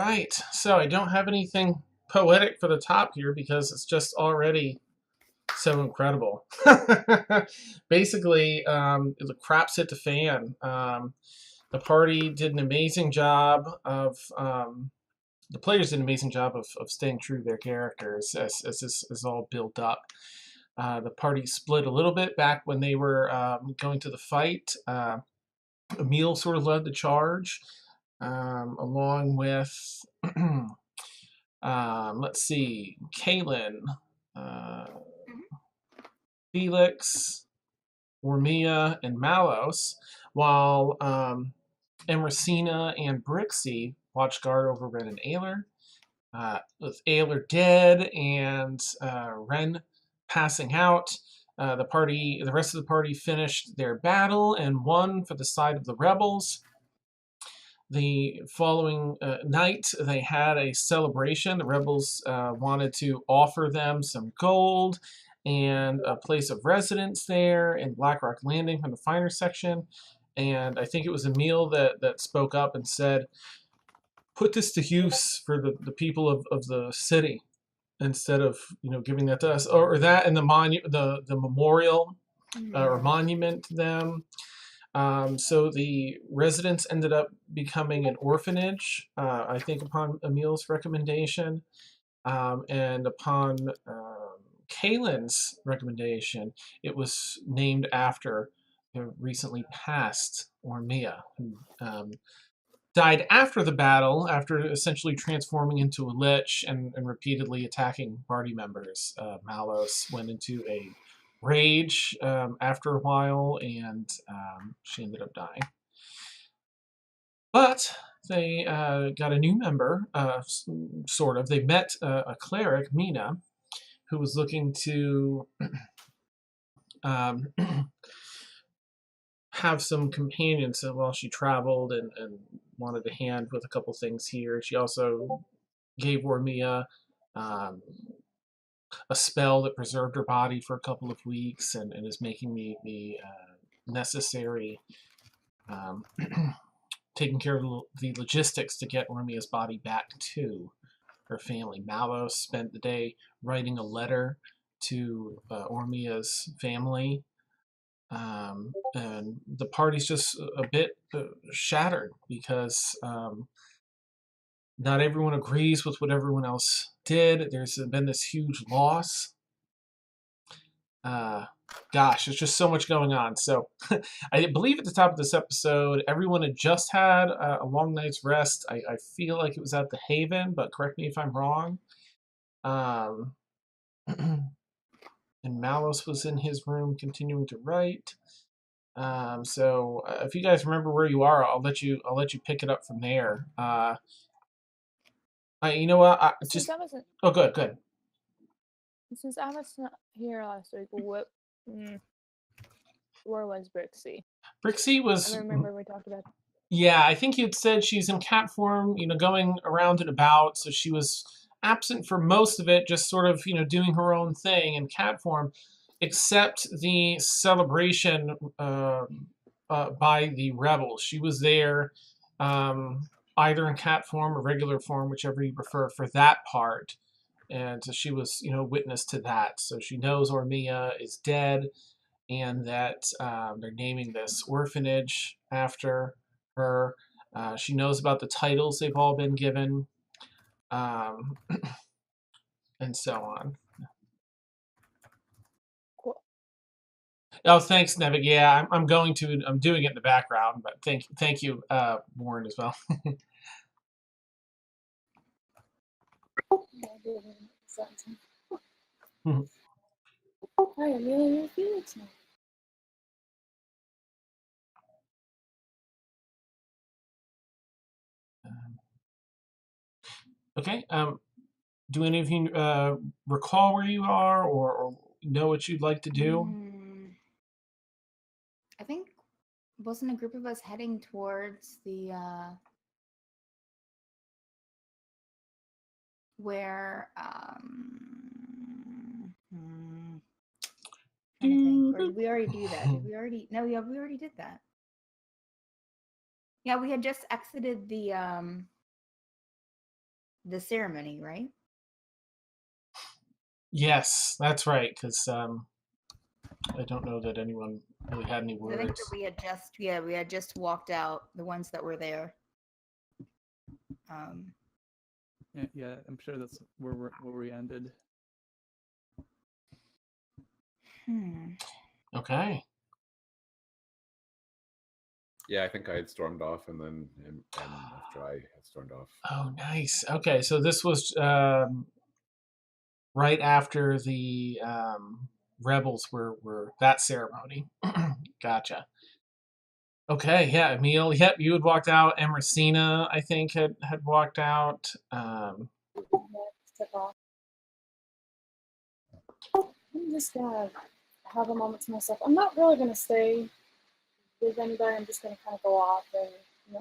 right, so I don't have anything poetic for the top here because it's just already so incredible. Basically, the crap's hit the fan. The party did an amazing job of the players did an amazing job of staying true to their characters as this is all built up. The party split a little bit back when they were going to the fight. Emil sort of led the charge, along with, let's see, Kaylin, uh, Felix, Ormia, and Malos, while Emercina and Brixie watched guard over Ren and Ayler. With Ayler dead and Ren passing out, the rest of the party finished their battle and won for the side of the rebels. The following night, they had a celebration. The rebels wanted to offer them some gold and a place of residence there in Blackrock Landing from the finer section. And I think it was Emil that spoke up and said, put this to use for the people of the city instead of giving that to us, or that and the memorial or monument to them. So the residence ended up becoming an orphanage, I think upon Emil's recommendation, and upon Kaylin's recommendation, it was named after the recently passed Ormia, who died after the battle, after essentially transforming into a lich and repeatedly attacking party members. Malos went into a rage after a while, and she ended up dying. But they got a new member, sort of. They met a cleric, Mina, who was looking to have some companions while she traveled and wanted a hand with a couple things here. She also gave Ormia a spell that preserved her body for a couple of weeks and is making the necessary taking care of the logistics to get Ormia's body back to her family. Malos spent the day writing a letter to Ormia's family. And the party's just a bit shattered because not everyone agrees with what everyone else did. There's been this huge loss. Gosh, there's just so much going on. So I believe at the top of this episode, everyone had just had a long night's rest. I feel like it was at the Haven, but correct me if I'm wrong. And Malos was in his room continuing to write. So if you guys remember where you are, I'll let you pick it up from there. You know what? Oh, good. Since I was not here last week, where was Brixie? Brixie was. I remember we talked about. Yeah, I think you'd said she's in cat form, going around and about. So she was absent for most of it, just sort of, doing her own thing in cat form, except the celebration by the rebels. She was there either in cat form or regular form, whichever you prefer, for that part. And so she was, witness to that. So she knows Ormia is dead and that they're naming this orphanage after her. She knows about the titles they've all been given, and so on. Cool. Oh, thanks, Nevik. Yeah, I'm doing it in the background, but thank you, Warren, as well. Hi, Amelia, Felix now. Okay. Do any of you recall where you are or know what you'd like to do? I think wasn't a group of us heading towards the where trying to think. Or did we already do that? Did we already? No, yeah, we already did that. Yeah, we had just exited the the ceremony, right? Yes, that's right. Because I don't know that anyone really had any I think that words. we had just walked out, the ones that were there. Yeah, I'm sure that's where we ended. Okay. Yeah, I think I had stormed off, and then and after I had stormed off. Oh, nice. Okay, so this was right after the rebels were that ceremony. Gotcha. Okay, yeah, Emil. Yep, you had walked out. Emercina, I think, had walked out. Took off. I'm just gonna have a moment to myself. I'm not really gonna stay with anybody. I'm just gonna kind of go off and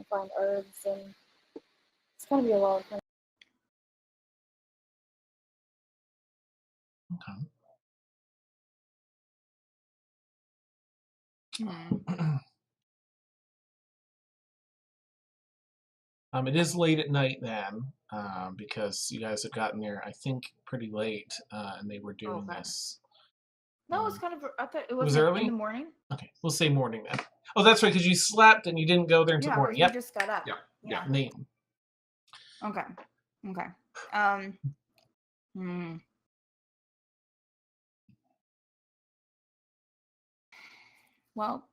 find herbs and it's gonna be alone. Okay. It is late at night then, because you guys had gotten there, I think, pretty late, and they were doing Okay. this. No, it's kind of. I thought it was wasn't early? in the morning. Okay, we'll say morning then. Oh, that's right, because you slept and you didn't go there until Yeah, morning. because Yep. we just got up. Yeah. Late. Okay. Well,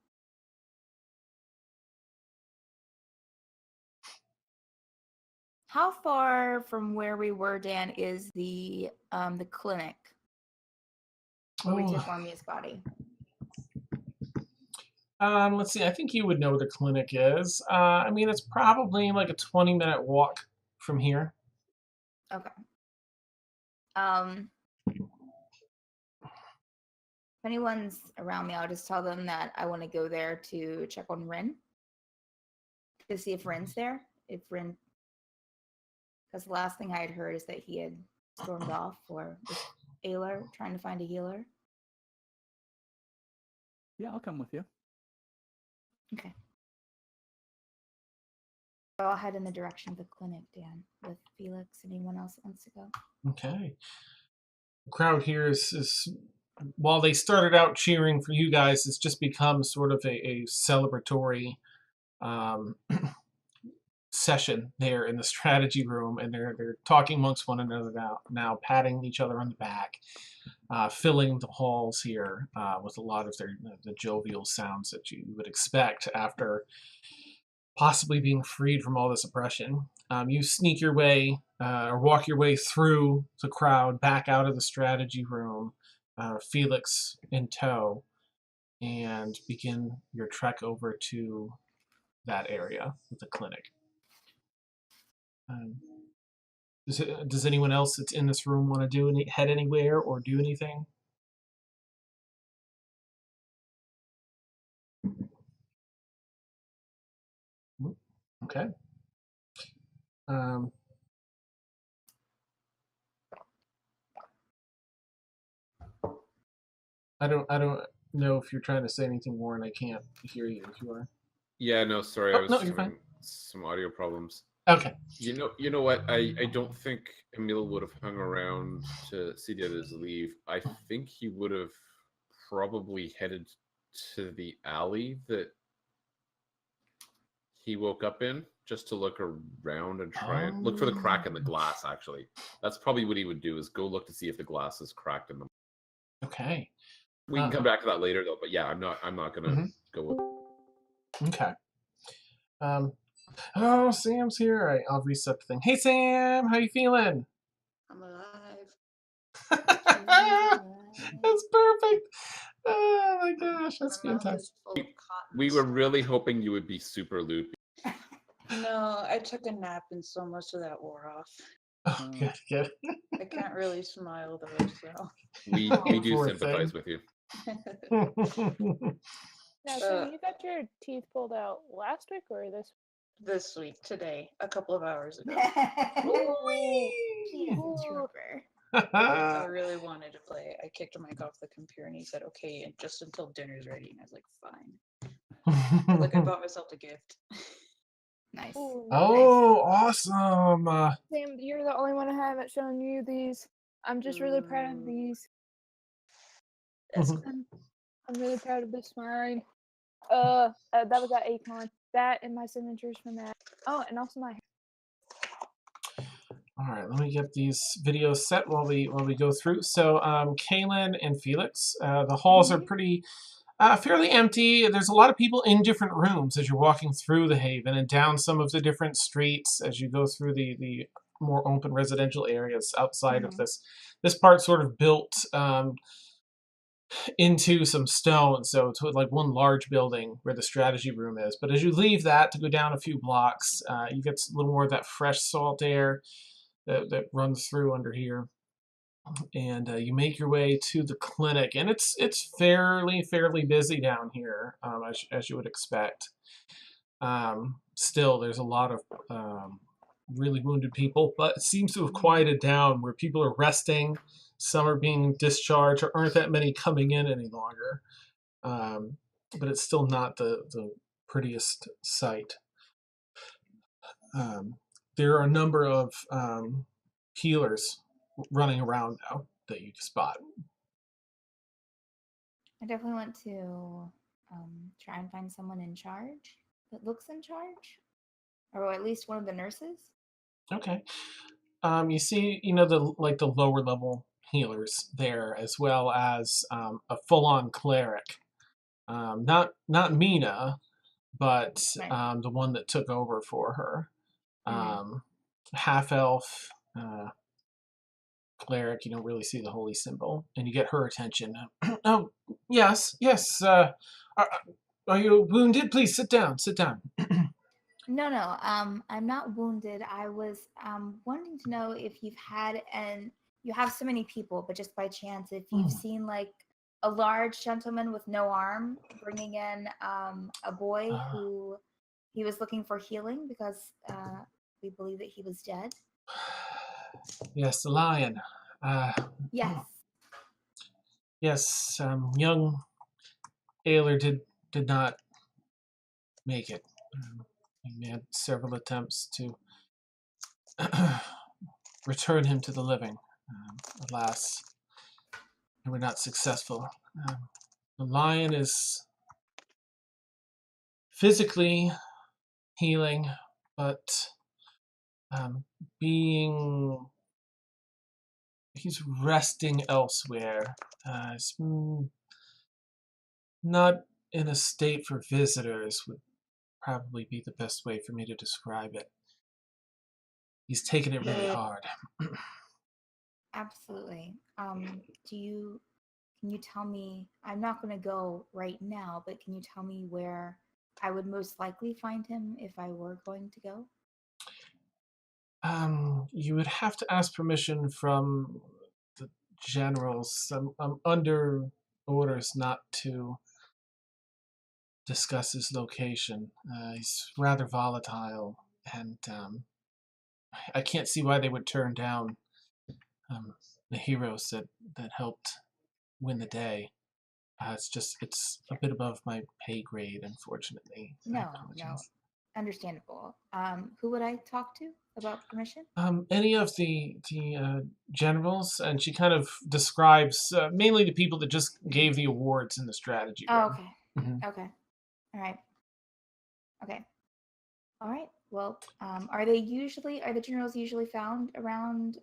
how far from where we were, Dan, is the clinic where we took Armia's body? Let's see. I think you would know where the clinic is. I mean, it's probably like a 20-minute walk from here. Okay. If anyone's around me, I'll just tell them that I want to go there to check on Rin to see if Rin's there. If Rin, because the last thing I had heard is that he had stormed off, or was Aylar trying to find a healer. Yeah, I'll come with you. Okay. So I'll head in the direction of the clinic, Dan, with Felix. Anyone else that wants to go? Okay. The crowd here is while they started out cheering for you guys, it's just become sort of a celebratory session there in the strategy room, and they're talking amongst one another now, patting each other on the back, filling the halls here with a lot of the jovial sounds that you would expect after possibly being freed from all this oppression. You sneak your way or walk your way through the crowd back out of the strategy room, Felix in tow, and begin your trek over to that area with the clinic. Does anyone else that's in this room want to head anywhere or do anything? Okay. I don't know if you're trying to say anything more, and I can't hear you if you are. Yeah, no, sorry, Oh, I was no, just you're fine. having some audio problems. Okay. You know what? I don't think Emil would have hung around to see the others leave. I think he would have probably headed to the alley that he woke up in, just to look around and try and look for the crack in the glass. Actually, that's probably what he would do: is go look to see if the glass is cracked in the. Okay. We can come back to that later, though. But yeah, I'm not gonna go with. Okay. Oh, Sam's here. All right, I'll reset the thing. Hey, Sam, how you feeling? I'm alive. That's perfect. Oh my gosh, that's My mouth fantastic. is full of cotton. We were really hoping you would be super loopy. No, I took a nap and so most of that wore off. Oh, good. I can't really smile though, so. We do Poor sympathize thing. with you. Now, so you got your teeth pulled out last week or This week, today, a couple of hours ago. She is a trooper. I really wanted to play. I kicked Mike off the computer and he said, okay, and just until dinner's ready. And I was like, fine. I was like, I bought myself a gift. Nice. Ooh. Oh, awesome! Sam, you're the only one I haven't shown you these. I'm just really proud of these. I'm really proud of this mine. That was at Akon. That and my signatures from that. Oh, and also my. All right, let me get these videos set while we go through. So, Kaylin and Felix, the halls are pretty fairly empty. There's a lot of people in different rooms as you're walking through the Haven and down some of the different streets as you go through the more open residential areas outside of this. This part sort of built into some stone, so it's like one large building where the strategy room is. But as you leave that to go down a few blocks, you get a little more of that fresh salt air that runs through under here. And you make your way to the clinic, and it's fairly busy down here, as you would expect. Still, there's a lot of really wounded people, but it seems to have quieted down where people are resting. Some are being discharged. There aren't that many coming in any longer, but it's still not the prettiest sight. There are a number of healers running around now that you can spot. I definitely want to try and find someone in charge that looks in charge, or at least one of the nurses. Okay. You see, the lower level healers there, as well as a full-on cleric. Not Mina, but Right. the one that took over for her. Half elf cleric. You don't really see the holy symbol, and you get her attention. Oh, yes. Are you wounded? Please sit down. Sit down. No, no. I'm not wounded. I was wanting to know if you've had, and you have so many people, but just by chance, if you've seen like a large gentleman with no arm bringing in a boy who he was looking for healing because we believe that he was dead. Yes, the lion. Yes. Yes, young Ayler did not make it. He had several attempts to return him to the living. Alas, they were not successful. The lion is physically healing, but he's resting elsewhere. He's not in a state for visitors would probably be the best way for me to describe it. He's taken it really hard. Absolutely. Can you tell me, I'm not going to go right now, but can you tell me where I would most likely find him if I were going to go? You would have to ask permission from the generals. I'm under orders not to discuss his location. He's rather volatile, and I can't see why they would turn down the heroes that helped win the day. It's a bit above my pay grade, unfortunately. No, understandable. Who would I talk to about permission? Any of the generals, and she kind of describes mainly the people that just gave the awards in the strategy room. Oh, okay. Mhm. Okay. All right. Okay. All right. Well, are the generals usually found around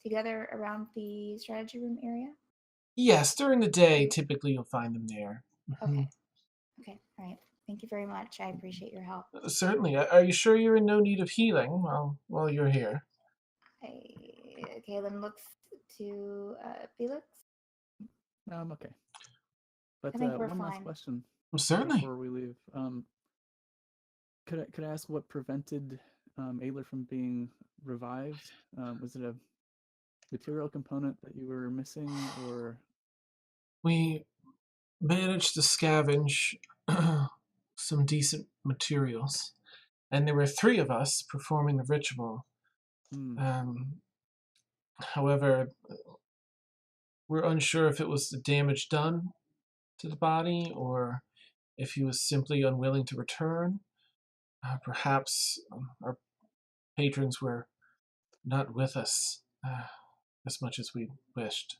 together around the strategy room area? Yes, during the day, typically you'll find them there. Okay. Okay. All right. Thank you very much. I appreciate your help. Certainly. Are you sure you're in no need of healing while you're here? Kaylin looks to Felix. No, I'm okay. But I think we're one last fine. question Certainly. before we leave. Could I ask what prevented Ayler from being revived? Was it a material component that you were missing, or? We managed to scavenge some decent materials, and there were 3 of us performing the ritual. However, we're unsure if it was the damage done to the body or if he was simply unwilling to return. Perhaps our patrons were not with us as much as we wished.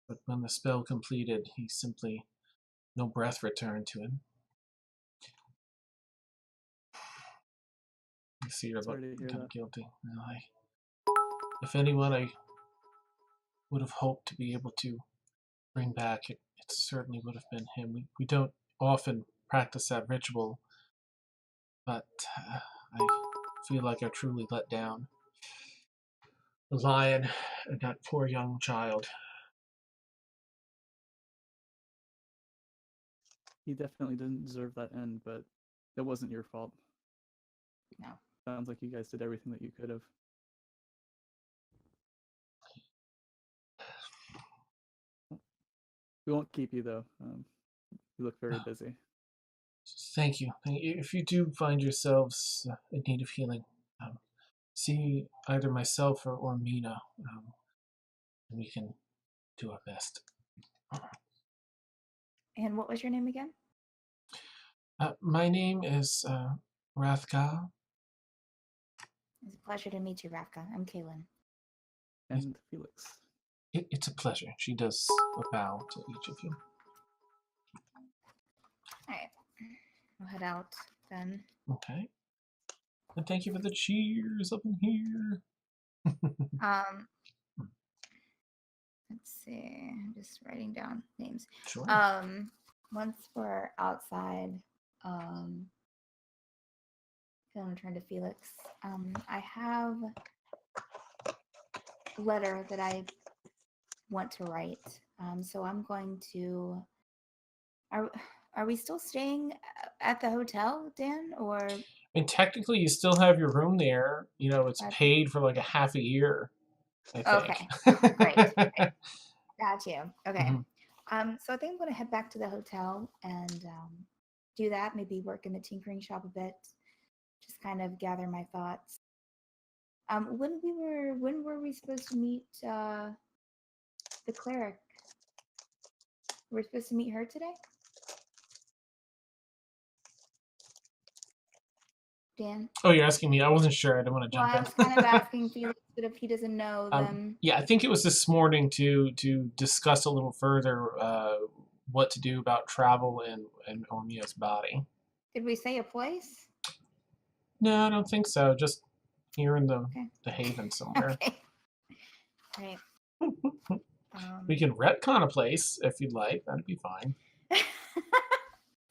But when the spell completed, he simply, no breath returned to him. You see her look Sorry to hear kind that. of guilty. If anyone I would have hoped to be able to bring back, it certainly would have been him. We don't often practice that ritual, but I feel like I truly let down the lion and that poor young child. He definitely didn't deserve that end, but it wasn't your fault. No. Sounds like you guys did everything that you could have. We won't keep you though. You look very busy. Thank you. If you do find yourselves in need of healing, see either myself or Mina, and we can do our best. And what was your name again? My name is Rathka. It's a pleasure to meet you, Ravka. I'm Kaylin. And Felix. It's a pleasure. She does a bow to each of you. Alright. We'll head out then. Okay. And thank you for the cheers up in here. Let's see. I'm just writing down names. Sure. Once we're outside, I'm gonna turn to Felix. I have a letter that I want to write. So I'm going to. Are we still staying at the hotel, Dan? Or I mean, technically, you still have your room there. You know, it's paid for like a half a year, I think. Okay, great. Got you. Okay. Mm-hmm. So I think I'm going to head back to the hotel and do that. Maybe work in the tinkering shop a bit. Just kind of gather my thoughts. When were we supposed to meet the cleric? We're supposed to meet her today? Dan? Oh, you're asking me? I wasn't sure. I didn't want to jump I in. was kind of asking Felix, but if he doesn't know, then... Yeah, I think it was this morning to discuss a little further what to do about travel in Ormia's body. Did we say a place? No, I don't think so. Just here in the haven somewhere. Okay. Right. We can retcon a place if you'd like. That'd be fine.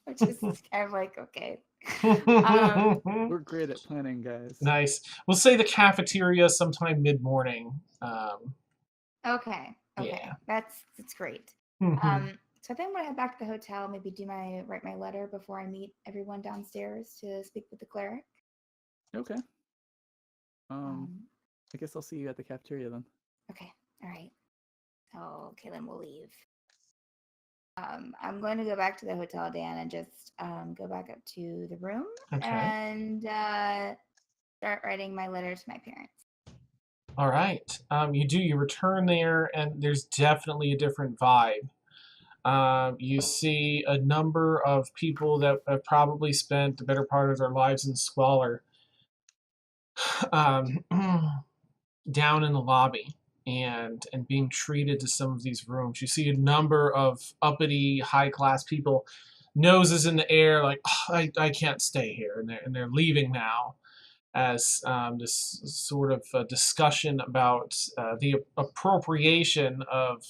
Which is kind of like, okay. We're great at planning, guys. Nice. We'll say the cafeteria sometime mid-morning. Okay. Yeah. That's great. Mm-hmm. So I think I'm gonna head back to the hotel, maybe write my letter before I meet everyone downstairs to speak with the cleric. Okay. I guess I'll see you at the cafeteria then. Okay. All right. So Kaylin will leave. I'm going to go back to the hotel, Dan, and just go back up to the room and start writing my letter to my parents. All right. You return there, and there's definitely a different vibe. You see a number of people that have probably spent the better part of their lives in squalor down in the lobby and being treated to some of these rooms. You see a number of uppity, high-class people, noses in the air, like, oh, I can't stay here, and they're leaving now, as this sort of discussion about the appropriation of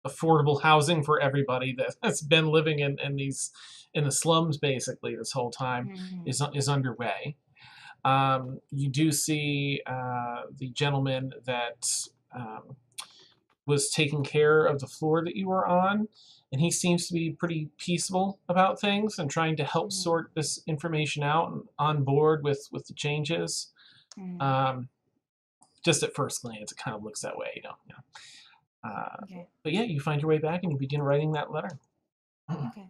affordable housing for everybody that's been living in the slums basically this whole time is underway. You do see the gentleman that was taking care of the floor that you were on, and he seems to be pretty peaceful about things and trying to help sort this information out and on board with the changes. Just at first glance, it kind of looks that way, you know. Okay. But yeah, you find your way back and you begin writing that letter. Okay.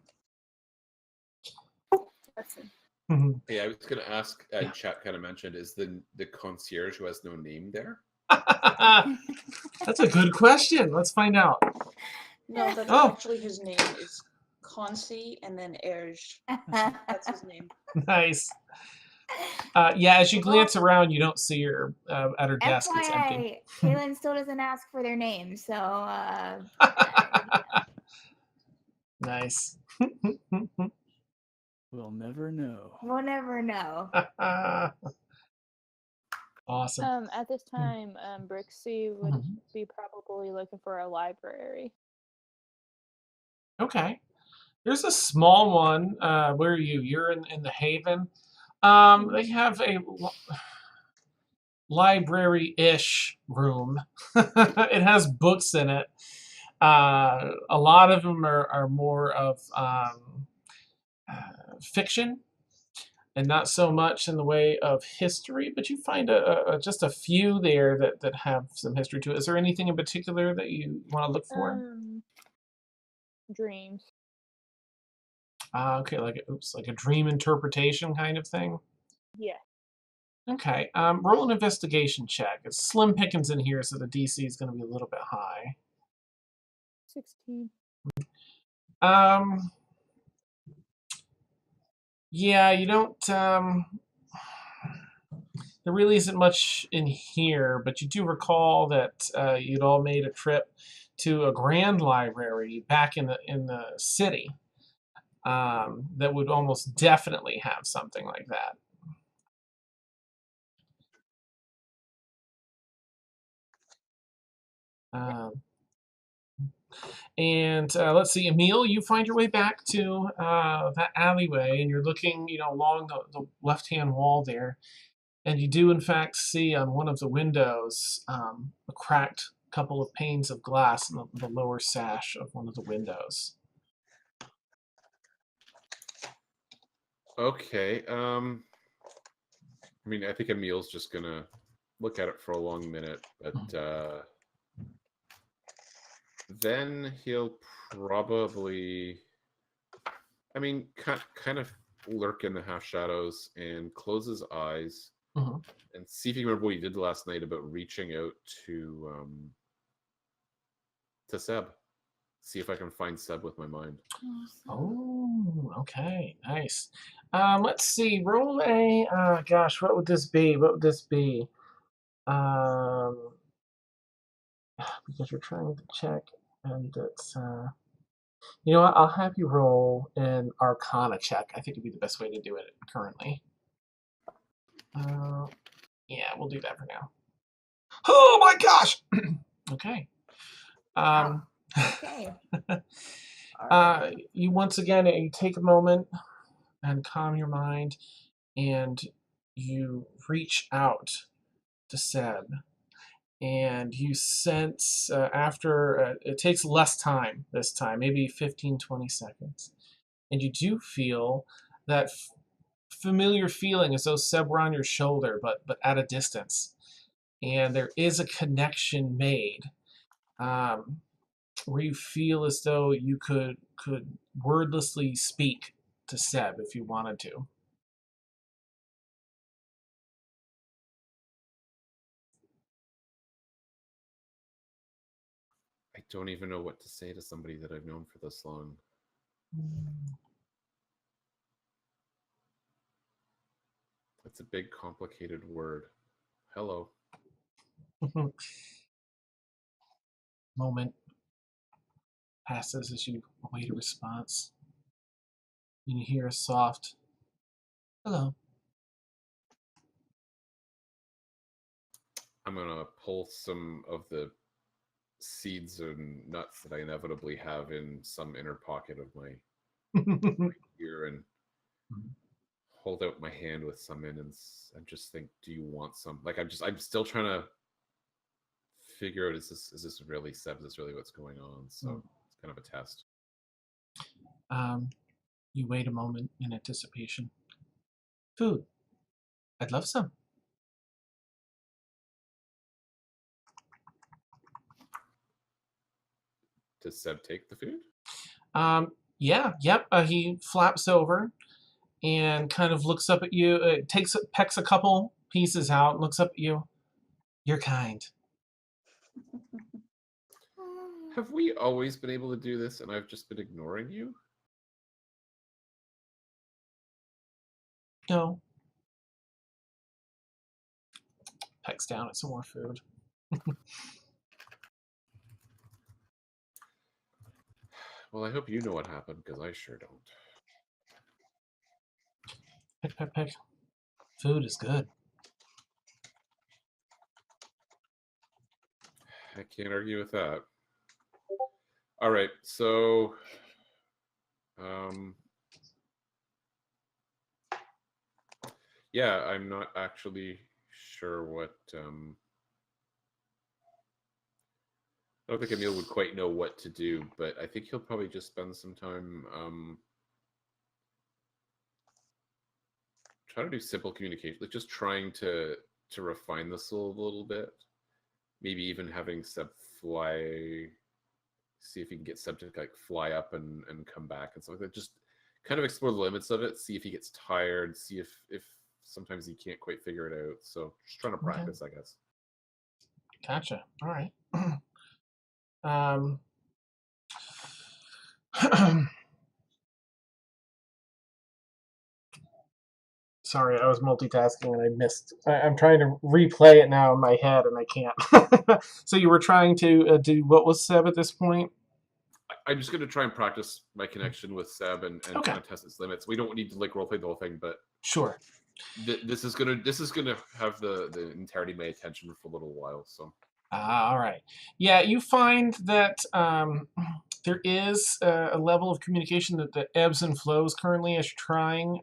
Yeah, I was going to ask, chat kind of mentioned, is the concierge who has no name there? That's a good question. Let's find out. No, that's actually his name is Consi and then Erge. That's his name. Nice. Yeah, as you glance around, you don't see her at her desk. It's empty. FYI, Kaylin still doesn't ask for their names, so Nice. We'll never know. we'll never know. Awesome. At this time, Brixie would Mhm. be probably looking for a library. Okay. There's a small one. Where are you? You're in the Haven. They have a library-ish room. It has books in it. A lot of them are more of fiction and not so much in the way of history, but you find just a few there that have some history to it. Is there anything in particular that you want to look for? Dreams. Okay, like a dream interpretation kind of thing. Yeah. Okay, roll an investigation check. It's slim pickings in here, so the DC is going to be a little bit high. 16. Yeah, you don't. There really isn't much in here, but you do recall that you'd all made a trip to a grand library back in the city that would almost definitely have something like that. And let's see, Emil, you find your way back to that alleyway, and you're looking, along the left-hand wall there, and you do in fact see on one of the windows a cracked couple of panes of glass in the lower sash of one of the windows. Okay. I mean, I think Emil's just gonna look at it for a long minute, but then he'll probably, I mean, kind of lurk in the half shadows and close his eyes and see if he can remember what he did last night about reaching out to Seb. See if I can find Seb with my mind. Oh, okay, nice. Let's see. Roll a. Gosh, what would this be? What would this be? Because you're trying to check, and it's. You know what? I'll have you roll an Arcana check. I think it'd be the best way to do it currently. Yeah, we'll do that for now. Oh my gosh! Okay. Okay. You once again, you take a moment and calm your mind, and you reach out to Seb, and you sense after it takes less time this time, maybe 15-20 seconds, and you do feel that familiar feeling as though Seb were on your shoulder, but at a distance, and there is a connection made. Where you feel as though you could wordlessly speak to Seb if you wanted to. I don't even know what to say to somebody that I've known for this long. That's a big, complicated word. Hello. Moment passes as you await a response. And you hear a soft, hello. I'm gonna pull some of the seeds and nuts that I inevitably have in some inner pocket of my ear and hold out my hand with some in and just think, do you want some? Like I'm still trying to figure out, is this really Seb? Is this really what's going on? So it's kind of a test. You wait a moment in anticipation. Food. I'd love some. Does Seb take the food? Yeah, yep. He flaps over and kind of looks up at you, pecks a couple pieces out, and looks up at you. You're kind. Have we always been able to do this and I've just been ignoring you? No. Pecks down at some more food. Well, I hope you know what happened, because I sure don't. Peck, peck, peck. Food is good. I can't argue with that. All right, so yeah, I'm not actually sure what I don't think Emil would quite know what to do, but I think he'll probably just spend some time trying to do simple communication, like just trying to refine this a little bit. Maybe even having Seb fly, see if he can get Seb to like fly up and come back and stuff like that. Just kind of explore the limits of it. See if he gets tired. See if sometimes he can't quite figure it out. So just trying to practice, I guess. Gotcha. All right. Sorry, I was multitasking and I missed. I'm trying to replay it now in my head and I can't. So you were trying to do what was Seb at this point? I'm just going to try and practice my connection with Seb and Okay. kind of test its limits. We don't need to like roleplay the whole thing, but Sure. this is gonna have the entirety of my attention for a little while. So. All right. Yeah, you find that there is a level of communication that ebbs and flows currently as you're trying.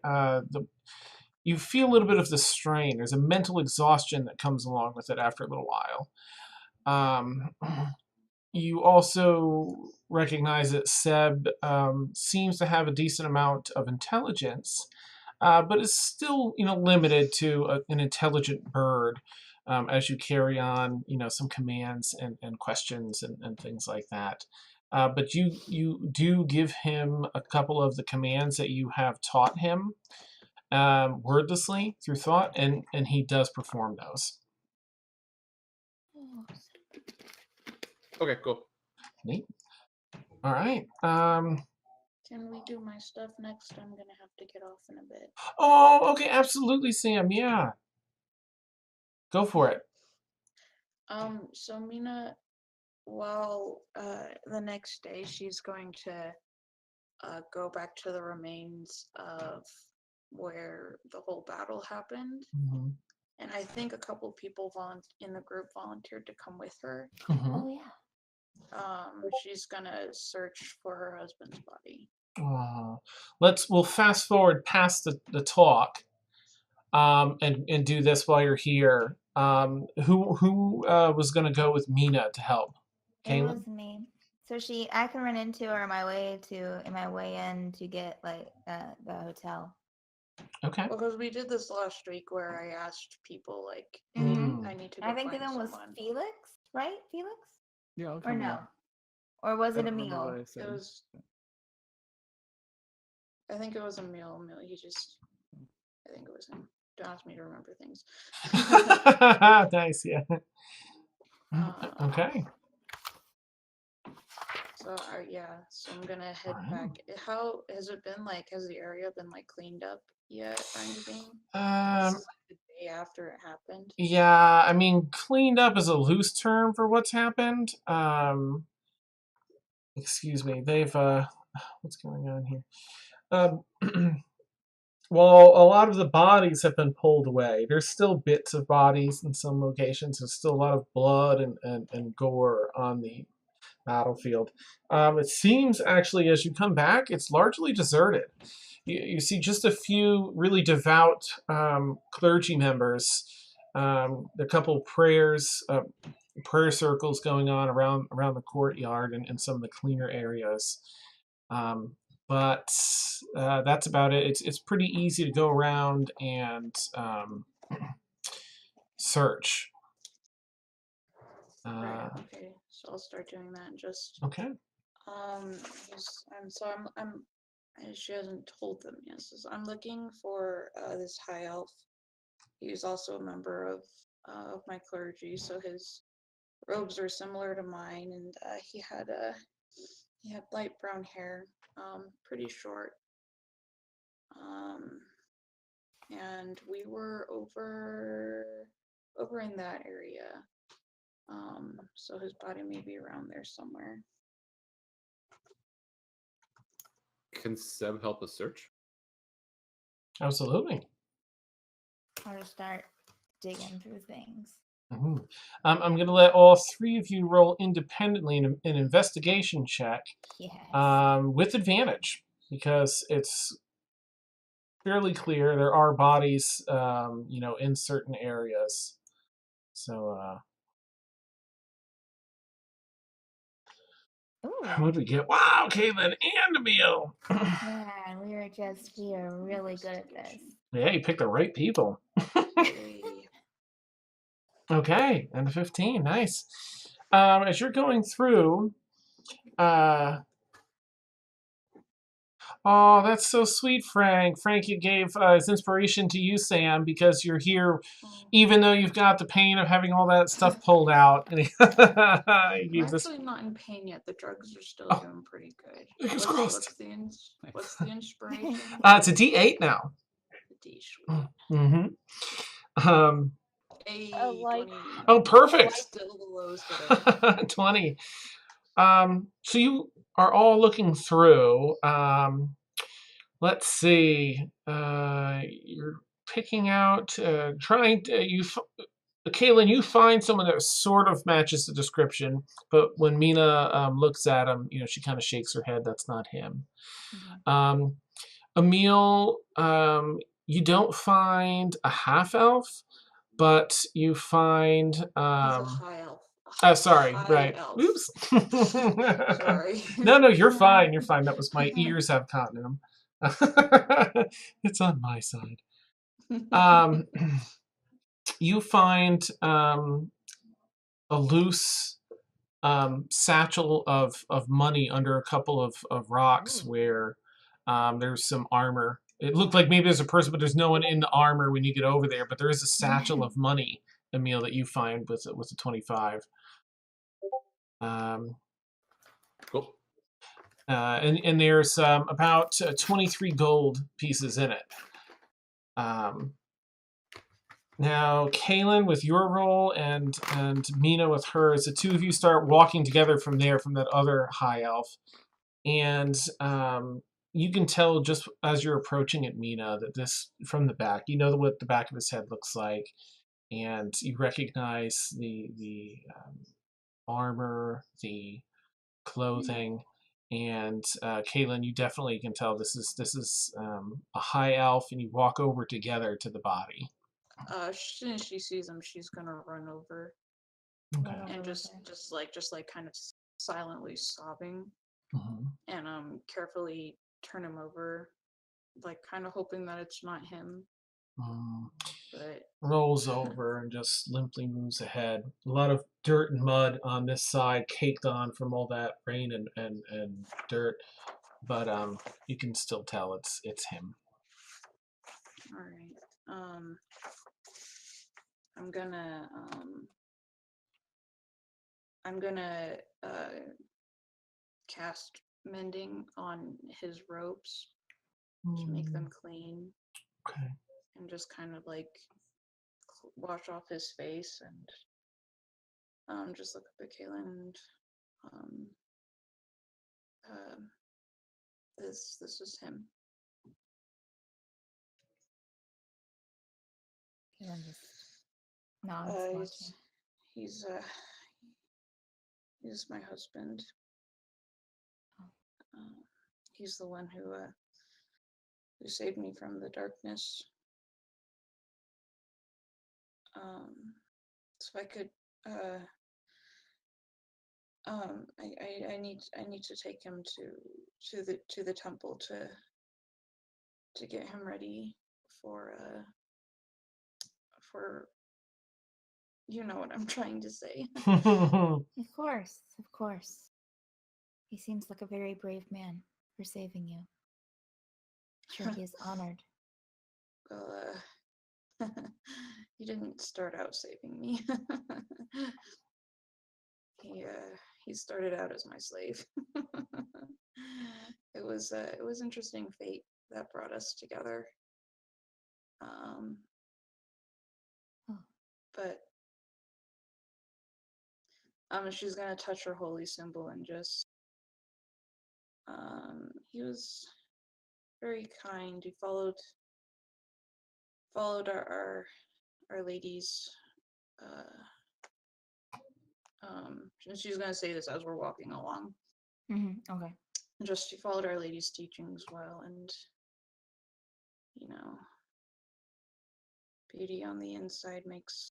You feel a little bit of the strain. There's a mental exhaustion that comes along with it after a little while. You also recognize that Seb seems to have a decent amount of intelligence, but is still, limited to an intelligent bird as you carry on, some commands and questions and things like that. But you do give him a couple of the commands that you have taught him wordlessly through thought, and he does perform those. Okay, cool. Neat. All right. Can we do my stuff next? I'm gonna have to get off in a bit. Oh, okay, absolutely, Sam. Yeah. Go for it. So Mina, well, the next day she's going to go back to the remains of where the whole battle happened. Mm-hmm. And I think a couple people in the group volunteered to come with her. Mm-hmm. Oh yeah. She's gonna search for her husband's body. We'll fast forward past the talk, and do this while you're here. Who was gonna go with Mina to help? It Caleb? was me. So I can run into her in my way in to get like the hotel. Okay. Well, because we did this last week where I asked people like, "Hey, Mhm. I need to go I think find that was someone." Felix, right? Felix? Yeah, I'll Or come no? in. Or was I it don't remember what Emil? I said. It was. I think it was Emil. He just. I think it was him. Don't ask me to remember things. Nice. Yeah. Okay. So so I'm gonna head Alright. back. How has it been like? Has the area been like cleaned up yet or anything? Um. This is like the day after it happened. Yeah. I mean, cleaned up is a loose term for what's happened. Excuse me. They've what's going on here? Well, a lot of the bodies have been pulled away. There's still bits of bodies in some locations. There's still a lot of blood and gore on the battlefield. It seems actually, as you come back, it's largely deserted. You see just a few really devout clergy members. A couple of prayer circles going on around the courtyard and some of the cleaner areas. But that's about it. It's pretty easy to go around and search. Right. Okay. So I'll start doing that. Just Okay. she hasn't told them yet. So I'm looking for this high elf. He's also a member of my clergy, so his robes are similar to mine, and he had light brown hair, pretty short. and we were over in that area. So his body may be around there somewhere. Can Seb help us search? Absolutely. I'll just start digging through things. Mhm. I'm going to let all three of you roll independently an investigation check Yes. with advantage, because it's fairly clear there are bodies, in certain areas. So, Ooh. what do we get? Wow, Caitlin and Emil. Man, we are really good at this. Yeah, you picked the right people. Hey. Okay, and 15, nice. As you're going through, oh, that's so sweet, Frank. Frank, you gave his inspiration to you, Sam, because you're here, even though you've got the pain of having all that stuff pulled out. And he I'm gave this. actually not in pain yet. The drugs are still Oh, doing pretty good. fingers crossed. What's the inspiration? It's a D8 now. The D sweet. Mm-hmm. A 20. Oh, perfect. Still the lowest today. 20. So you are all looking through. Let's see. You're picking out, trying to, Kaylin, you find someone that sort of matches the description, but when Mina looks at him, she kind of shakes her head. That's not him. Mhm. Emil, you don't find a half elf, but you find. He's a high elf. Sorry, High right. elf. Oops. Sorry. No, you're fine. You're fine. That was my ears have cotton in them. It's on my side. You find a loose satchel of money under a couple of rocks where there's some armor. It looked like maybe there's a person, but there's no one in the armor when you get over there. But there is a satchel of money, Emil, that you find with a 25. Cool. And there's about 23 gold pieces in it. Now, Kaylin with your roll and Mina with hers, the two of you start walking together from there, from that other high elf. And you can tell just as you're approaching it, Mina, that this, from the back, you know what the back of his head looks like. And you recognize the armor, the clothing. And Kaylin, you definitely can tell this is a high elf, and you walk over together to the body. As soon as she sees him, she's gonna run over Okay. and just kind of silently sobbing, Mhm. and carefully turn him over, like kind of hoping that it's not him. But Rolls over and just limply moves ahead. A lot of dirt and mud on this side, caked on from all that rain and dirt, but you can still tell it's him. all right, I'm gonna cast mending on his robes to make them clean, Okay. and just kind of like wash off his face, and just look up at Kaylin and um, this is him. Kaylin just nods, watching. He's my husband. He's the one who saved me from the darkness. So I could I need to take him to the temple to get him ready for you know what I'm trying to say. Of course, of course. He seems like a very brave man for saving you. Sure, he is honored. Well, he didn't start out saving me. He started out as my slave. It was interesting fate that brought us together. Oh. But she's gonna touch her holy symbol and just he was very kind. He followed our lady's and she's gonna say this as we're walking along. Okay. Just she followed Our Lady's teachings well, and beauty on the inside makes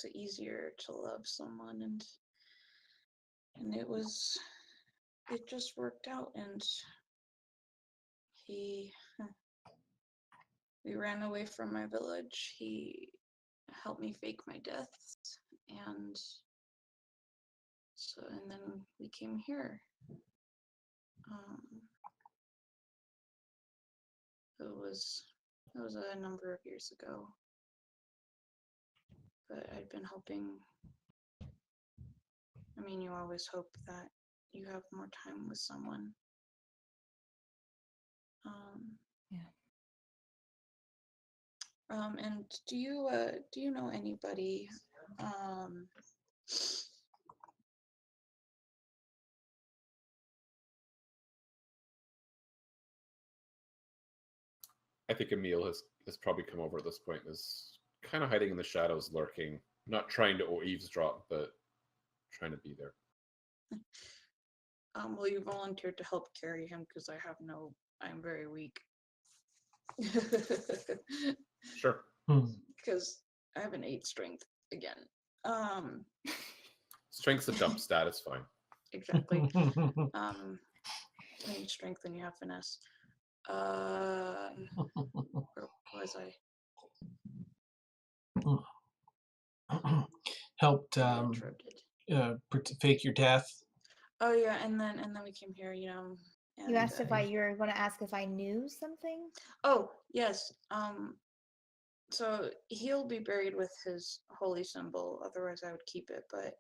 it easier to love someone, and it just worked out, and we ran away from my village. He helped me fake my death, and then we came here. It was a number of years ago, but I'd been hoping. I mean, you always hope that you have more time with someone. Yeah. And do you know anybody? I think Emil has probably come over at this point, is kind of hiding in the shadows, lurking, not trying to eavesdrop, but trying to be there. Well, you volunteered to help carry him because I'm very weak. Sure. Because I have an 8 strength again. Strength's a jump stat, it's fine. Exactly. I need strength and you have finesse. Where was I? Helped fake your death. Oh yeah, and then we came here, And, You asked if you were going to ask if I knew something? Oh, yes. So he'll be buried with his holy symbol, otherwise I would keep it, but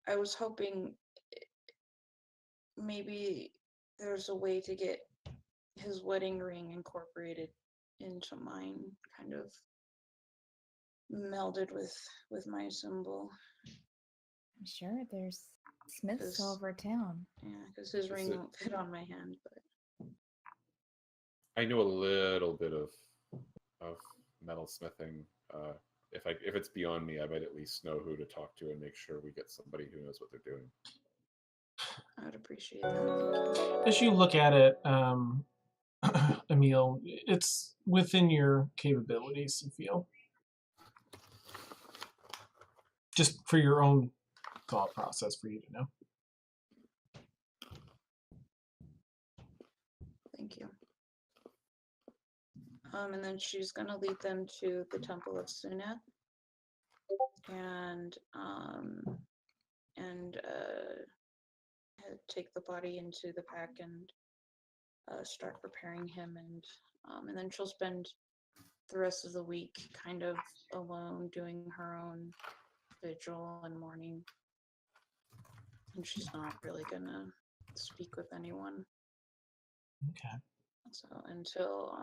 I was hoping maybe there's a way to get his wedding ring incorporated into mine, kind of melded with my symbol. I'm sure there's smiths all over town. Yeah, because his ring won't fit on my hand, but I know a little bit of metal smithing. If it's beyond me, I might at least know who to talk to and make sure we get somebody who knows what they're doing. I would appreciate that. As you look at it, Emil, it's within your capabilities, you feel. Just for your own thought process for you to know. Thank you. And then she's gonna lead them to the Temple of Suneth, and take the body into the pack and start preparing him, and then she'll spend the rest of the week kind of alone doing her own vigil and mourning, and she's not really gonna speak with anyone. Okay. So until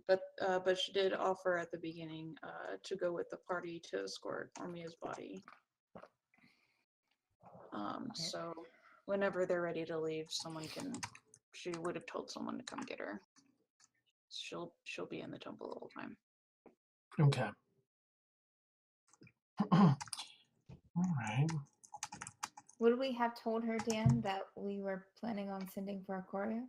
but she did offer at the beginning to go with the party to escort Ormia's body. So whenever they're ready to leave, she would have told someone to come get her. She'll be in the temple the whole time. Okay. All right. Would we have told her, Dan, that we were planning on sending for a courier?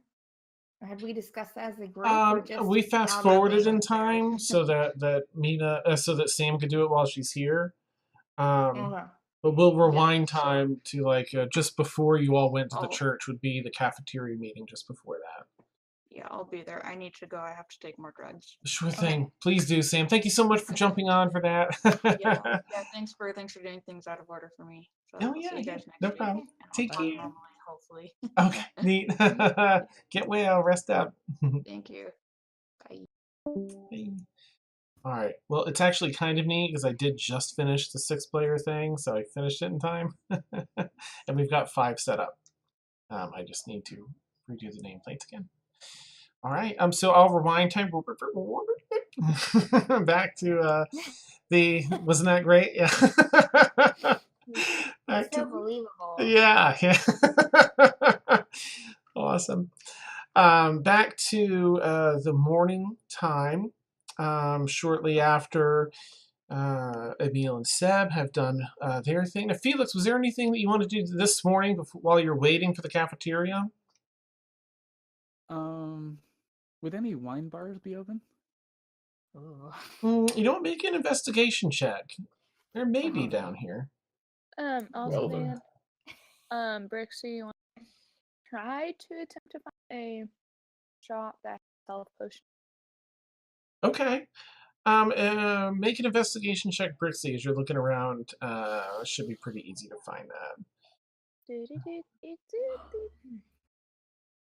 Or had we discussed that as a group? Or just We fast now that forwarded they in were there? time so that Mina, so that Sam could do it while she's here. Okay. But we'll rewind Yeah, so- time to just before you all went to the Oh. church would be the cafeteria meeting just before that. Yeah, I'll be there. I need to go. I have to take more drugs. Sure thing. Please do, Sam. Thank you so much for jumping on for that. Yeah. Thanks for doing things out of order for me. So Oh, I'll yeah, see you yeah, guys next no week. problem. And I'll Take die care. normally, hopefully. Okay, neat. Get well, rest up. Thank you. Bye. Bye. All right. Well, it's actually kind of neat because I did just finish the 6-player thing, so I finished it in time. And we've got 5 set up. I just need to redo the nameplates again. All right. So I'll rewind time back to the. Wasn't that great? Yeah. Back So to believable. yeah, yeah. Awesome. Back to the morning time. Shortly after Emil and Seb have done their thing. Now, Felix, was there anything that you wanted to do this morning while you're waiting for the cafeteria? Would any wine bars be open? Ooh. You don't make an investigation check. There may be Oh. down here. Also, Well, man, Brixie, you want to try to attempt to find a shop that sells potions? Okay. Make an investigation check, Brixie, as you're looking around. Should be pretty easy to find that.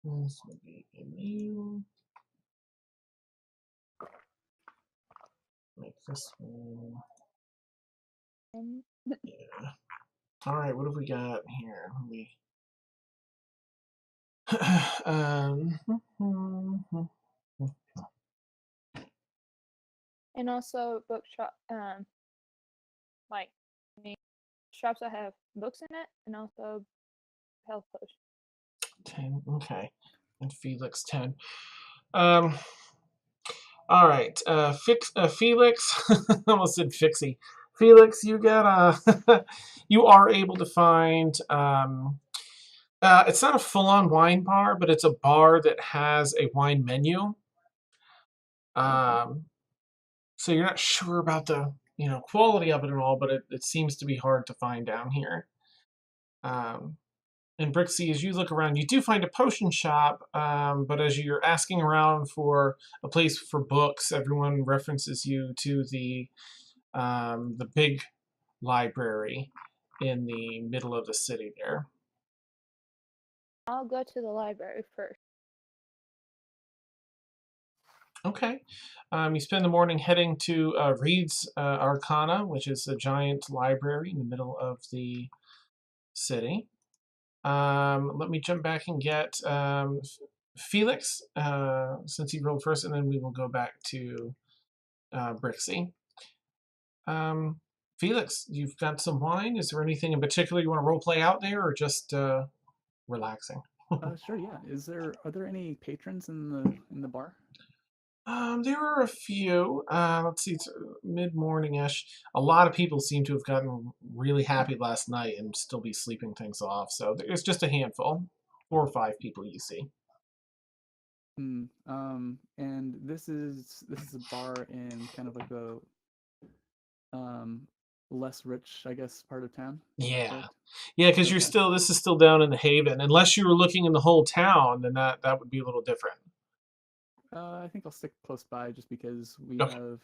This would be Emil. Make this one. Yeah. All right. What have we got here? We. um. And also bookshop, like shops that have books in it, and also health potions. 10. Okay. And Felix 10. Um. All right. Felix. I almost said Fixie. Felix, you got you are able to find it's not a full-on wine bar, but it's a bar that has a wine menu. So you're not sure about the quality of it at all, but it seems to be hard to find down here. And Brixie, as you look around, you do find a potion shop, but as you're asking around for a place for books, everyone references you to the big library in the middle of the city there. I'll go to the library first. Okay. You spend the morning heading to Reed's Arcana, which is a giant library in the middle of the city. Let me jump back and get Felix, since he rolled first, and then we will go back to Brixie. Felix, you've got some wine. Is there anything in particular you want to role play out there, or just relaxing? Sure, yeah. Are there any patrons in the bar? There are a few. Let's see, it's mid-morning-ish. A lot of people seem to have gotten really happy last night and still be sleeping things off. So it's just a handful, 4 or 5 people you see. And this is a bar in kind of like the less rich, I guess, part of town. Yeah, Correct? yeah, because Okay. this is still down in the Haven. Unless you were looking in the whole town, then that would be a little different. I think I'll stick close by just because we Okay. have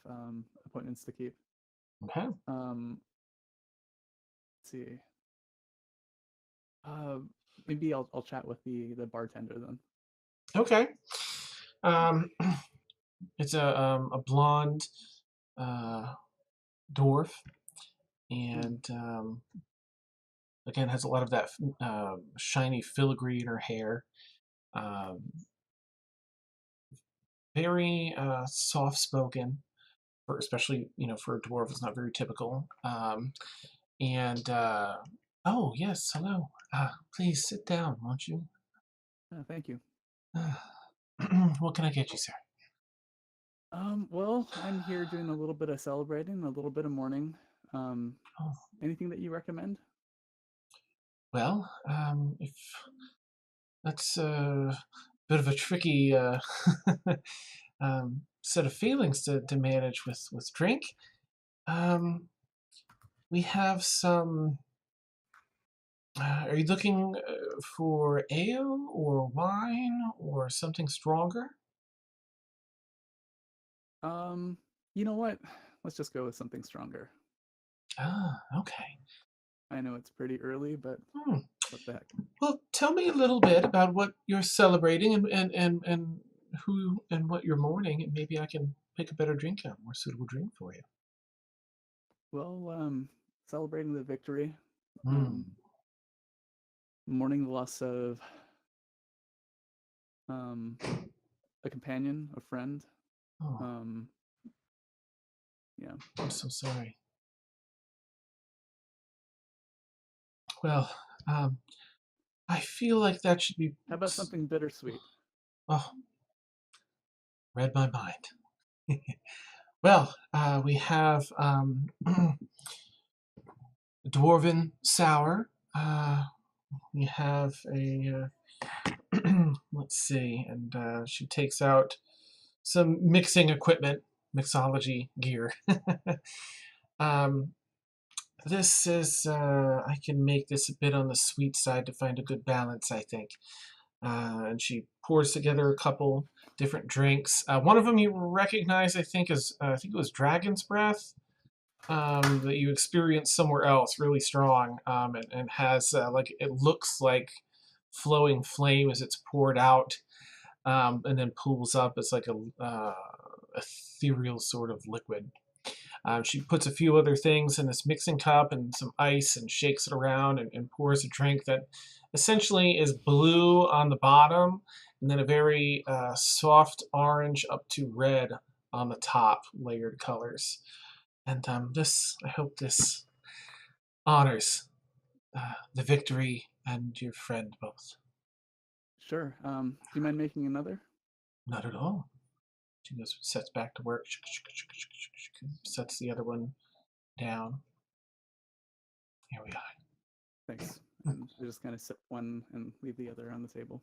appointments to keep. Okay. Let's see. Maybe I'll chat with the bartender then. Okay. It's a blonde dwarf, and again has a lot of that shiny filigree in her hair. Very soft spoken, especially for a dwarf. It's not very typical. And oh yes, hello. Please sit down, won't you? Thank you. What can I get you, sir? Well, I'm here doing a little bit of celebrating, a little bit of mourning. Oh, Anything that you recommend? well, if that's a bit of a tricky set of feelings to manage with drink. We have some. Are you looking for ale or wine or something stronger? You know what? Let's just go with something stronger. Okay. I know it's pretty early, but Hmm. what the heck? Well, tell me a little bit about what you're celebrating and who and what you're mourning, and maybe I can pick a better drink out, a more suitable drink for you. Well, celebrating the victory, Hmm. mourning the loss of a companion, a friend. Oh, Yeah. I'm so sorry. Well, I feel like that should be. How about something bittersweet? Oh, read my mind. Well, we have dwarven sour. We have a let's see, and she takes out some mixing equipment, mixology gear. um, this is I can make this a bit on the sweet side to find a good balance, I think. And she pours together a couple different drinks. One of them you recognize, I think, is I think it was Dragon's Breath. That you experience somewhere else, really strong, and has like it looks like flowing flame as it's poured out, and then pools up as like a ethereal sort of liquid. She puts a few other things in this mixing cup and some ice and shakes it around and pours a drink that essentially is blue on the bottom and then a very soft orange up to red on the top, layered colors. And I hope this honors the victory and your friend both. Sure. Do you mind making another? Not at all. She goes, sets back to work, sets the other one down. Here we are. Thanks. And I just kind of sip one and leave the other on the table.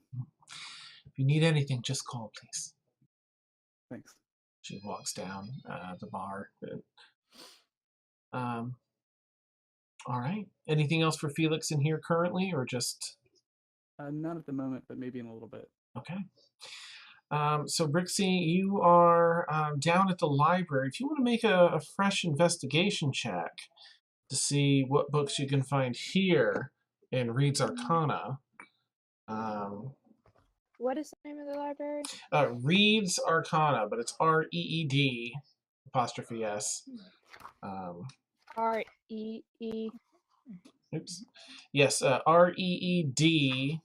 If you need anything, just call, please. Thanks. She walks down the bar. All right. Anything else for Felix in here currently, or just? Not at the moment, but maybe in a little bit. Okay. So Brixie, you are down at the library. If you want to make a fresh investigation check to see what books you can find here in Reed's Arcana. What is the name of the library? Reed's Arcana, but it's REED apostrophe S. R-E-E. Oops. Yes, REED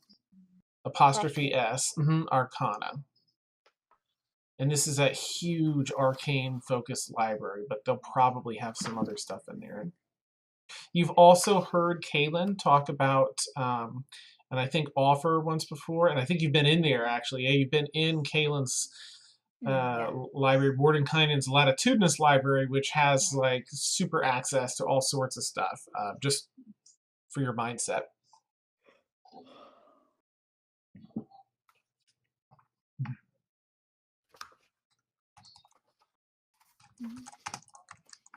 apostrophe S. Arcana. And this is a huge arcane focused library, but they'll probably have some other stuff in there. You've also heard Kaylin talk about, and I think Offer once before, and I think you've been in there actually. Yeah, you've been in Kaylin's library, Bordenkainen's Latitudinous library, which has like super access to all sorts of stuff, just for your mindset.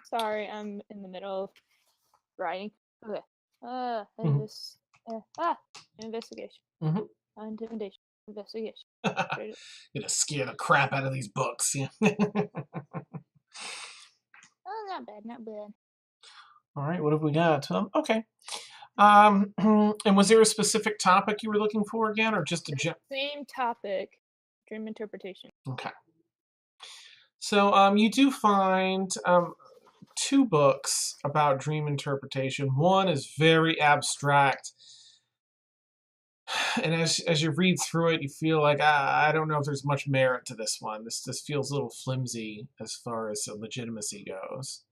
Sorry, I'm in the middle of writing. Okay. Investigation. Intimidation. Investigation. Gonna scare the crap out of these books. Yeah. Oh, not bad, not bad. All right, what have we got? Okay. And was there a specific topic you were looking for again, or just a same topic? Dream interpretation. Okay. So you do find two books about dream interpretation. One is very abstract, and as you read through it, you feel like I don't know if there's much merit to this one. This feels a little flimsy as far as legitimacy goes.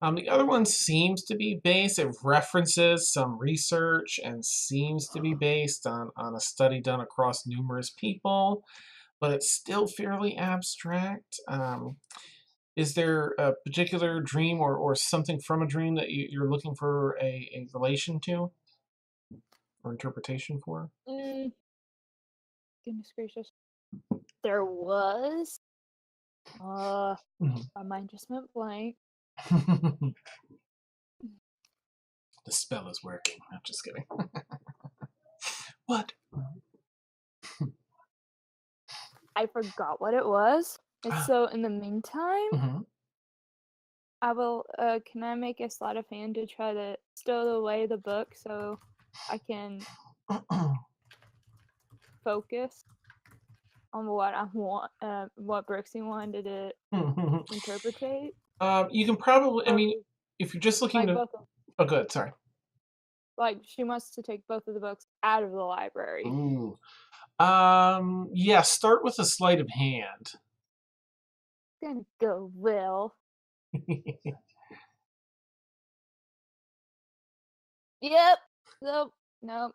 The other one seems to be based, it references some research and seems to be based on a study done across numerous people, but it's still fairly abstract. Is there a particular dream or something from a dream that you're looking for a relation to or interpretation for? Goodness gracious. There was. My mind just went blank. The spell is working. I'm just kidding. What? I forgot what it was. And so in the meantime, I will. Can I make a sleight of hand to try to stow away the book so I can focus on what I want, what Brixie wanted to interpretate? You can probably. I mean, if you're just looking like to. both of them. Oh, good. Sorry. Like, she wants to take both of the books out of the library. Ooh. Yeah, start with a sleight of hand. Gonna go Will. Yep. Nope. Nope.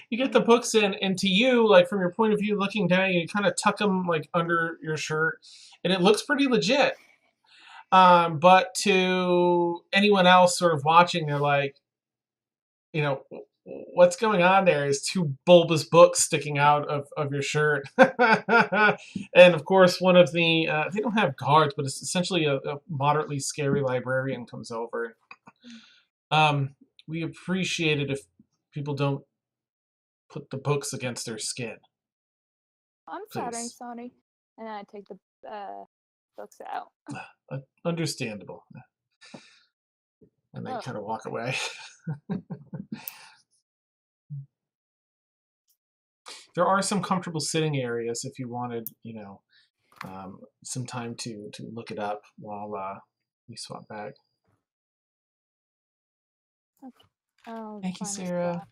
You get the books in, and to you, like from your point of view, looking down, you kind of tuck them like under your shirt, and it looks pretty legit. But to anyone else sort of watching, they're like, you know, what's going on there is two bulbous books sticking out of your shirt. And of course, one of the, they don't have guards, but it's essentially a moderately scary librarian comes over. We appreciate it if people don't put the books against their skin. I'm Please. sorry. And I take the books out. Understandable. And they kind of walk away. There are some comfortable sitting areas if you wanted, some time to look it up while we swap back. Okay. Thank you, Find a Sarah. spot.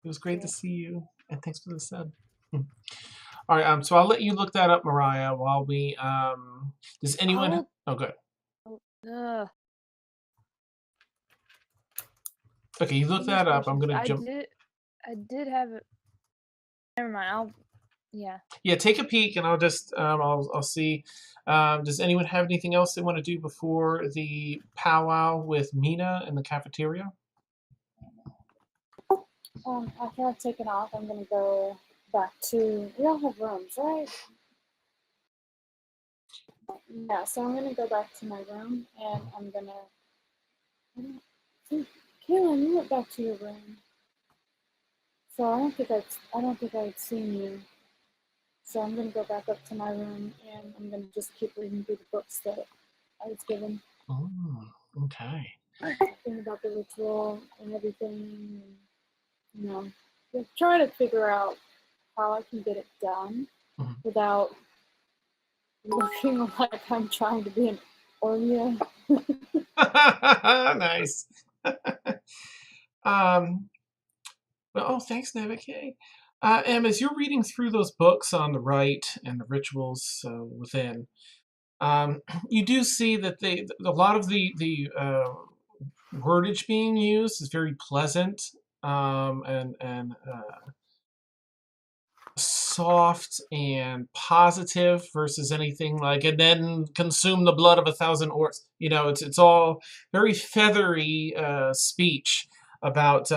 It was great to see you, and thanks for the sub. All right, so I'll let you look that up, Mariah, while we does anyone Oh, good. Okay, you look that up. I'm gonna jump. I did have it. Never mind. Yeah, take a peek, and I'll just I'll see. Does anyone have anything else they want to do before the powwow with Mina in the cafeteria? After I've taken off, I'm gonna go back to. We all have rooms, right? Yeah, so I'm gonna go back to my room, and I'm gonna. Kayla, you went back to your room. So I don't think I'd seen you. So I'm gonna go back up to my room, and I'm gonna just keep reading through the books that I was given. Oh, okay. Talking about the ritual and everything, and, try to figure out how I can get it done without looking like I'm trying to be an Oreo. Nice. Thanks, Navike. Em, as you're reading through those books on the right and the rituals within, you do see that a lot of the wordage being used is very pleasant and soft and positive versus anything like, and then consume the blood of 1,000 orcs. It's all very feathery speech about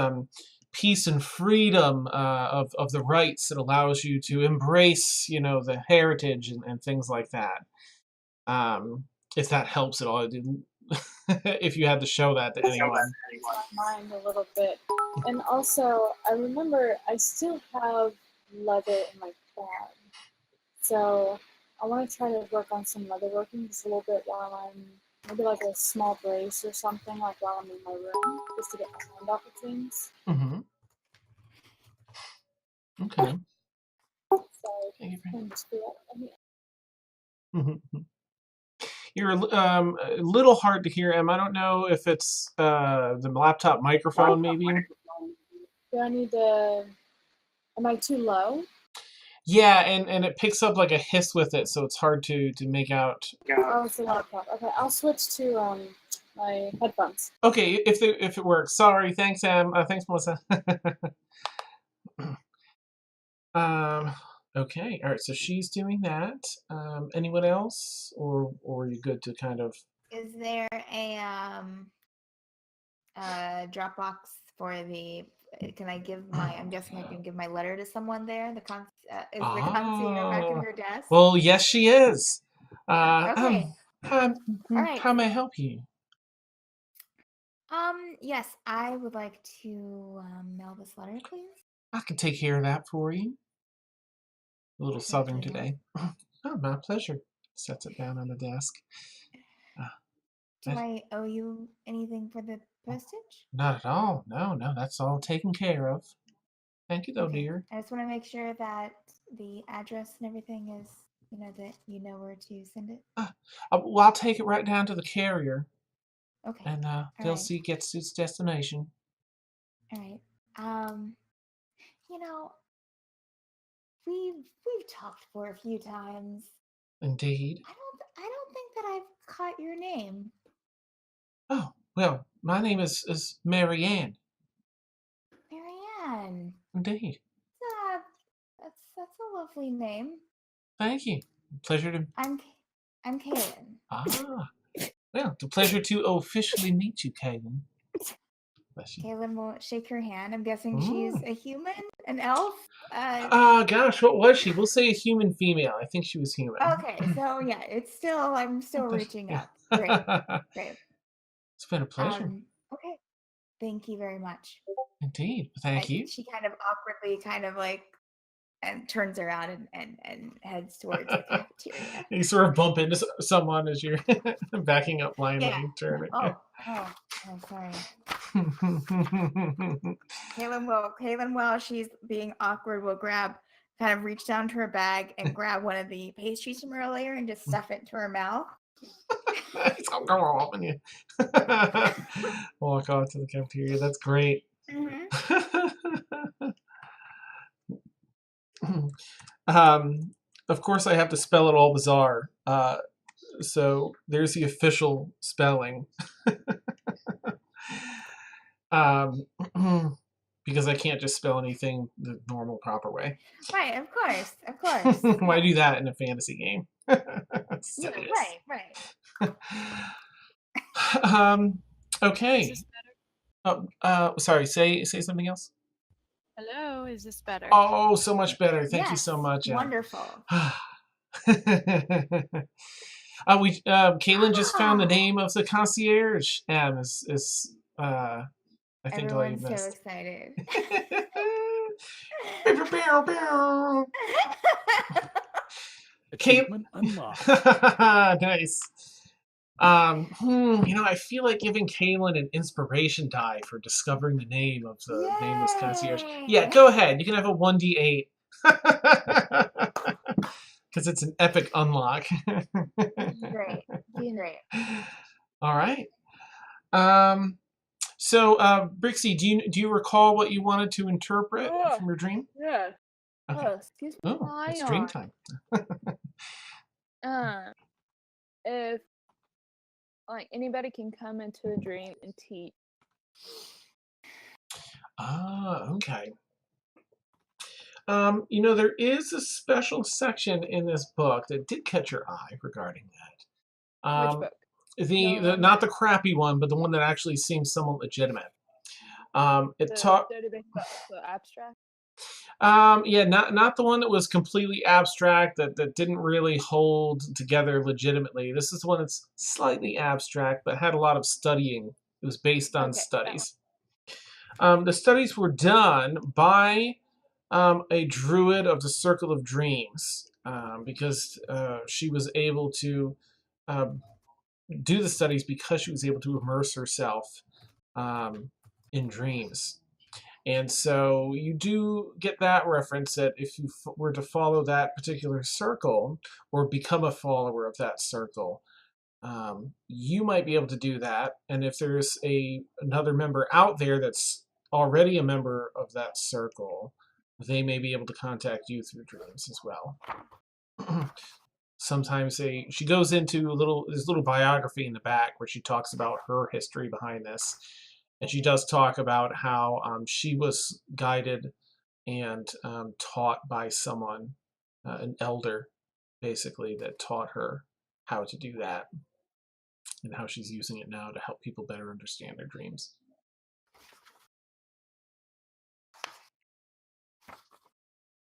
peace and freedom of the rights that allows you to embrace, the heritage and things like that. If that helps at all, if you had to show that to anyone. My mind a little bit, and also I remember I still have leather in my bag, so I want to try to work on some leather working just a little bit while I'm maybe like a small brace or something, like while I'm in my room, just to get my hand off of things. Okay. So I'm just do that. You're a little hard to hear, Em. I don't know if it's the laptop microphone, maybe. Do I need to? Am I too low? Yeah, and it picks up like a hiss with it, so it's hard to make out. Oh, it's the laptop. Okay, I'll switch to my headphones. Okay, if it works. Sorry. Thanks, Em. Thanks, Melissa. Okay. All right. So she's doing that. Anyone else, or are you good to kind of? Is there a Dropbox for the? Can I give my? I'm guessing I can give my letter to someone there. Is the concierge back of her desk? Well, yes, she is. Okay. All right. How may I help you? Yes, I would like to mail this letter, please. I can take care of that for you. A little southern today. Oh, my pleasure. Sets it down on the desk. Do I owe you anything for the postage? Not at all. No, that's all taken care of. Thank you, though, dear. I just want to make sure that the address and everything is, that you know where to send it. Well, I'll take it right down to the carrier. Okay. And they'll see it gets to its destination. All right. You know, we've talked for a few times. Indeed. I don't think that I've caught your name. Oh, well, my name is Mary Ann. Marianne. Indeed. That's a lovely name. Thank you. Pleasure to... I'm Kaylin. Ah. Well, it's a pleasure to officially meet you, Kaylin. Bless you. Kaylin will shake her hand. I'm guessing Mm. she's a human, an elf. Gosh, what was she? We'll say a human female. I think she was human. Okay, so yeah, I'm still reaching Yeah. up. Great, great. It's been a pleasure. Okay, thank you very much. Indeed. Thank you. She kind of awkwardly and turns around and heads towards the cafeteria. You sort of bump into someone as you're backing up blindly. Yeah. Turning. Oh, sorry. Kaylin, while she's being awkward, will kind of reach down to her bag and grab one of the pastries from earlier and just stuff it into her mouth. Come on, and you walk off to the cafeteria. That's great. Mm-hmm. Of course, I have to spell it all bizarre. So there's the official spelling. Because I can't just spell anything the normal, proper way. Right, of course. Why do that in a fantasy game? Yeah, right. Okay. Is this better? Sorry. Say something else. Hello, is this better? Oh, so much better. Thank you so Yes, much. wonderful. Kaylin just found the name of the concierge. I think all you Everyone's so missed. excited. Achievement unlocked. Nice. I feel like giving Kaylin an inspiration die for discovering the name of the nameless concierge. Yeah, go ahead. You can have a 1d8. Because it's an epic unlock. Great. All right. So, Brixie, do you recall what you wanted to interpret from your dream? Yeah. Okay. Oh, excuse me. Oh, it's dream time. If anybody can come into a dream and teach. Okay. There is a special section in this book that did catch your eye regarding that. Which book? The not the crappy one, but the one that actually seems somewhat legitimate. It taught. The abstract. Yeah, not the one that was completely abstract that didn't really hold together legitimately. This is the one that's slightly abstract but had a lot of studying. It was based on studies. The studies were done by a druid of the Circle of Dreams because she was able to do the studies because she was able to immerse herself in dreams. And so you do get that reference that if you were to follow that particular circle or become a follower of that circle, you might be able to do that. And if there's another member out there that's already a member of that circle, they may be able to contact you through dreams as well. Sometimes she goes into this little biography in the back where she talks about her history behind this. And she does talk about how she was guided and taught by someone, an elder, basically, that taught her how to do that and how she's using it now to help people better understand their dreams.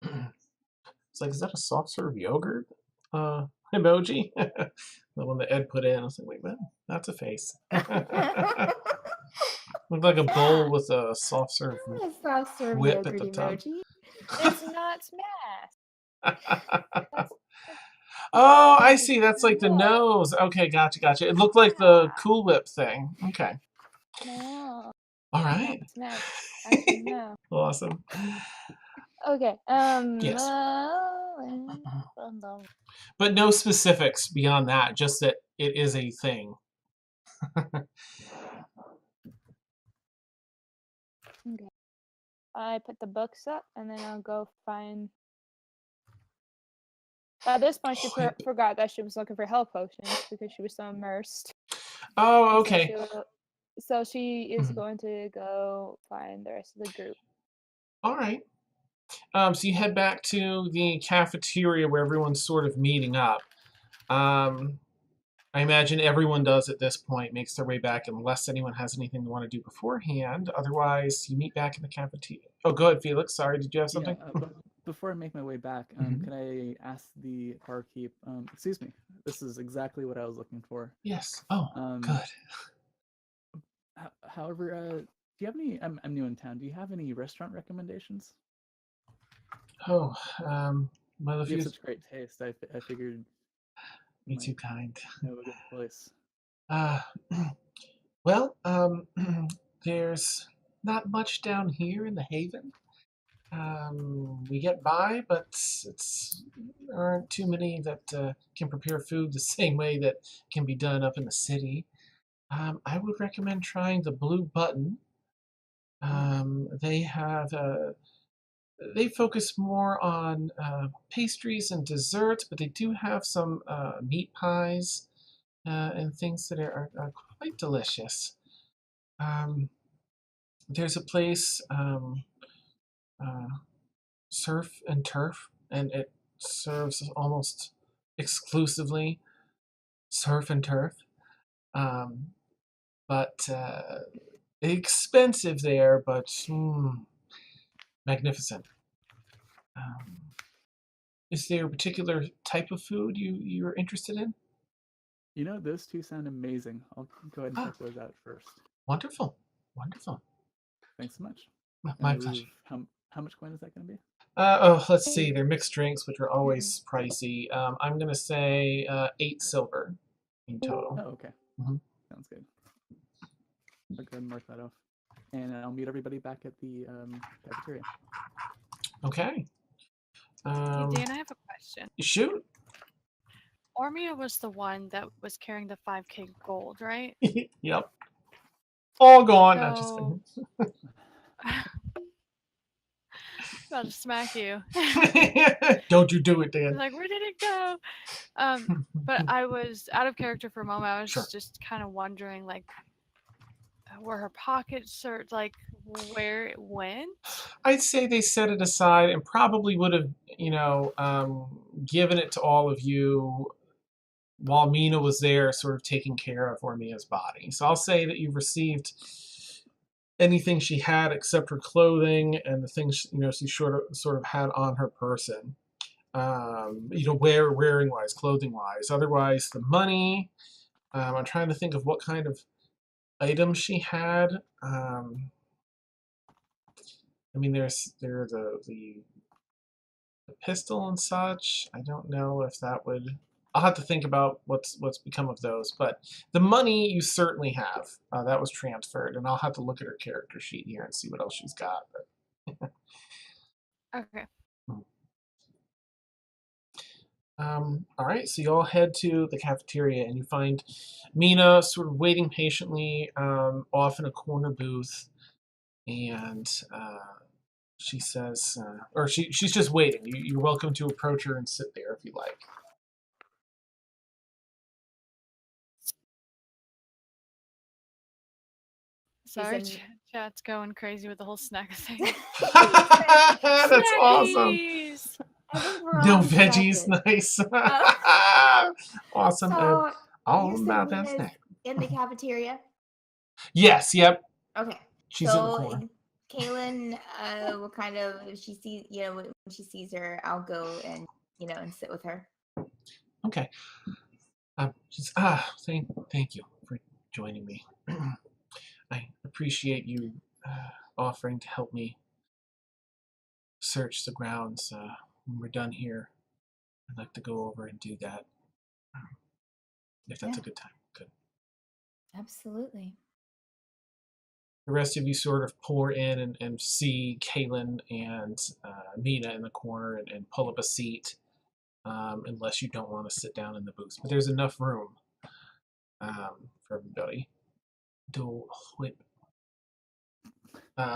It's like, is that a soft serve yogurt emoji? The one that Ed put in. I was like, wait, that's a face. Looked like a bowl with a soft serve whip at the top. It's not Smash. Oh, I see. That's like the nose. Okay, gotcha. It looked like the Cool Whip thing. Okay. No. All right. Smash. Actually, no. Awesome. Okay. Yes. But no specifics beyond that. Just that it is a thing. Okay. I put the books up, and then I'll go find. At this point, she forgot that she was looking for health potions because she was so immersed. Oh, okay. So she is going to go find the rest of the group. All right. So you head back to the cafeteria where everyone's sort of meeting up. I imagine everyone does at this point, makes their way back unless anyone has anything they want to do beforehand. Otherwise, you meet back in the cafeteria. Oh, go ahead, Felix. Sorry, did you have something? Yeah, but before I make my way back, can I ask the barkeep, excuse me, this is exactly what I was looking for. Yes. Oh, good. However, do you have any, I'm new in town, do you have any restaurant recommendations? Oh, well, if you have such great taste, I figured... You're too kind. Know a good place. Well, there's not much down here in the Haven. We get by, but there aren't too many that can prepare food the same way that can be done up in the city. I would recommend trying the Blue Button. They focus more on pastries and desserts, but they do have some meat pies and things that are quite delicious. There's a place, Surf and Turf, and it serves almost exclusively surf and turf. But expensive there, but magnificent. Is there a particular type of food you're interested in? You know, those two sound amazing. I'll go ahead and check those out first. Wonderful. Wonderful. Thanks so much. My pleasure. How much coin is that going to be? Let's see. They're mixed drinks, which are always pricey. I'm going to say 8 silver in total. Oh, okay. Sounds good. I'll go ahead and mark that off. And I'll meet everybody back at the cafeteria. Okay. Hey, Dan, I have a question. Shoot. Ormia was the one that was carrying the 5K gold, right? Yep. All gone. So... About to smack you. Don't you do it, Dan. Like, where did it go? But I was out of character for a moment. I was just kind of wondering, like, were her pockets or like where it went? I'd say they set it aside and probably would have, given it to all of you while Mina was there, sort of taking care of Ormia's body. So I'll say that you've received anything she had except her clothing and the things she sort of had on her person. Wearing wise, clothing wise. Otherwise, the money. I'm trying to think of what kind of items she had. There's the pistol and such. I don't know if that would. I'll have to think about what's become of those. But the money you certainly have. That was transferred, and I'll have to look at her character sheet here and see what else she's got. But okay. All right, so you all head to the cafeteria, and you find Mina sort of waiting patiently off in a corner booth, and she says, she's just waiting. You're welcome to approach her and sit there if you like. Sorry, chat's going crazy with the whole snack thing. That's awesome. No veggies, nice. Awesome. So, all about that snack. In the cafeteria? Yes, yep. Okay. She's in the corner. Kaylin will kind of, if she sees, when she sees her, I'll go and, and sit with her. Okay. Thank you for joining me. I appreciate you offering to help me search the grounds. When we're done here, I'd like to go over and do that. If that's a good time. Good. Absolutely. The rest of you sort of pour in and see Kaylin and Mina in the corner and pull up a seat, unless you don't want to sit down in the booth. But there's enough room for everybody. Do whip. Say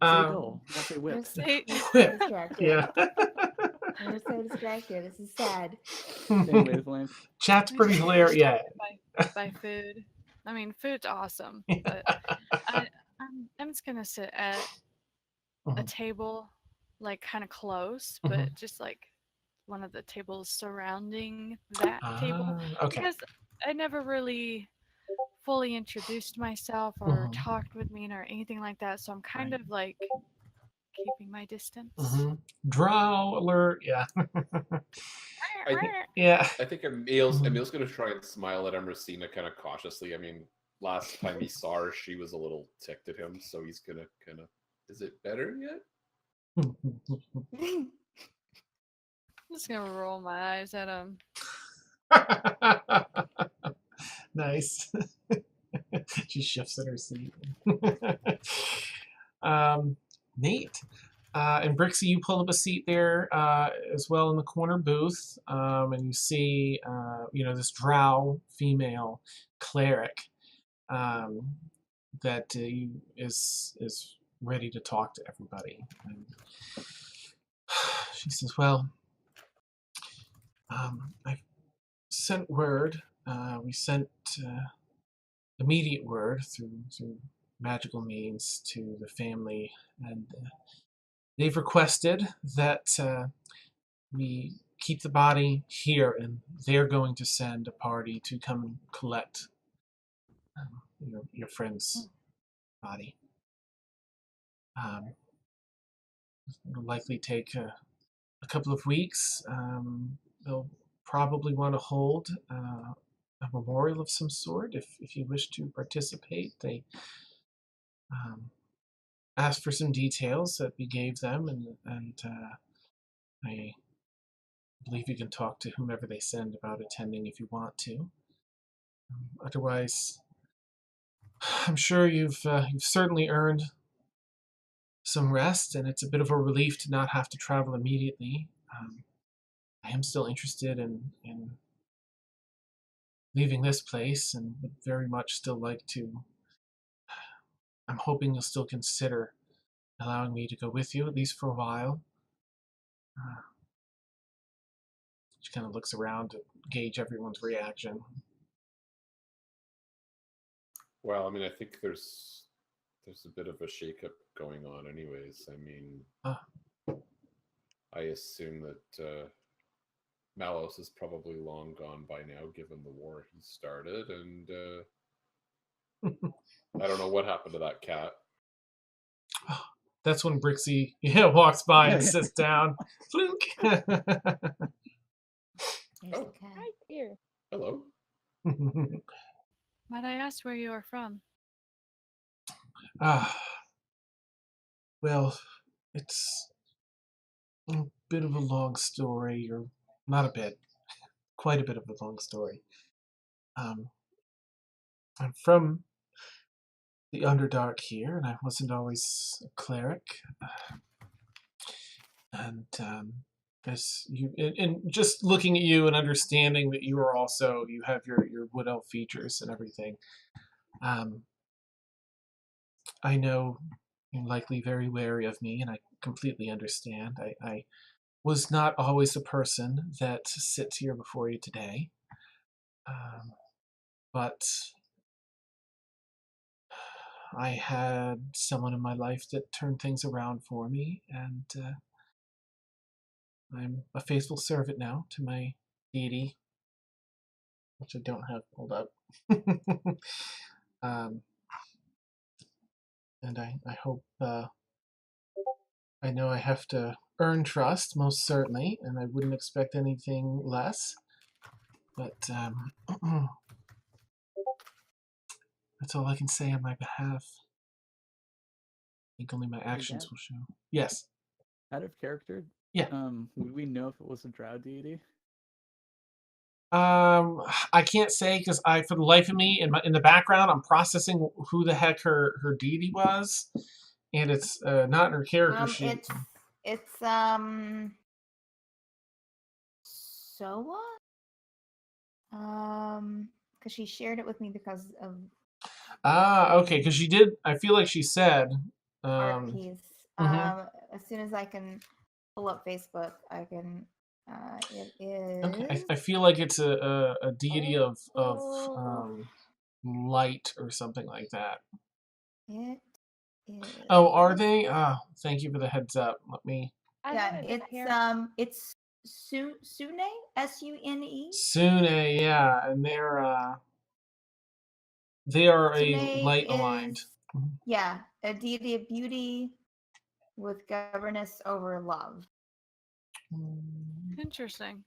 um, goal, not say whip. See, You're so whip. distracted. Yeah. You're so distracted. This is sad. Same wavelength. Chat's we pretty just hilarious. Yeah. by food. I mean, food's awesome, but I'm just gonna sit at a Mhm. table, like kind of close, Mhm. but just like one of the tables surrounding that table, Okay. because I never really fully introduced myself or talked with me or anything like that, so I'm kind Right. of like keeping my distance. Drow alert. Yeah. I think Yeah. I think Emil's gonna try and smile at Emersina kind of cautiously. I mean, last time he saw her, she was a little ticked at him, so he's gonna kind of. Is it better yet? I'm just gonna roll my eyes at him. Nice. She shifts in her seat. Neat. And Brixie, you pull up a seat there as well in the corner booth, and you see, this drow female cleric that is ready to talk to everybody. And she says, "Well, I've sent word. We sent immediate word through magical means to the family, and they've requested that we keep the body here, and they're going to send a party to come and collect your friend's body. It'll likely take a couple of weeks. They'll probably want to hold a memorial of some sort if you wish to participate. They asked for some details that we gave them, and I believe you can talk to whomever they send about attending if you want to. Otherwise, I'm sure you've certainly earned some rest, and it's a bit of a relief to not have to travel immediately. I am still interested in leaving this place, and would very much still like to. I'm hoping you'll still consider allowing me to go with you, at least for a while." She kind of looks around to gauge everyone's reaction. Well, I mean, I think there's a bit of a shakeup going on, anyways. I mean, I assume that Malos is probably long gone by now, given the war he started, and I don't know what happened to that cat. That's when Brixie walks by and sits down. Flunk. There's Oh. the cat. Right here. Hello. Might I ask where you are from? Well, it's a bit of a long story, or not a bit, quite a bit of a long story. I'm from the Underdark here, and I wasn't always a cleric. And as you, and just looking at you and understanding that you have your wood elf features and everything, I know you're likely very wary of me, and I completely understand. I was not always the person that sits here before you today, but I had someone in my life that turned things around for me, and I'm a faithful servant now to my deity, which I don't have pulled up. And I hope, I know I have to earn trust, most certainly, and I wouldn't expect anything less. But that's all I can say on my behalf. I think only my actions will show. Yes. Out of character, Yeah. Would we know if it was a drow deity? I can't say because for the life of me, in the background, I'm processing who the heck her deity was, and it's not in her character sheet. It's Soa. Because she shared it with me because of Ah, okay, because she did. I feel like she said. Art piece. Mhm. As soon as I can pull up Facebook, I can. It Okay, is. I feel like it's a deity of Oh, light or something like that. it is. Oh, are they? Ah, thank you for the heads up. Let me. I Yeah, have it here. it's Sune, Sune. Sune, yeah, and they are a Sune light aligned. is a deity of beauty with governance over love. Interesting.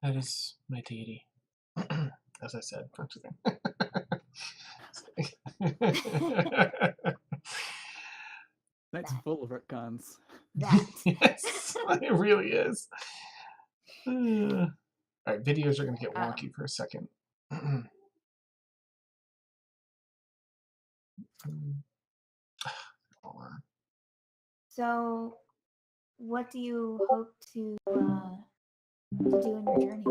That is my deity. As I said. That's full of retcons. That. Yes, it really is. All right, videos are going to get wonky for a second. Hold on. So, what do you hope to do in your journey?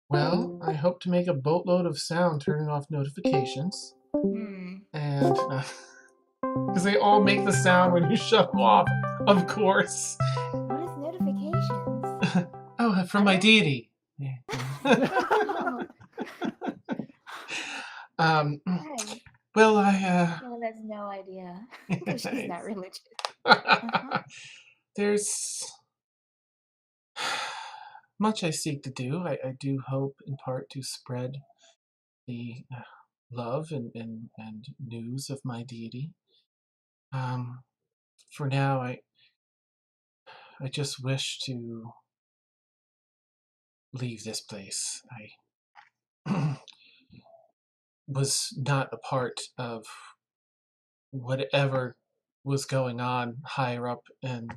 Well, I hope to make a boatload of sound turning off notifications. And because they all make the sound when you shut them off, of course. What is notifications? Oh, from my deity. Right. Well, I Well, that's no idea because she's not religious. There's much I seek to do. I do hope, in part, to spread the love and news of my deity. For now, I just wish to leave this place. I was not a part of whatever was going on higher up and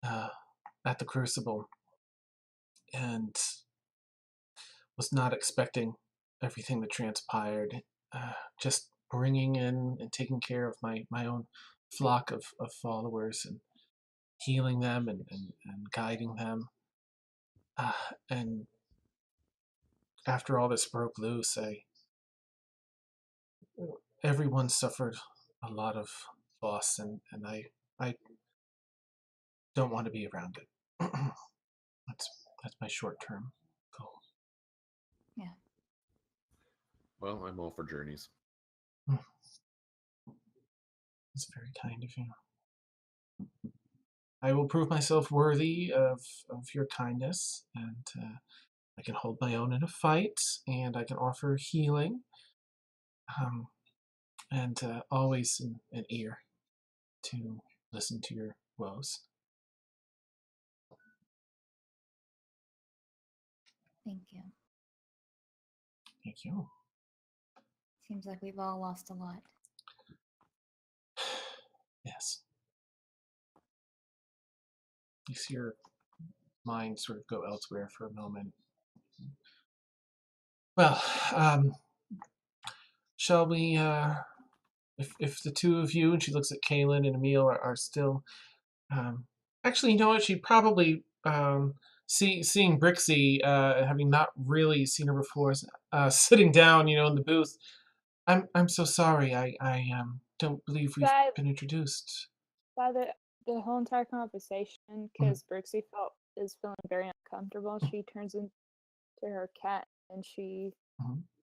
at the Crucible, and was not expecting everything that transpired. Just bringing in and taking care of my own flock of followers and healing them and guiding them. And after all this broke loose, everyone suffered a lot of loss, and I don't want to be around it. That's my short-term goal. Yeah. Well, I'm all for journeys. That's very kind of you. I will prove myself worthy of your kindness, and I can hold my own in a fight, and I can offer healing, and always an ear to listen to your woes. Thank you. Thank you. Seems like we've all lost a lot. Yes. You see your mind sort of go elsewhere for a moment. Well, shall we, if the two of you, and she looks at Kaylin and Emil, are still, actually, you know what, she'd probably, seeing Brixie, having not really seen her before, sitting down, in the booth, I'm so sorry, I don't believe we've been introduced. By the whole entire conversation, because Brixie is feeling very uncomfortable, she turns into her cat and she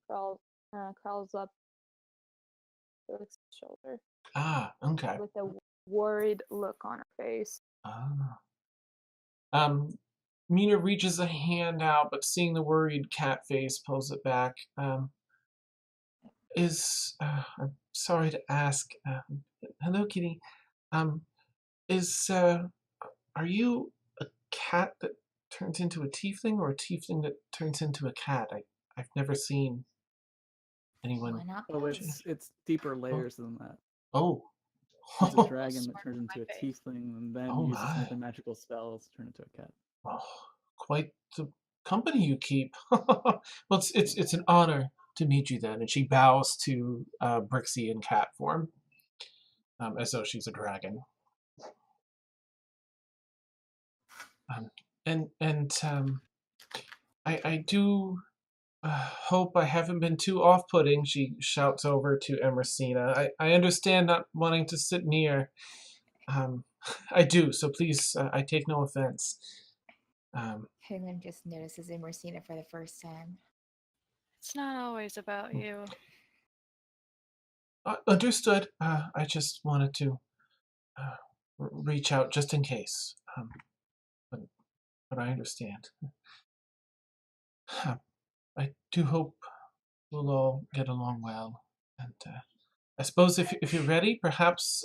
crawls up Felix's shoulder. Ah, okay. With a worried look on her face. Ah. Mina reaches a hand out, but seeing the worried cat face, pulls it back. I'm sorry to ask. Hello, kitty. Are you a cat that turns into a tiefling, or a tiefling that turns into a cat? I've never seen anyone. Why not? Oh, it's deeper layers than that. Oh. It's a dragon that turns into a tiefling and then uses some my. of the magical spells to turn into a cat. Oh, quite the company you keep. Well, it's an honor to meet you then. And she bows to Brixie in cat form, as though she's a dragon. I hope I haven't been too off-putting, she shouts over to Emersina. I understand not wanting to sit near. I do, so please, I take no offense. Helen just notices Emersina for the first time. It's not always about you. Understood. I just wanted to reach out just in case. But I understand. I do hope we'll all get along well. And I suppose if you're ready, perhaps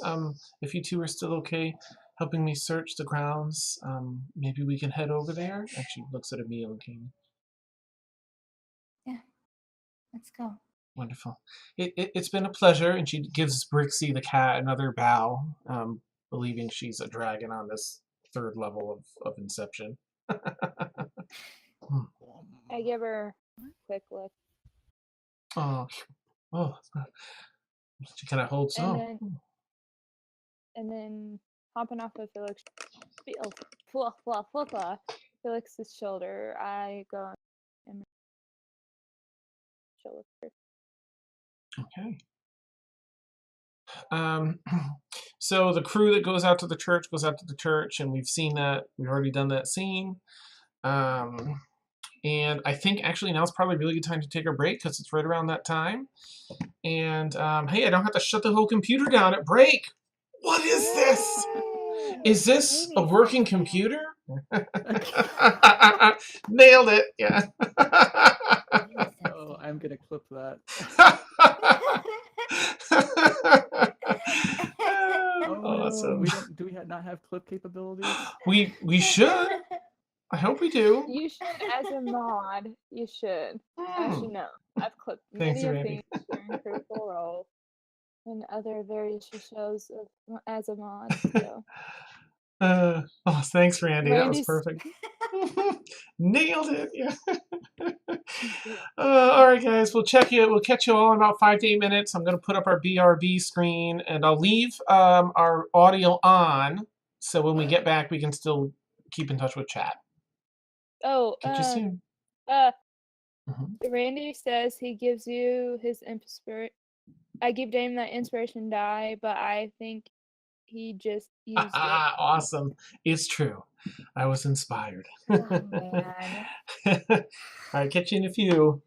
if you two are still okay helping me search the grounds, maybe we can head over there. And she looks at Emil and King. Yeah, let's go. Wonderful. It's been a pleasure. And she gives Brixie the cat another bow, believing she's a dragon on this third level of Inception. I give her a quick look. Oh, she kind of holds. And then hopping off of Felix's shoulder, I go and she'll look her. Okay. So the crew that goes out to the church goes out to the church, and we've seen that. We've already done that scene. And I think actually now is probably a really good time to take a break because it's right around that time. And hey, I don't have to shut the whole computer down at break. What is this? Is this a working computer? Nailed it. Yeah. Oh, I'm gonna clip that. Awesome. Do we not have clip capabilities? We should. I hope we do. You should, as a mod, you should. As you know, I've clipped many of things during Critical Role and other various shows as a mod. So. Thanks, Randy. That was perfect. Nailed it. Yeah. All right, guys. We'll catch you all in about 5 to 8 minutes. I'm going to put up our BRB screen, and I'll leave our audio on, so when we get back, we can still keep in touch with chat. Oh, catch you soon. Randy says he gives you his inspiration. I give Dame that inspiration die, but I think he just used it. Awesome. It's true. I was inspired. Oh, man. All right, catch you in a few.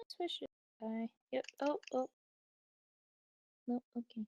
Switch it. Yep. Oh, oh. No, okay.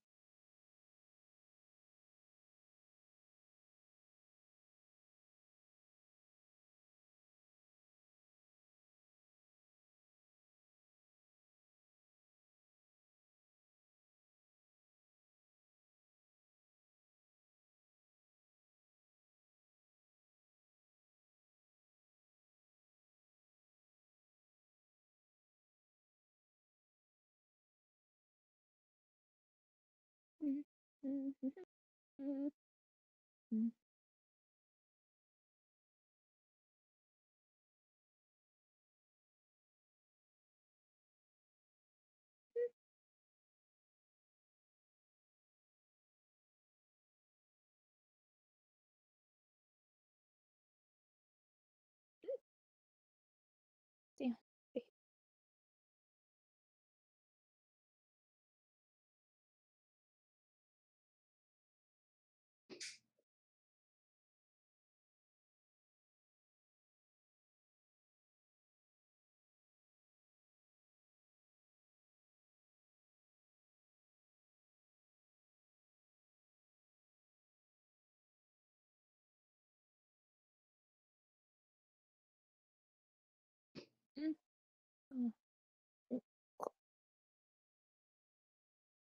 Damn.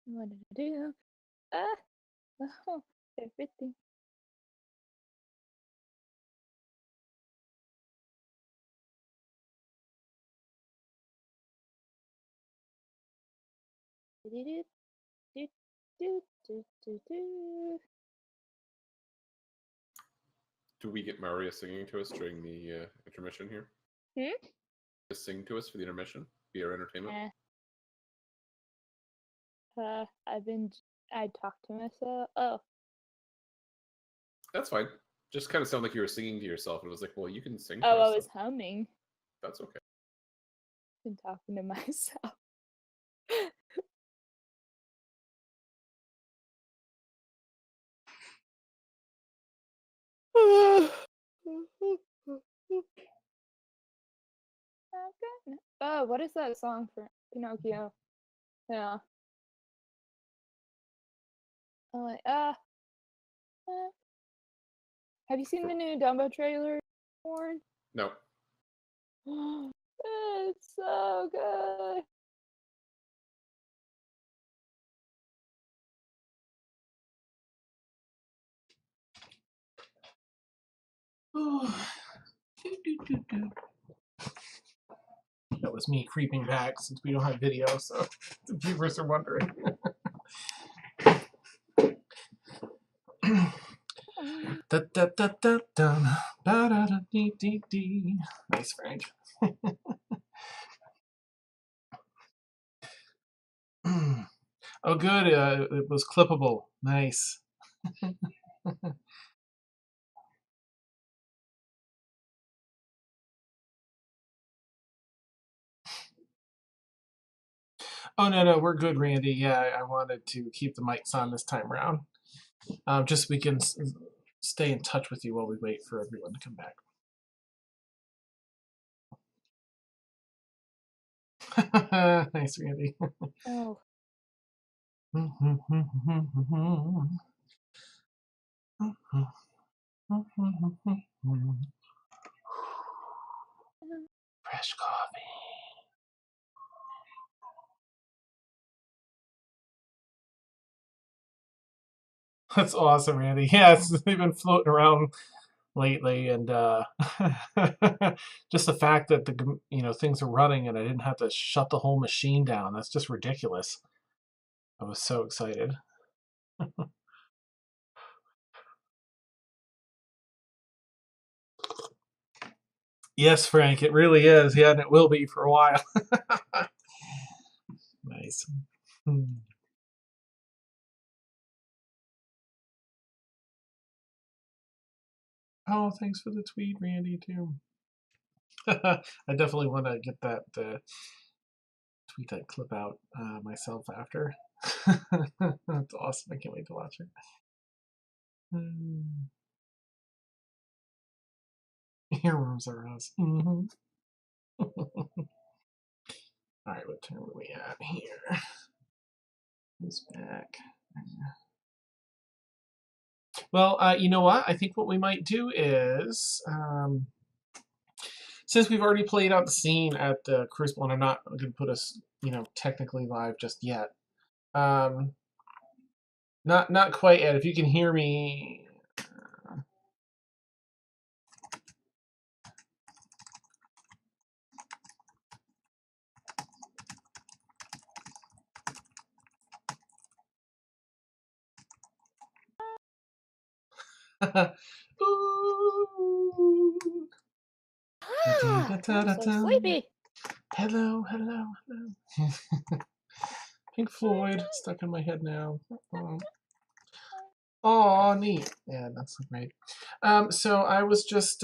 What did I do? Ah! Oh, everything. Do we get Maria singing to us during the intermission here? Just sing to us for the intermission? Be our entertainment? I talked to myself. Oh. That's fine. Just kind of sound like you were singing to yourself, and it was like, well, you can sing. Oh, I was humming. That's okay. Been talking to myself. Oh, what is that song for Pinocchio? Yeah. Oh, like, have you seen the new Dumbo trailer, Warren? No. It's so good. That was me creeping back since we don't have video, so the viewers are wondering. Da, da, da, da, da, da, da, da, dee, dee, dee. Nice, Frank. Oh, good. It was clippable. Nice. Oh, no, we're good, Randy. Yeah, I wanted to keep the mics on this time around. Just so we can stay in touch with you while we wait for everyone to come back. Nice, Randy. Oh. Fresh coffee. That's awesome, Randy. Yes, they've been floating around lately, and just the fact that things are running and I didn't have to shut the whole machine down. That's just ridiculous. I was so excited. Yes, Frank, it really is. Yeah, and it will be for a while. Nice. Oh, thanks for the tweet, Randy, too. I definitely want to get that tweet that clip out myself after. That's awesome. I can't wait to watch it. Earworms are us. All right, what turn are we at here? Who's back? Well, you know what? I think what we might do is, since we've already played out the scene at the Crucible, and I'm not going to put us, technically live just yet. Not quite yet. If you can hear me. I'm so sleepy. Hello. Pink Floyd stuck in my head now. Oh, neat. Yeah, that's great. So I was just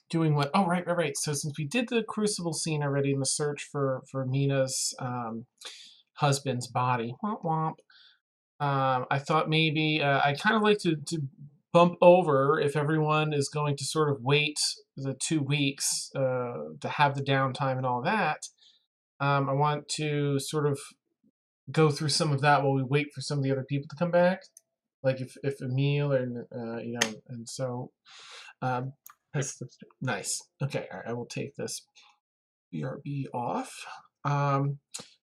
doing what? Oh, right. So since we did the Crucible scene already in the search for Mina's husband's body, womp womp. I thought maybe I kind of like to bump over if everyone is going to sort of wait the 2 weeks to have the downtime and all that. I want to sort of go through some of that while we wait for some of the other people to come back, like if Emil and and so that's nice. Okay, all right, I will take this BRB off.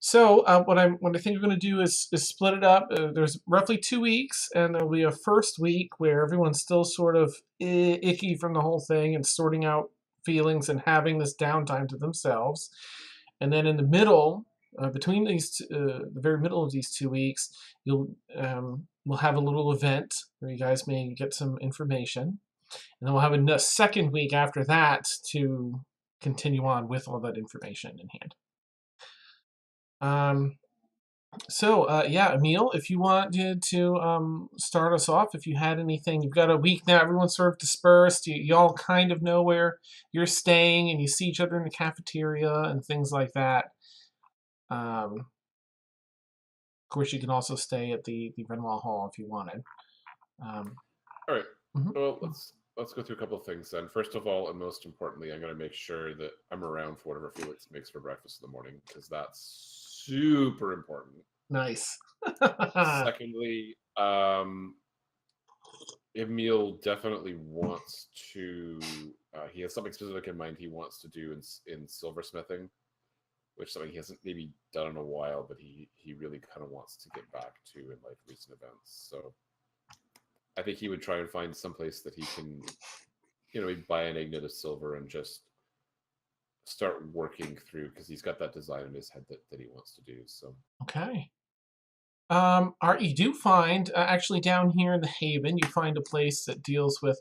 So what I think we're going to do is split it up. There's roughly 2 weeks, and there'll be a first week where everyone's still sort of icky from the whole thing and sorting out feelings and having this downtime to themselves. And then in the middle, between these, the very middle of these 2 weeks, we'll have a little event where you guys may get some information, and then we'll have a second week after that to continue on with all that information in hand. Yeah, Emil, if you wanted to start us off, if you had anything, you've got a week now, everyone's sort of dispersed, you all kind of know where you're staying, and you see each other in the cafeteria and things like that. Of course, you can also stay at the Renoir Hall if you wanted. All right. Well, let's go through a couple of things then. First of all, and most importantly, I'm going to make sure that I'm around for whatever Felix makes for breakfast in the morning, because that's super important. Nice. Secondly, Emil definitely wants to. He has something specific in mind he wants to do in silversmithing, which is something he hasn't maybe done in a while, but he really kind of wants to get back to in like recent events. So I think he would try and find some place that he can, buy an agate of silver and just start working through, because he's got that design in his head that he wants to do. So okay. You do find, actually down here in the Haven, you find a place that deals with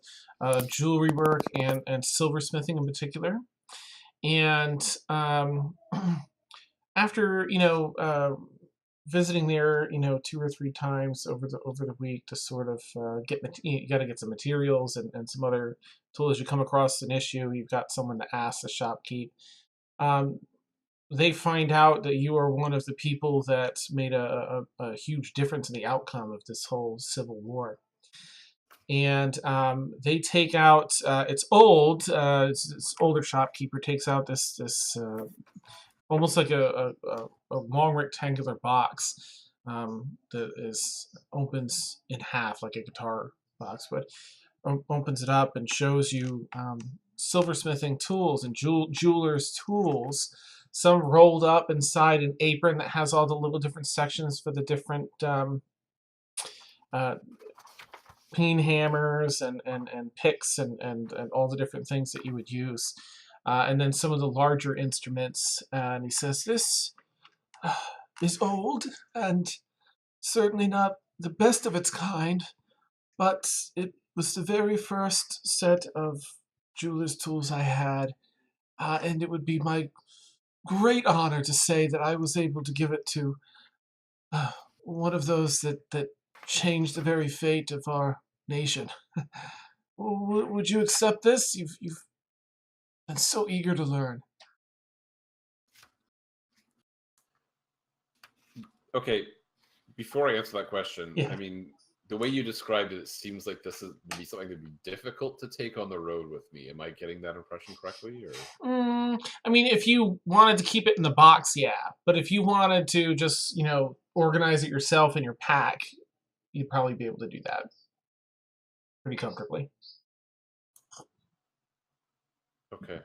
jewelry work and silversmithing in particular. And after, visiting there, 2 or 3 times over the week to sort of you got to get some materials and some other tools. You come across an issue, you've got someone to ask the shopkeep. They find out that you are one of the people that made a huge difference in the outcome of this whole civil war. And they take out, it's old, this older shopkeeper takes out this almost like a long rectangular box that opens in half like a guitar box, but opens it up and shows you silversmithing tools and jeweler's tools, some rolled up inside an apron that has all the little different sections for the different peen hammers and picks and all the different things that you would use. And then some of the larger instruments. And he says, this is old and certainly not the best of its kind, but it was the very first set of jeweler's tools I had. And it would be my great honor to say that I was able to give it to one of those that changed the very fate of our nation. Would you accept this? You've been so eager to learn. Okay, before I answer that question, Yeah. I mean, the way you described it, it seems like this would be something that'd be difficult to take on the road with me. Am I getting that impression correctly? Or I mean, if you wanted to keep it in the box, yeah. But if you wanted to just, organize it yourself in your pack, you'd probably be able to do that pretty comfortably. okay.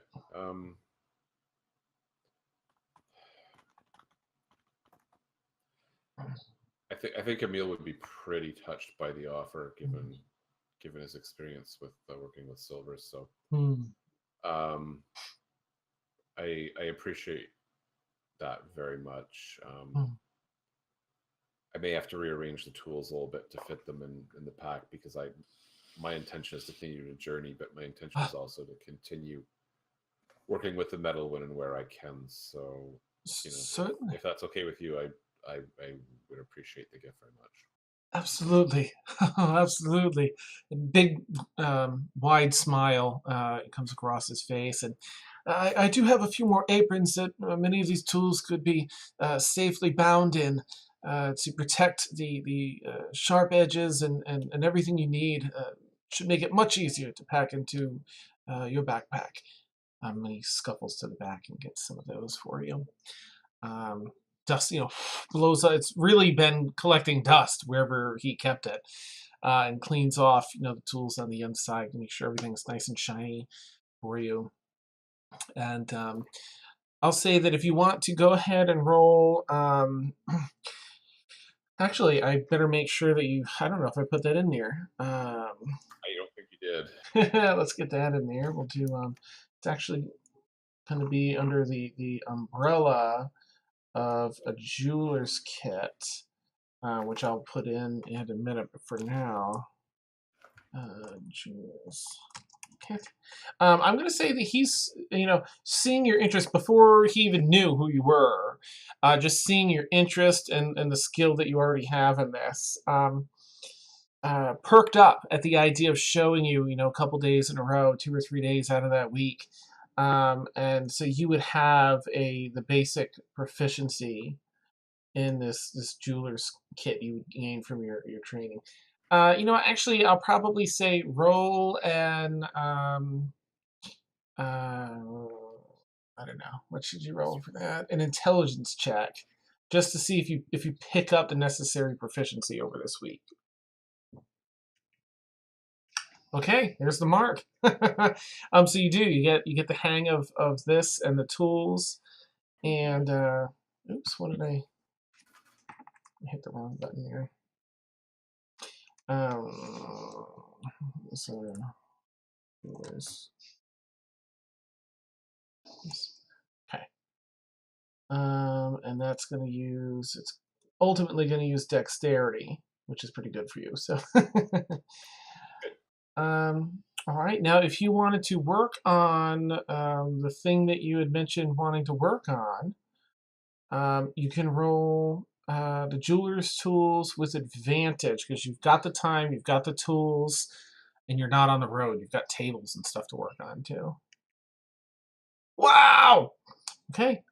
I think Emil would be pretty touched by the offer, given his experience with working with silver. So, I appreciate that very much. I may have to rearrange the tools a little bit to fit them in the pack, because my intention is to continue the journey, but my intention is also to continue working with the metal when and where I can. So, Certainly. if that's okay with you, I would appreciate the gift very much. Absolutely. Absolutely. A big, wide smile comes across his face. And I do have a few more aprons that many of these tools could be safely bound in to protect the sharp edges and everything you need. Should make it much easier to pack into your backpack. And he scuffles to the back and gets some of those for you. Dust, blows. It's really been collecting dust wherever he kept it, and cleans off, the tools on the inside to make sure everything's nice and shiny for you. And I'll say that if you want to go ahead and roll, actually, I better make sure that you. I don't know if I put that in there. I don't think you did. Let's get that in there. We'll do. It's actually going to be under the umbrella of a jeweler's kit, which I'll put in a minute, but for now, jeweler's kit. I'm going to say that he's, seeing your interest before he even knew who you were, just seeing your interest and the skill that you already have in this, perked up at the idea of showing you, a couple days in a row, 2 or 3 days out of that week. And so you would have the basic proficiency in this jeweler's kit you would gain from your training. Actually, I'll probably say roll an I don't know, what should you roll for that? An intelligence check, just to see if you pick up the necessary proficiency over this week. Okay, there's the mark. So you get the hang of this and the tools, and oops, what did I hit the wrong button here? So okay, and that's going to use. It's ultimately going to use dexterity, which is pretty good for you. So. All right. Now, if you wanted to work on the thing that you had mentioned wanting to work on, you can roll the jeweler's tools with advantage, because you've got the time, you've got the tools, and you're not on the road. You've got tables and stuff to work on too. Wow. Okay.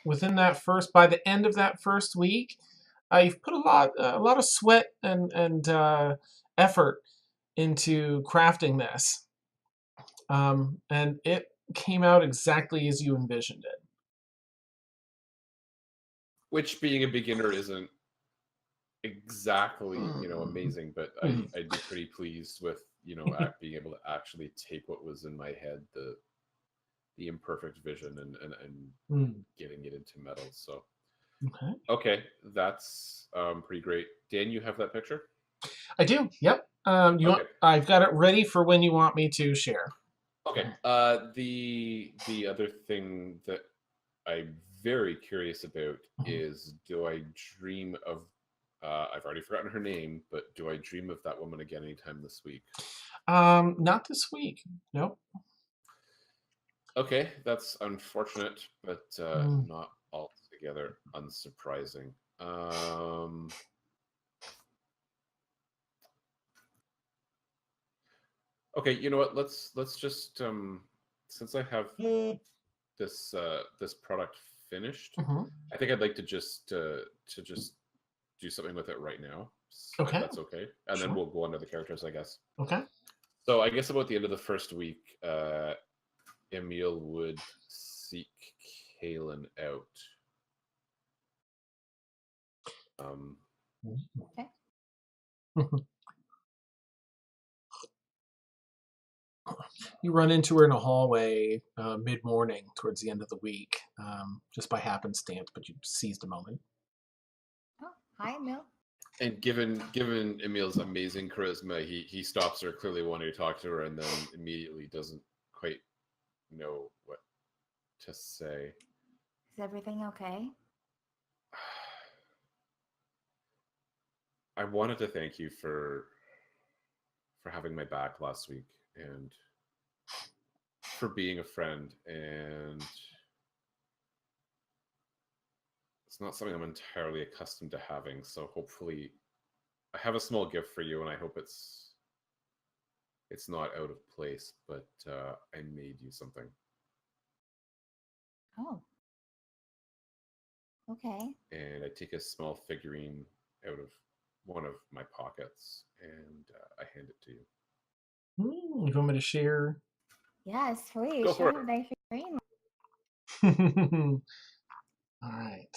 Within that by the end of that first week, you've put a lot of sweat and effort into crafting this, and it came out exactly as you envisioned it. Which, being a beginner, isn't exactly amazing, but I'd be pretty pleased with being able to actually take what was in my head, the imperfect vision, and getting it into metal. So okay, that's pretty great. Dan, you have that picture? I do. Yep. I've got it ready for when you want me to share. Okay. The other thing that I'm very curious about is, do I dream of? I've already forgotten her name, but do I dream of that woman again anytime this week? Not this week. Nope. Okay, that's unfortunate, but not altogether unsurprising. Okay, you know what? Let's just since I have this product finished, I think I'd like to just do something with it right now. Okay. If that's okay. And then we'll go on to the characters, I guess. Okay. So I guess about the end of the first week, Emil would seek Kaylin out. Okay. You run into her in a hallway mid-morning towards the end of the week, just by happenstance, but you seized a moment. Oh, hi, Emil. And given Emil's amazing charisma, he stops her, clearly wanting to talk to her, and then immediately doesn't quite know what to say. Is everything okay? I wanted to thank you for having my back last week and for being a friend, and it's not something I'm entirely accustomed to having, so hopefully I have a small gift for you, and I hope it's not out of place, but I made you something. Oh. Okay. And I take a small figurine out of one of my pockets, and I hand it to you. You want me to share? Yes, please. Go for Show it. my figurine. All right.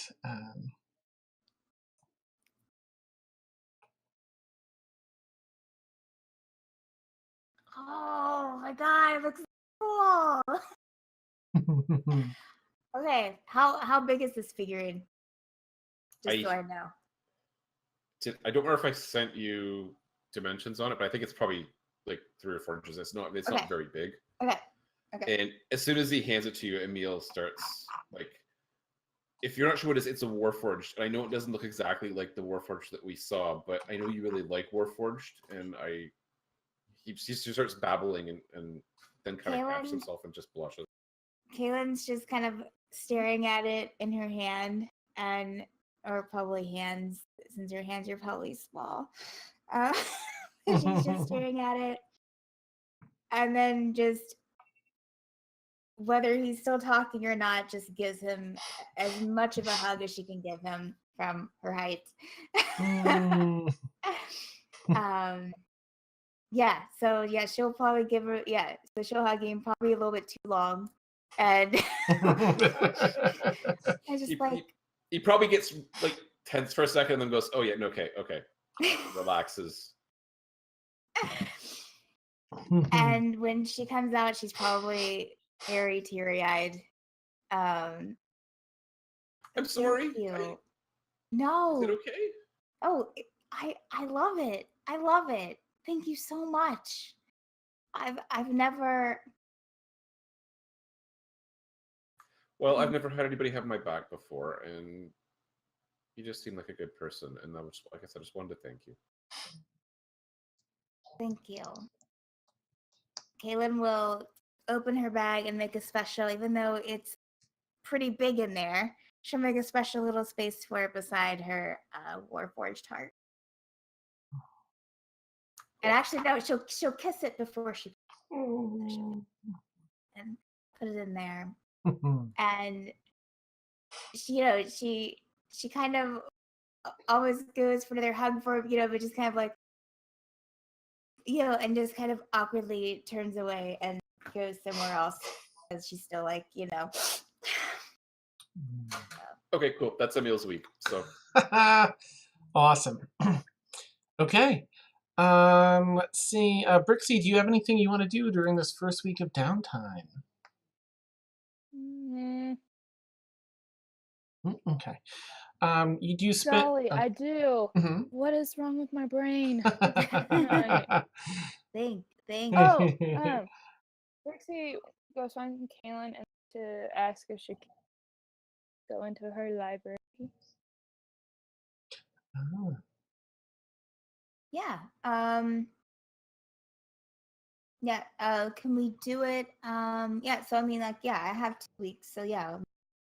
Oh my god, it looks cool. Okay, how big is this figurine? Just so I know. I don't remember if I sent you dimensions on it, but I think it's probably like 3 or 4 inches. It's not very big. Okay. And as soon as he hands it to you, Emil starts like, if you're not sure what it is, it's a Warforged. And I know it doesn't look exactly like the Warforged that we saw, but I know you really like Warforged, and he starts babbling and then kind of catches himself and just blushes. Kaylin's just kind of staring at it in her hand, or probably hands, since your hands are probably small. She's just staring at it, and then just, whether he's still talking or not, just gives him as much of a hug as she can give him from her height. Yeah, so yeah, she'll probably give her, so she'll hug him probably a little bit too long. And I just he probably gets like tense for a second and then goes, oh yeah, okay. Relaxes. And when she comes out, she's probably very teary-eyed. I'm sorry. No. Is it okay? Oh, I love it. I love it. Thank you so much. I've never. Well, I've never had anybody have my back before, and you just seem like a good person, and I was, like I said, I just wanted to thank you. Thank you. Kaylin will open her bag and make a special, even though it's pretty big in there. She'll make a special little space for it beside her Warforged heart. And actually, no, she'll kiss it before she and put it in there. And she kind of always goes for another hug for him, but just kind of like, and just kind of awkwardly turns away and goes somewhere else because she's still like, Okay, cool. That's Emil's week. So awesome. Okay. Let's see. Brixie, do you have anything you want to do during this first week of downtime? Okay. You do spend. Golly, I do. Mm-hmm. What is wrong with my brain? Think. Oh, Brixie goes find Kaylin and to ask if she can go into her library. Oh. Yeah. Yeah. Can we do it? Yeah. So I mean, like, yeah, I have 2 weeks. So yeah,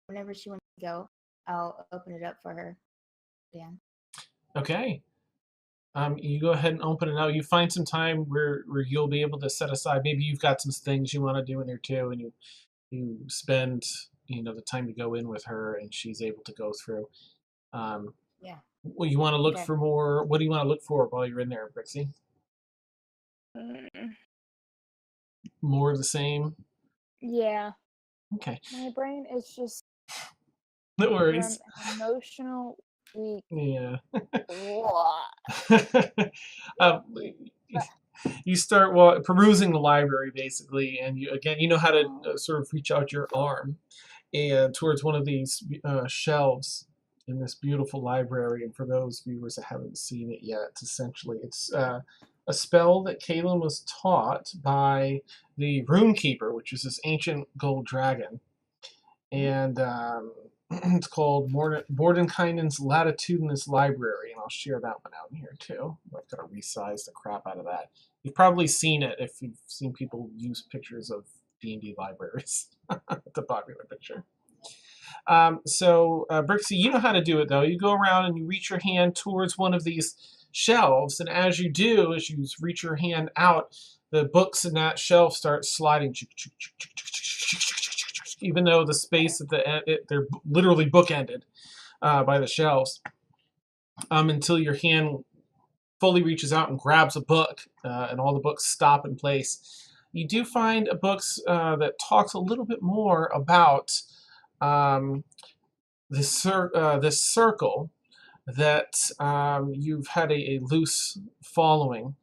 whenever she wants to go, I'll open it up for her. Dan. Okay. You go ahead and open it out. You find some time where you'll be able to set aside. Maybe you've got some things you want to do in there too, and you spend the time to go in with her, and she's able to go through. Yeah. Well, you want to look Okay. for more. What do you want to look for while you're in there, Brixie? More of the same. Yeah, Okay, my brain is just no from worries. an emotional week. Yeah. Ugh. um, you start perusing the library basically, and you know how to sort of reach out your arm and towards one of these shelves in this beautiful library. And for those viewers that haven't seen it yet, it's a spell that Kaylin was taught by the Runekeeper, which is this ancient gold dragon, and it's called Mordenkainen's Latitudinous Library, and I'll share that one out in here too. I've got to resize the crap out of that. You've probably seen it if you've seen people use pictures of D&D libraries. It's a popular picture. Brixie, you know how to do it though. You go around and you reach your hand towards one of these shelves, and as you do, as you reach your hand out, the books in that shelf start sliding, even though the space at the end, they're literally bookended by the shelves, until your hand fully reaches out and grabs a book, and all the books stop in place. You do find a books that talks a little bit more about this circle that you've had a loose following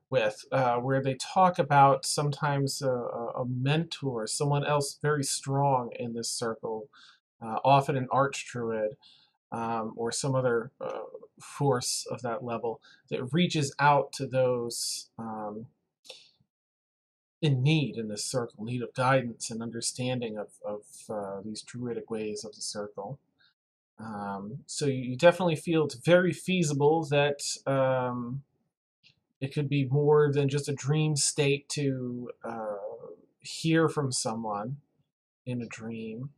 with, where they talk about sometimes a mentor, someone else very strong in this circle, often an archdruid, or some other force of that level that reaches out to those in need in this circle, need of guidance and understanding of these druidic ways of the circle. So you definitely feel it's very feasible that it could be more than just a dream state to hear from someone in a dream.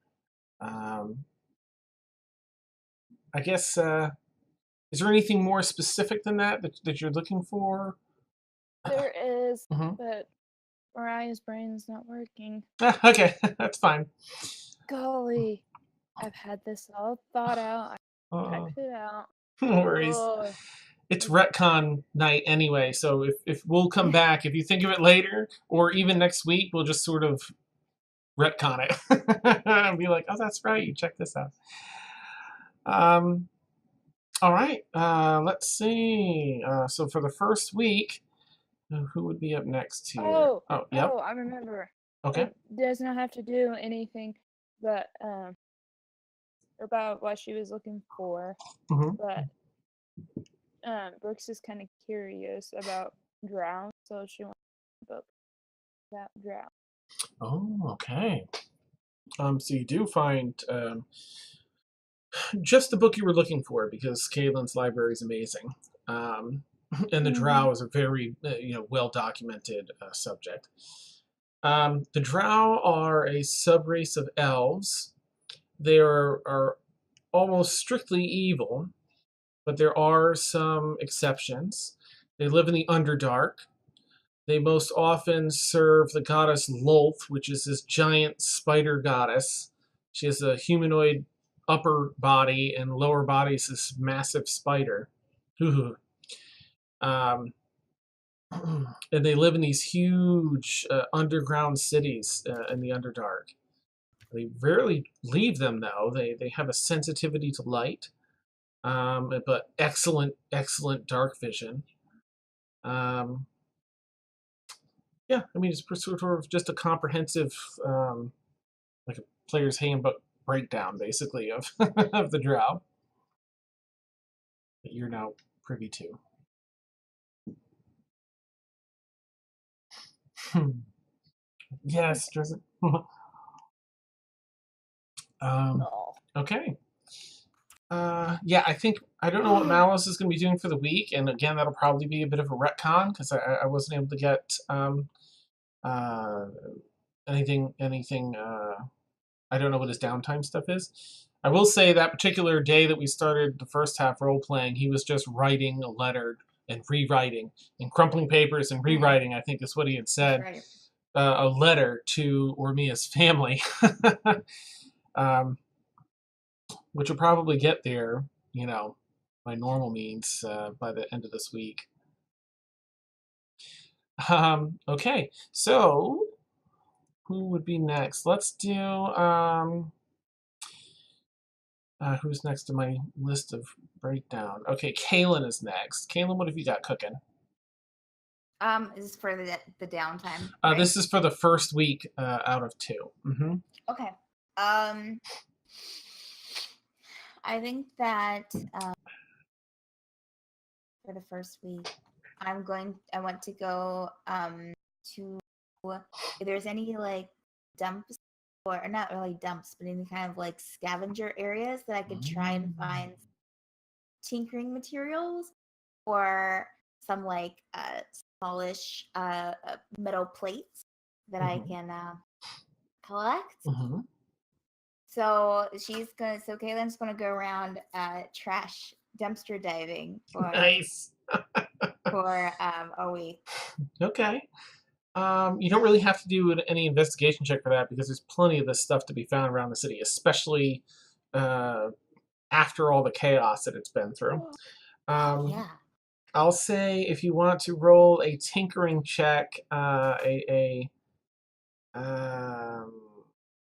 I guess, is there anything more specific than that you're looking for? There is, Mhm. but Mariah's brain's not working. Okay, that's fine. Golly, I've had this all thought out. I typed it out. No worries. Ugh. It's retcon night anyway, so if we'll come back, if you think of it later, or even next week, we'll just sort of retcon it and be like, oh, that's right, you check this out. All right, let's see. So for the first week, who would be up next here? Yep. Oh, I remember. Okay. It does not have to do anything but about what she was looking for. But Brooks is kind of curious about drown, so she wants a book about drown. Oh, okay. So you do find just the book you were looking for, because Caitlin's library is amazing. And the drow is a very well documented subject. The drow are a subrace of elves. They are almost strictly evil, but there are some exceptions. They live in the Underdark. They most often serve the goddess Lolth, which is this giant spider goddess. She has a humanoid upper body, and lower body is this massive spider. And they live in these huge underground cities in the Underdark. They rarely leave them, though. They have a sensitivity to light, but excellent dark vision. Yeah, I mean, it's sort of just a comprehensive, like a player's handbook breakdown, basically, of of the drow that you're now privy to. Yes, does it? Okay. Yeah, I don't know what Malice is going to be doing for the week, and again, that'll probably be a bit of a retcon because I wasn't able to get anything. I don't know what his downtime stuff is. I will say that particular day that we started the first half role playing, he was just writing a letter and rewriting and crumpling papers and rewriting. I think is what he had said. Right. A letter to Ormia's family, which will probably get there, my normal means by the end of this week. Okay, so who would be next? Let's do who's next to my list of breakdown? Okay, Kaylin is next. Kaylin, what have you got cooking? Is this for the downtime? Right? This is for the first week out of 2. Okay. I think that for the first week, I want to go to if there's any like dumps or not really dumps, but any kind of like scavenger areas that I could try and find tinkering materials or some like smallish metal plates that I can collect. So Kaylin's gonna go around trash dumpster diving for Nice. for a week. Okay. You don't really have to do any investigation check for that because there's plenty of this stuff to be found around the city, especially after all the chaos that it's been through. Yeah. I'll say if you want to roll a tinkering check, a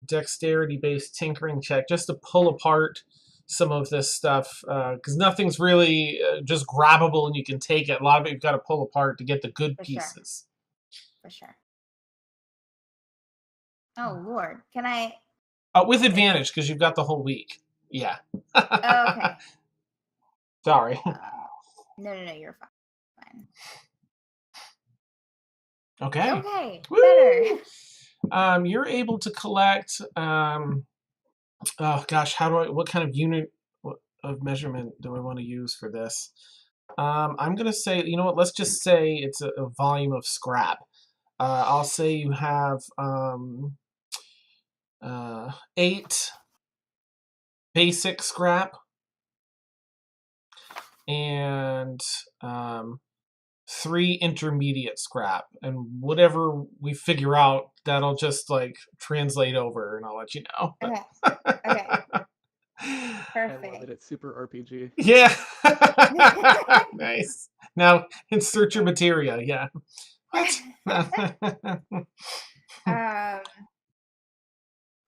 dexterity-based tinkering check, just to pull apart some of this stuff, because nothing's really just grabbable and you can take it. A lot of it you've got to pull apart to get the good pieces. For sure. Oh Lord, can I? With advantage because you've got the whole week. Yeah. Okay. Sorry. No, you're fine. Okay. Okay. Woo! Better. You're able to collect. Oh gosh, what kind of unit of measurement do I want to use for this? I'm gonna say, you know what? Let's just say it's a volume of scrap. I'll say you have 8 basic scrap and 3 intermediate scrap, and whatever we figure out, that'll just like translate over, and I'll let you know. Okay. Perfect. I love it. It's super RPG. Yeah. Nice. Now insert your materia. Yeah. What?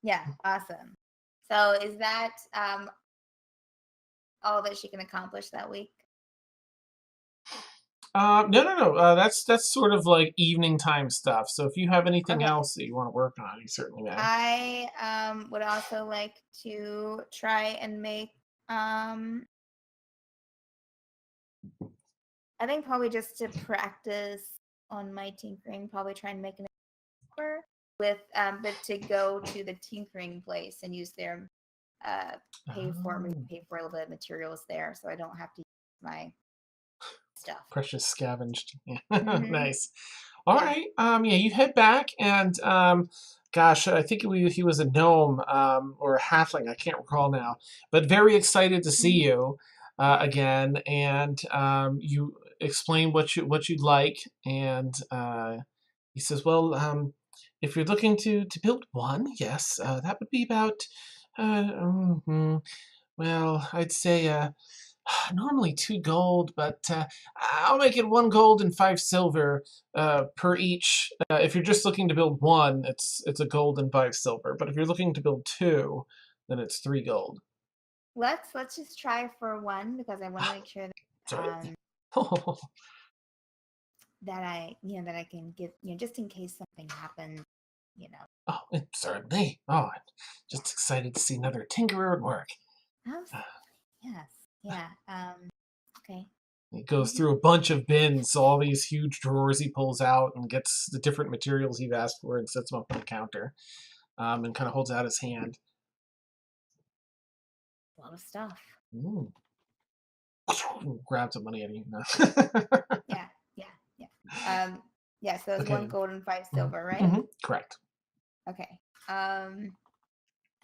Yeah. Awesome. So is that all that she can accomplish that week? No. That's sort of like evening time stuff. So if you have anything else that you want to work on, you certainly may. I would also like to try and make I think probably just to practice on my tinkering, probably try and make an offer with but to go to the tinkering place and use their pay for a little bit of materials there, so I don't have to use my stuff. Precious scavenged. Yeah. Nice. All right. Yeah, you head back, and gosh, I think he was a gnome or a halfling. I can't recall now, but very excited to see you again. And you explain what you'd like, and he says, "Well, if you're looking to build one, yes, that would be about well, I'd say." Normally 2 gold, but I'll make it 1 gold and 5 silver per each. If you're just looking to build 1, it's a gold and 5 silver. But if you're looking to build 2, then it's 3 gold. Let's just try for 1 because I want to make sure that that I can give just in case something happens. Oh, certainly. Oh, I'm just excited to see another tinkerer at work. Yes. Yeah. Okay. He goes through a bunch of bins, all these huge drawers he pulls out and gets the different materials you've asked for and sets them up on the counter, and kind of holds out his hand. A lot of stuff. Ooh. Grab some money out of you. Yeah. So it's 1 gold and 5 silver, right? Correct. Okay.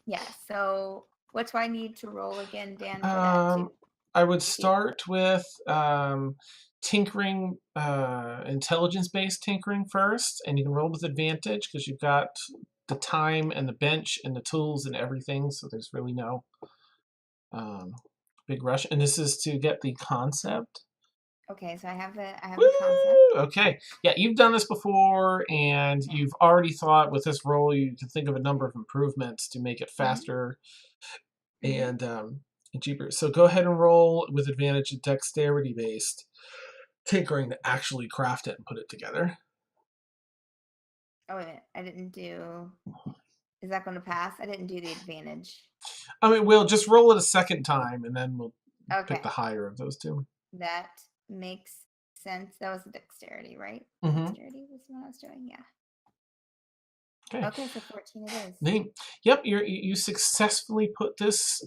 Yeah. So what do I need to roll again, Dan, for that too? I would start with tinkering, intelligence-based tinkering first, and you can roll with advantage because you've got the time and the bench and the tools and everything, so there's really no Big Rush, and this is to get the concept. Okay, so I have the Woo! concept. Okay, yeah, you've done this before, and you've already thought with this roll you can think of a number of improvements to make it faster and cheaper. So go ahead and roll with advantage, dexterity based tinkering to actually craft it and put it together. Oh wait, I didn't do. Is that going to pass? I didn't do the advantage. I mean, we'll just roll it a second time, and then we'll Okay. pick the higher of those two. That makes sense. That was the dexterity, right? Mm-hmm. Dexterity was what I was doing. Yeah. Okay. Okay, so 14 it is. Neat. Yep, you successfully put this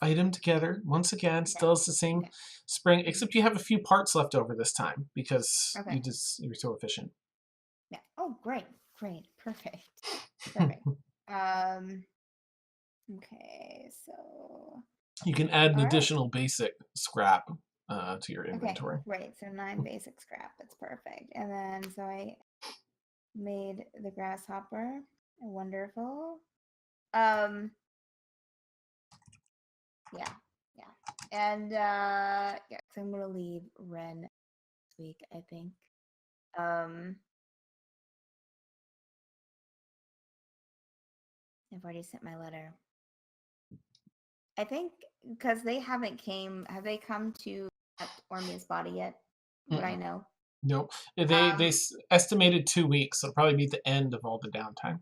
item together once again. Still is the same spring, except you have a few parts left over this time because you're so efficient. Yeah. Oh, great, perfect. Okay, so you can add an additional basic scrap to your inventory. Okay, right. So 9 basic scrap. That's perfect. And then so I made the grasshopper. Wonderful. Yeah. And yeah, so I'm gonna leave Ren this week, I think. I've already sent my letter. I think because they have they come to Ormia's body yet? Would I know? Nope. They estimated 2 weeks, so it'll probably be the end of all the downtime.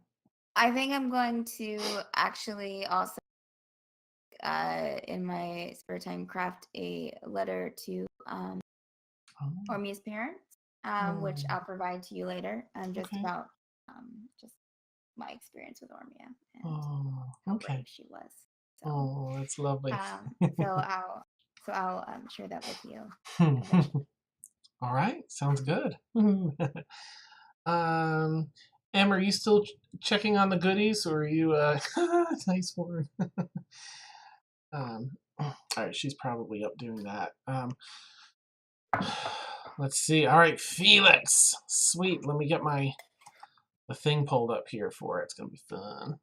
I think I'm going to actually also in my spare time craft a letter to Ormia's parents, which I'll provide to you later. Just about just my experience with Ormia and how brave she was. So, that's lovely. so I'll share that with you. All right, sounds good. Em, are you still checking on the goodies, or are you nice word? All right, she's probably up doing that. Let's see. All right, Felix. Sweet. Let me get the thing pulled up here for it. It's gonna be fun.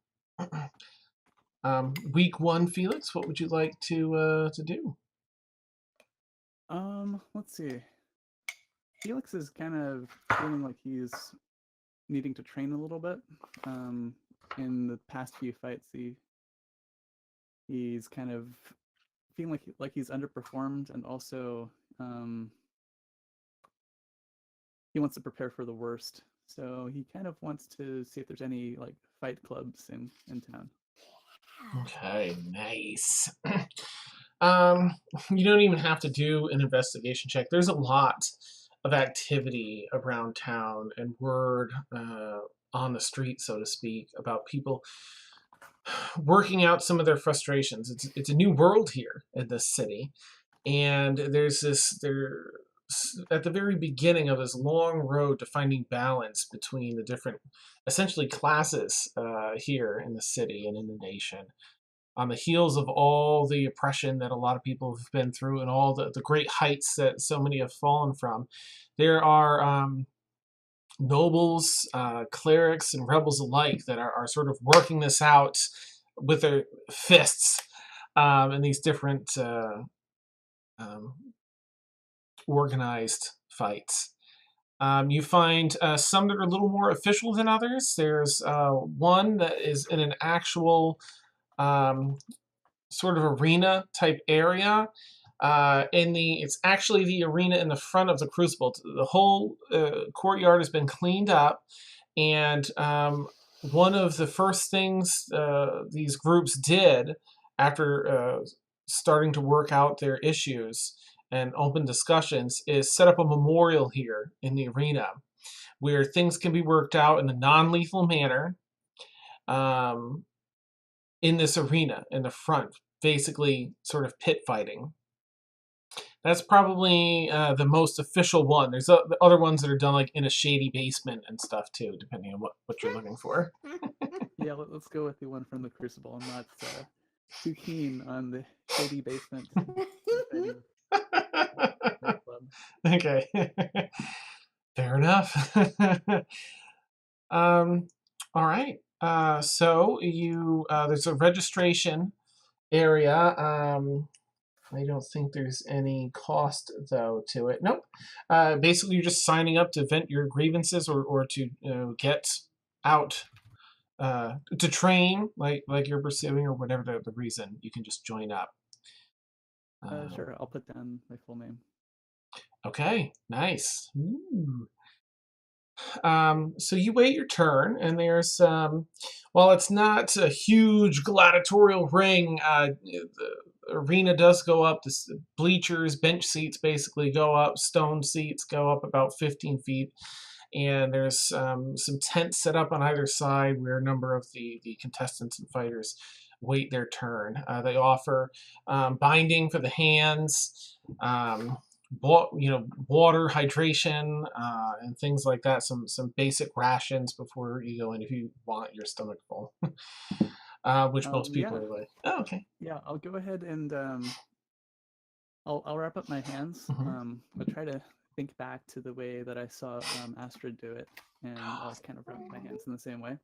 Week 1, Felix. What would you like to do? Let's see. Felix is kind of feeling like he's needing to train a little bit. In the past few fights, he's kind of feeling like he's underperformed, and also he wants to prepare for the worst. So he kind of wants to see if there's any like fight clubs in town. Okay, nice. You don't even have to do an investigation check. There's a lot of activity around town and word on the street, so to speak, about people working out some of their frustrations. It's a new world here in this city, and there's at the very beginning of this long road to finding balance between the different, essentially, classes here in the city and in the nation. On the heels of all the oppression that a lot of people have been through and all the great heights that so many have fallen from, there are nobles, clerics, and rebels alike that are sort of working this out with their fists in these different organized fights. You find some that are a little more official than others. There's one that is in an actual sort of arena type area. It's actually the arena in the front of the Crucible. The whole courtyard has been cleaned up, and one of the first things these groups did after starting to work out their issues and open discussions is set up a memorial here in the arena where things can be worked out in a non-lethal manner in this arena in the front, basically sort of pit fighting. That's probably the most official one. There's the other ones that are done like in a shady basement and stuff too, depending on what you're looking for. Yeah, let's go with the one from the Crucible. I'm not too keen on the shady basement. Okay. Fair enough. All right. So you there's a registration area. I don't think there's any cost, though, to it. Nope. Basically, you're just signing up to vent your grievances or to get out to train, like you're pursuing, or whatever the reason. You can just join up. Sure, I'll put down my full name. Okay, nice. Ooh. So you wait your turn, and there's, while it's not a huge gladiatorial ring, the arena does go up. The bleachers, bench seats basically go up. Stone seats go up about 15 feet. And there's some tents set up on either side where a number of the contestants and fighters wait their turn. They offer binding for the hands, water, hydration, and things like that. Some basic rations before you go in if you want your stomach full, which most people are like. Oh, okay. Yeah, I'll go ahead and I'll wrap up my hands. I'll try to think back to the way that I saw Astrid do it, and I'll kind of wrap my hands in the same way.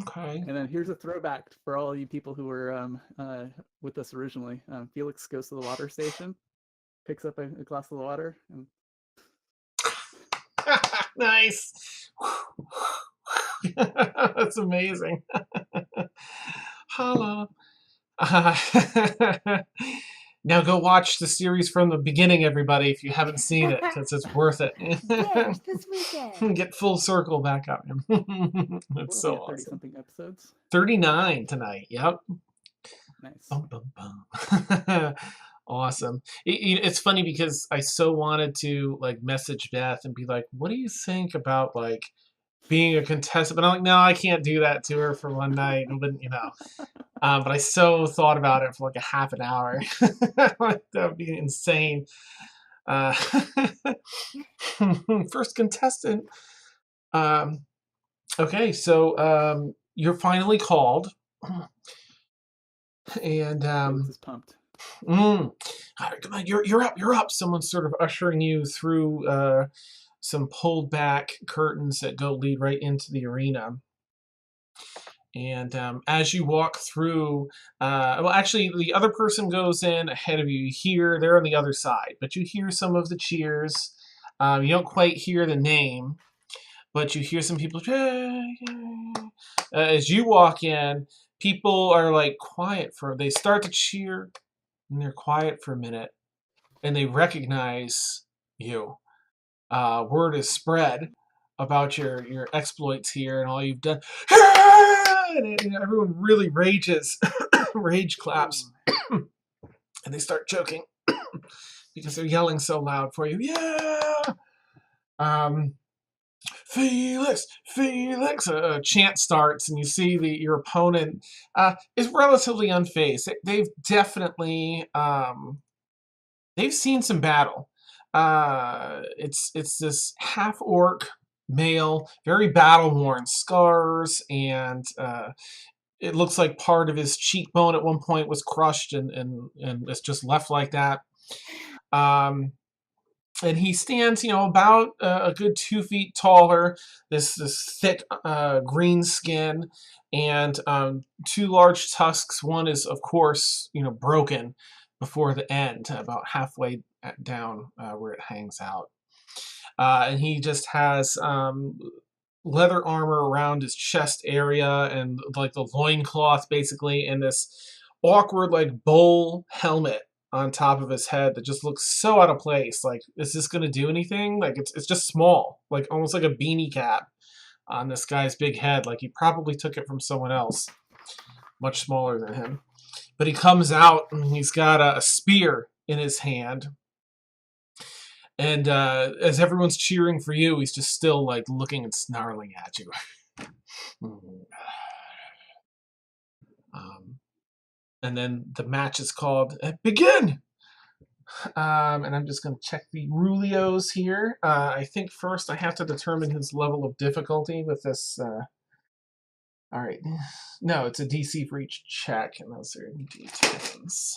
Okay. And then here's a throwback for all you people who were with us originally. Felix goes to the water station, picks up a glass of water, and nice. That's amazing. Holla. Now go watch the series from the beginning, everybody, if you haven't seen it, because it's worth it. Yes, this weekend. Get full circle back up. It's so awesome. 30-something episodes. 39 tonight. Yep. Nice. Bum, bum, bum. Awesome. It's funny because I so wanted to like message Beth and be like, "What do you think about like being a contestant?" But I'm like, "No, I can't do that to her for one night." But but I so thought about it for like a half an hour. That would be insane. First contestant. Okay, so you're finally called, and Felix is pumped. All right, come on, you're up, you're up. Someone's sort of ushering you through some pulled back curtains that go lead right into the arena. And as you walk through, well, actually, the other person goes in ahead of you. You hear, they're on the other side, but you hear some of the cheers. You don't quite hear the name, but you hear some people. As you walk in, people are like quiet they start to cheer, and they're quiet for a minute, and they recognize you. Word is spread about your exploits here and all you've done. And everyone really rages, rage claps, and they start joking because they're yelling so loud for you. Yeah! Felix! Felix! A chant starts, and you see your opponent is relatively unfazed. They've definitely they've seen some battle. It's this half-orc male, very battle-worn, scars, and it looks like part of his cheekbone at one point was crushed and it's just left like that. And he stands, about a good 2 feet taller, this thick green skin, and 2 large tusks. One is, of course, broken before the end, about halfway down where it hangs out. And he just has leather armor around his chest area and like the loincloth basically, and this awkward like bowl helmet on top of his head that just looks so out of place. Like, is this going to do anything? Like, it's just small, like almost like a beanie cap on this guy's big head. Like he probably took it from someone else much smaller than him. But he comes out and he's got a spear in his hand. And as everyone's cheering for you, he's just still like looking and snarling at you. And then the match is called Begin! And I'm just going to check the rulios here. I think first I have to determine his level of difficulty with this. All right. No, it's a DC for each check, and those are D10s.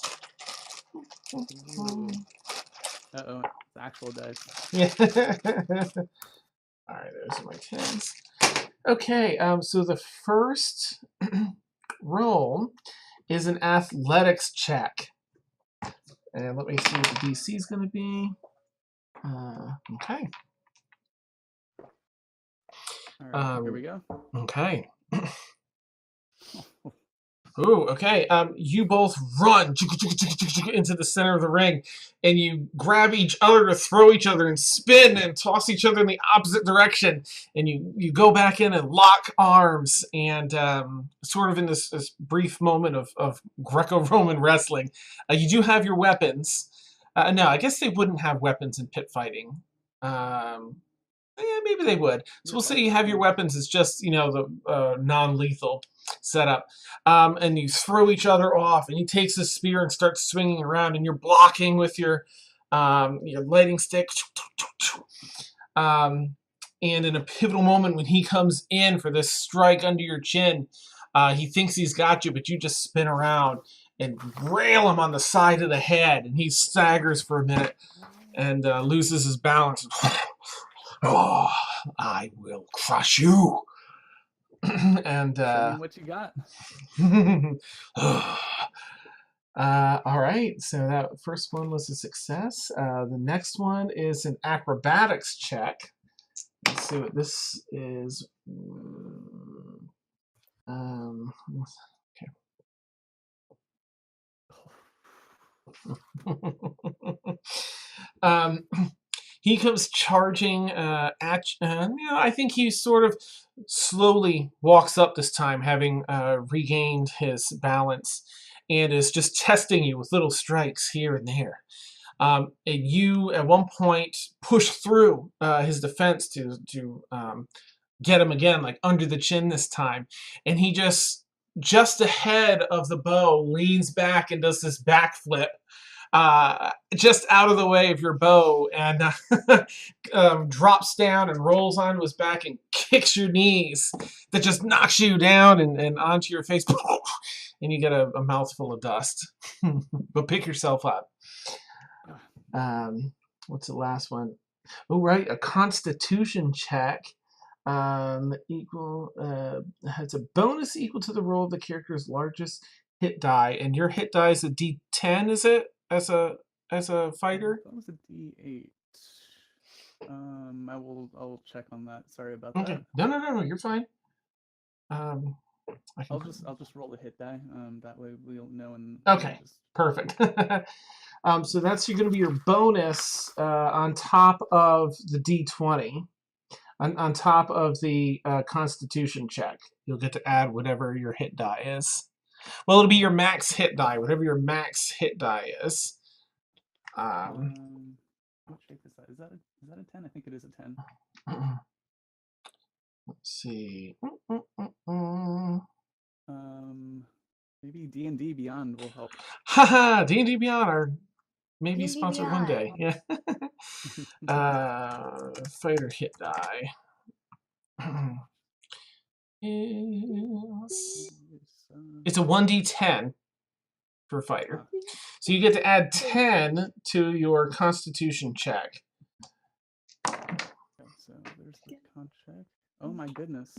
Uh-oh, it's actual dice. Yeah. All right, those are my 10s. Okay, so the first roll is an athletics check. And let me see what the DC is going to be. Okay. All right, here we go. Okay. Ooh, okay. You both run into the center of the ring, and you grab each other to throw each other and spin and toss each other in the opposite direction. And you go back in and lock arms, and sort of in this brief moment of Greco-Roman wrestling. You do have your weapons. No, I guess they wouldn't have weapons in pit fighting. Yeah, maybe they would. So we'll say you have your weapons. It's just, the non-lethal setup. And you throw each other off, and he takes his spear and starts swinging around, and you're blocking with your lighting stick. And in a pivotal moment when he comes in for this strike under your chin, he thinks he's got you, but you just spin around and rail him on the side of the head, and he staggers for a minute and loses his balance. Oh, I will crush you. And Show me what you got. all right, so that first one was a success. The next one is an acrobatics check. Let's see what this is. Okay. He comes charging at I think he sort of slowly walks up this time, having regained his balance, and is just testing you with little strikes here and there. And you, at one point, push through his defense to get him again, like under the chin this time. And he just ahead of the bow, leans back and does this backflip. Just out of the way of your bow, and drops down and rolls onto his back and kicks your knees. That just knocks you down and onto your face, and you get a mouthful of dust. But pick yourself up. What's the last one? Oh, right, a Constitution check. Equal has a bonus equal to the roll of the character's largest hit die, and your hit die is a D10, is it? As a fighter? That was a D8. I'll check on that. Sorry about Okay. that. No, you're fine. I'll just roll the hit die. That way we'll know. And okay. Perfect. So that's going to be your bonus on top of the D20. On top of the Constitution check, you'll get to add whatever your hit die is. Well, it'll be your max hit die, whatever your max hit die is. What shape is that? Is that a 10? I think it is a 10. Let's see. Maybe D&D Beyond will help. Haha, D&D Beyond are maybe D&D sponsored one day. Yeah. Fighter hit die. It's a 1d10 for fighter. So you get to add 10 to your Constitution check. Okay, so there's the con check. Oh my goodness.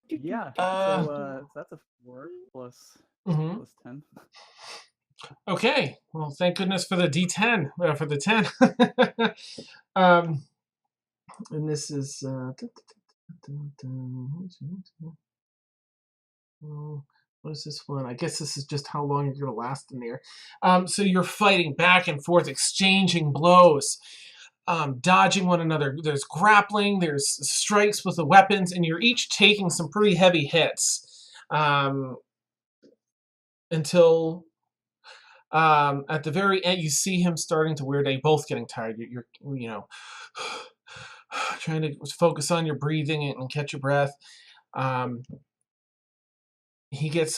Yeah. So that's a 4 plus 10. Okay. Well, thank goodness for the D10 for the 10. And this is what is this one? I guess this is just how long you're going to last in there. So you're fighting back and forth, exchanging blows, dodging one another. There's grappling, there's strikes with the weapons, and you're each taking some pretty heavy hits until at the very end you see him starting to wear down, both getting tired. You're trying to focus on your breathing and catch your breath. He gets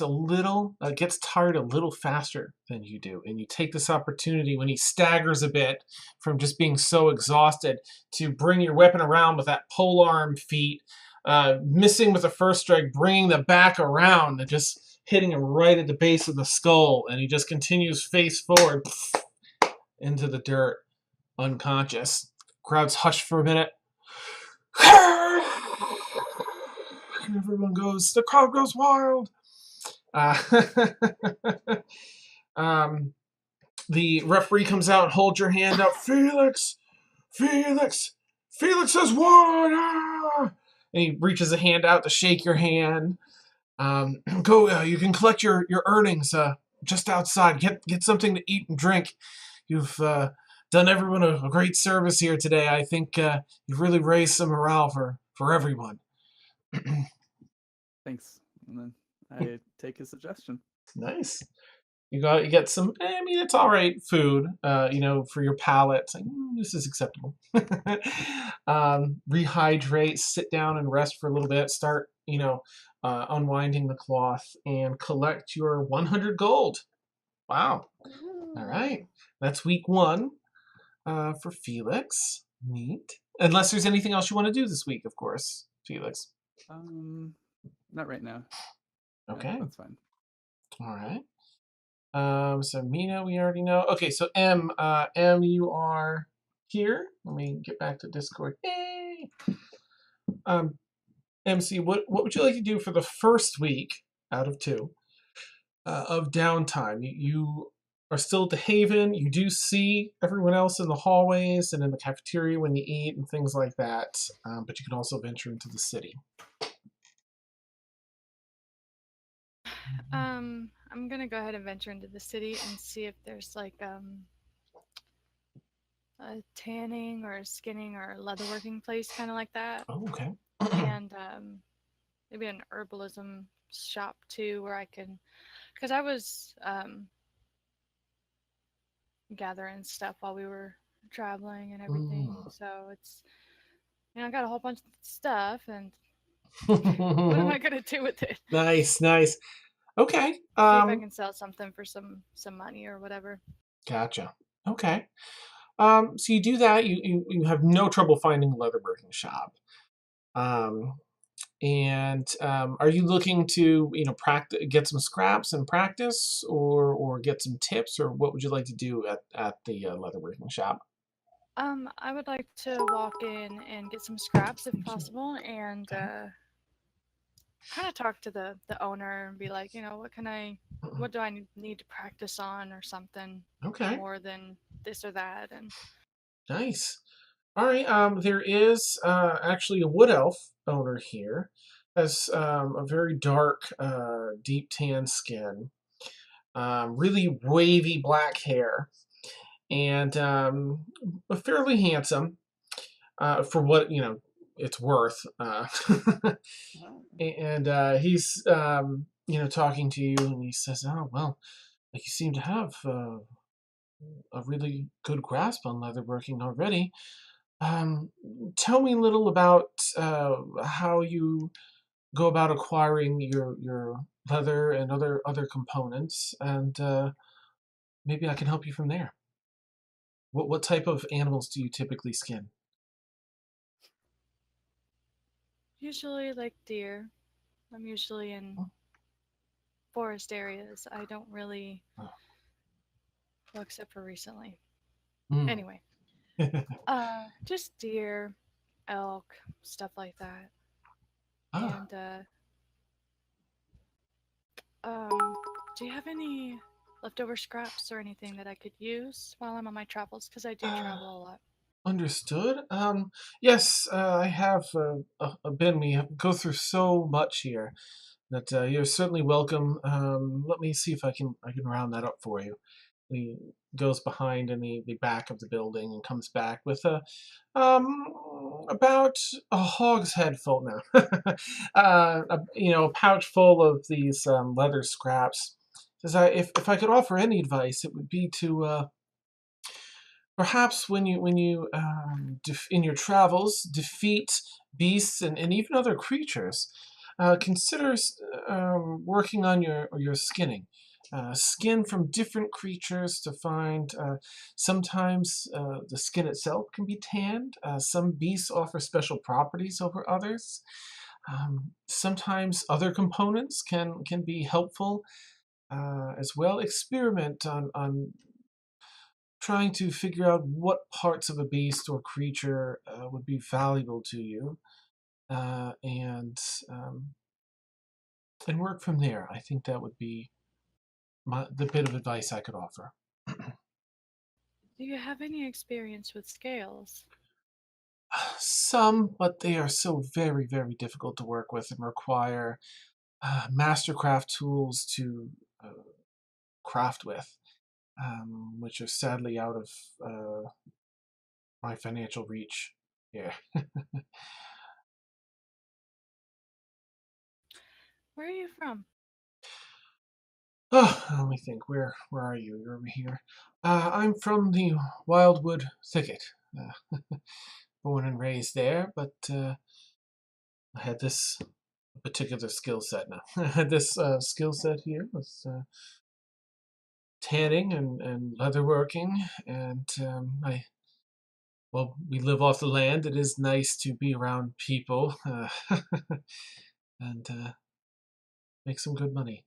gets tired a little faster than you do, and you take this opportunity when he staggers a bit from just being so exhausted to bring your weapon around with that polearm feat, missing with the first strike, bringing the back around and just hitting him right at the base of the skull, and he just continues face forward into the dirt, unconscious. Crowd's hushed for a minute. everyone goes, the crowd goes wild. Um, the referee comes out and holds your hand up. Felix, Felix, Felix has won. Ah! And he reaches a hand out to shake your hand. Go, you can collect your earnings just outside. Get something to eat and drink. You've done everyone a great service here today. I think you've really raised some morale for everyone. Thanks. And then I take his suggestion. Nice. You get some. I mean, it's all right food. For your palate. It's like, this is acceptable. Rehydrate. Sit down and rest for a little bit. Start. Unwinding the cloth and collect your 100 gold. Wow. All right. That's week 1 for Felix. Neat. Unless there's anything else you want to do this week, of course, Felix. Not right now. Okay. That's fine. All right. So Mina, we already know. Okay, so M, you are here. Let me get back to Discord. Yay! MC, what would you like to do for the first week out of 2 of downtime? You are still at the Haven. You do see everyone else in the hallways and in the cafeteria when you eat and things like that. But you can also venture into the city. I'm gonna go ahead and venture into the city and see if there's like a tanning or a skinning or a leatherworking place kind of like that. Oh, okay. And maybe an herbalism shop too, where I can, because I was gathering stuff while we were traveling and everything. So it's, I got a whole bunch of stuff, and what am I gonna do with it? Nice. Okay. See if I can sell something for some money or whatever. Gotcha. Okay. So you do that. You have no trouble finding a leatherworking shop. And are you looking to practice, get some scraps and practice, or get some tips, or what would you like to do at the leatherworking shop? I would like to walk in and get some scraps if possible, and kind of talk to the owner and be like, what do I need to practice on or something? Okay. More than this or that. And nice. All right. There is actually a wood elf owner here. Has a very dark, deep tan skin, really wavy black hair, and fairly handsome for what it's worth. And he's talking to you, and he says, "Oh well, you seem to have a really good grasp on leatherworking already. Tell me a little about how you go about acquiring your leather and other components, and maybe I can help you from there. What type of animals do you typically skin?" usually like deer. I'm usually in forest areas. I don't really, well, except for recently. Anyway, just deer, elk, stuff like that. And do you have any leftover scraps or anything that I could use while I'm on my travels? Because I do travel a lot. Understood. Yes, I have been. We go through so much here that you're certainly welcome. Let me see if I can round that up for you. He goes behind in the back of the building and comes back with about a hogshead full now. A pouch full of these leather scraps. Says, if I could offer any advice, it would be to perhaps when you in your travels defeat beasts and even other creatures, consider working on your skinning. Skin from different creatures to find. Sometimes the skin itself can be tanned. Some beasts offer special properties over others. Sometimes other components can be helpful as well. Experiment on trying to figure out what parts of a beast or creature would be valuable to you. and work from there. I think that would be the bit of advice I could offer. Do you have any experience with scales? Some, but they are so very, very difficult to work with and require mastercraft tools to craft with, which are sadly out of my financial reach. Yeah. Where are you from? Oh, let me think. Where are you? You're over here. I'm from the Wildwood Thicket. Born and raised there, but I had this particular skill set now. I had this skill set here with tanning and leatherworking, and we live off the land. It is nice to be around people and make some good money.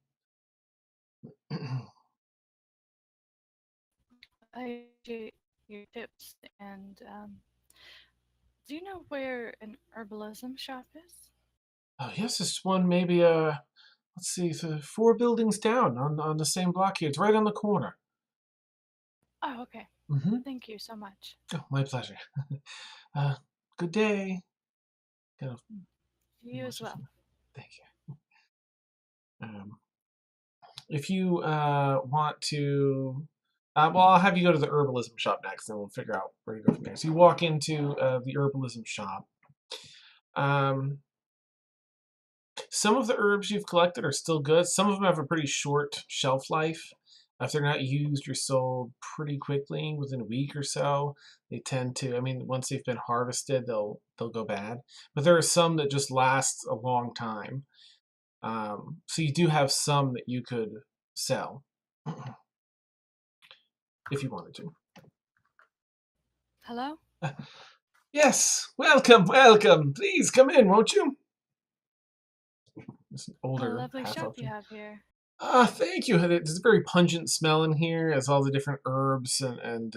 I appreciate your tips. And do you know where an herbalism shop is? Oh, yes, this one maybe, let's see, 4 buildings down on the same block here. It's right on the corner. Oh, okay. Mm-hmm. Thank you so much. Oh, my pleasure. Good day. Kind of You as well. Thank you. If you want to, well, I'll have you go to the herbalism shop next, and we'll figure out where to go from there. So you walk into the herbalism shop. Some of the herbs you've collected are still good. Some of them have a pretty short shelf life. If they're not used or sold pretty quickly, within a week or so, they tend to. I mean, once they've been harvested, they'll go bad. But there are some that just last a long time. So you do have some that you could sell if you wanted to. Hello? Yes, welcome, welcome. Please come in, won't you? It's an A older lovely half shop elf. you have here. Thank you. There's a very pungent smell in here, as all the different herbs and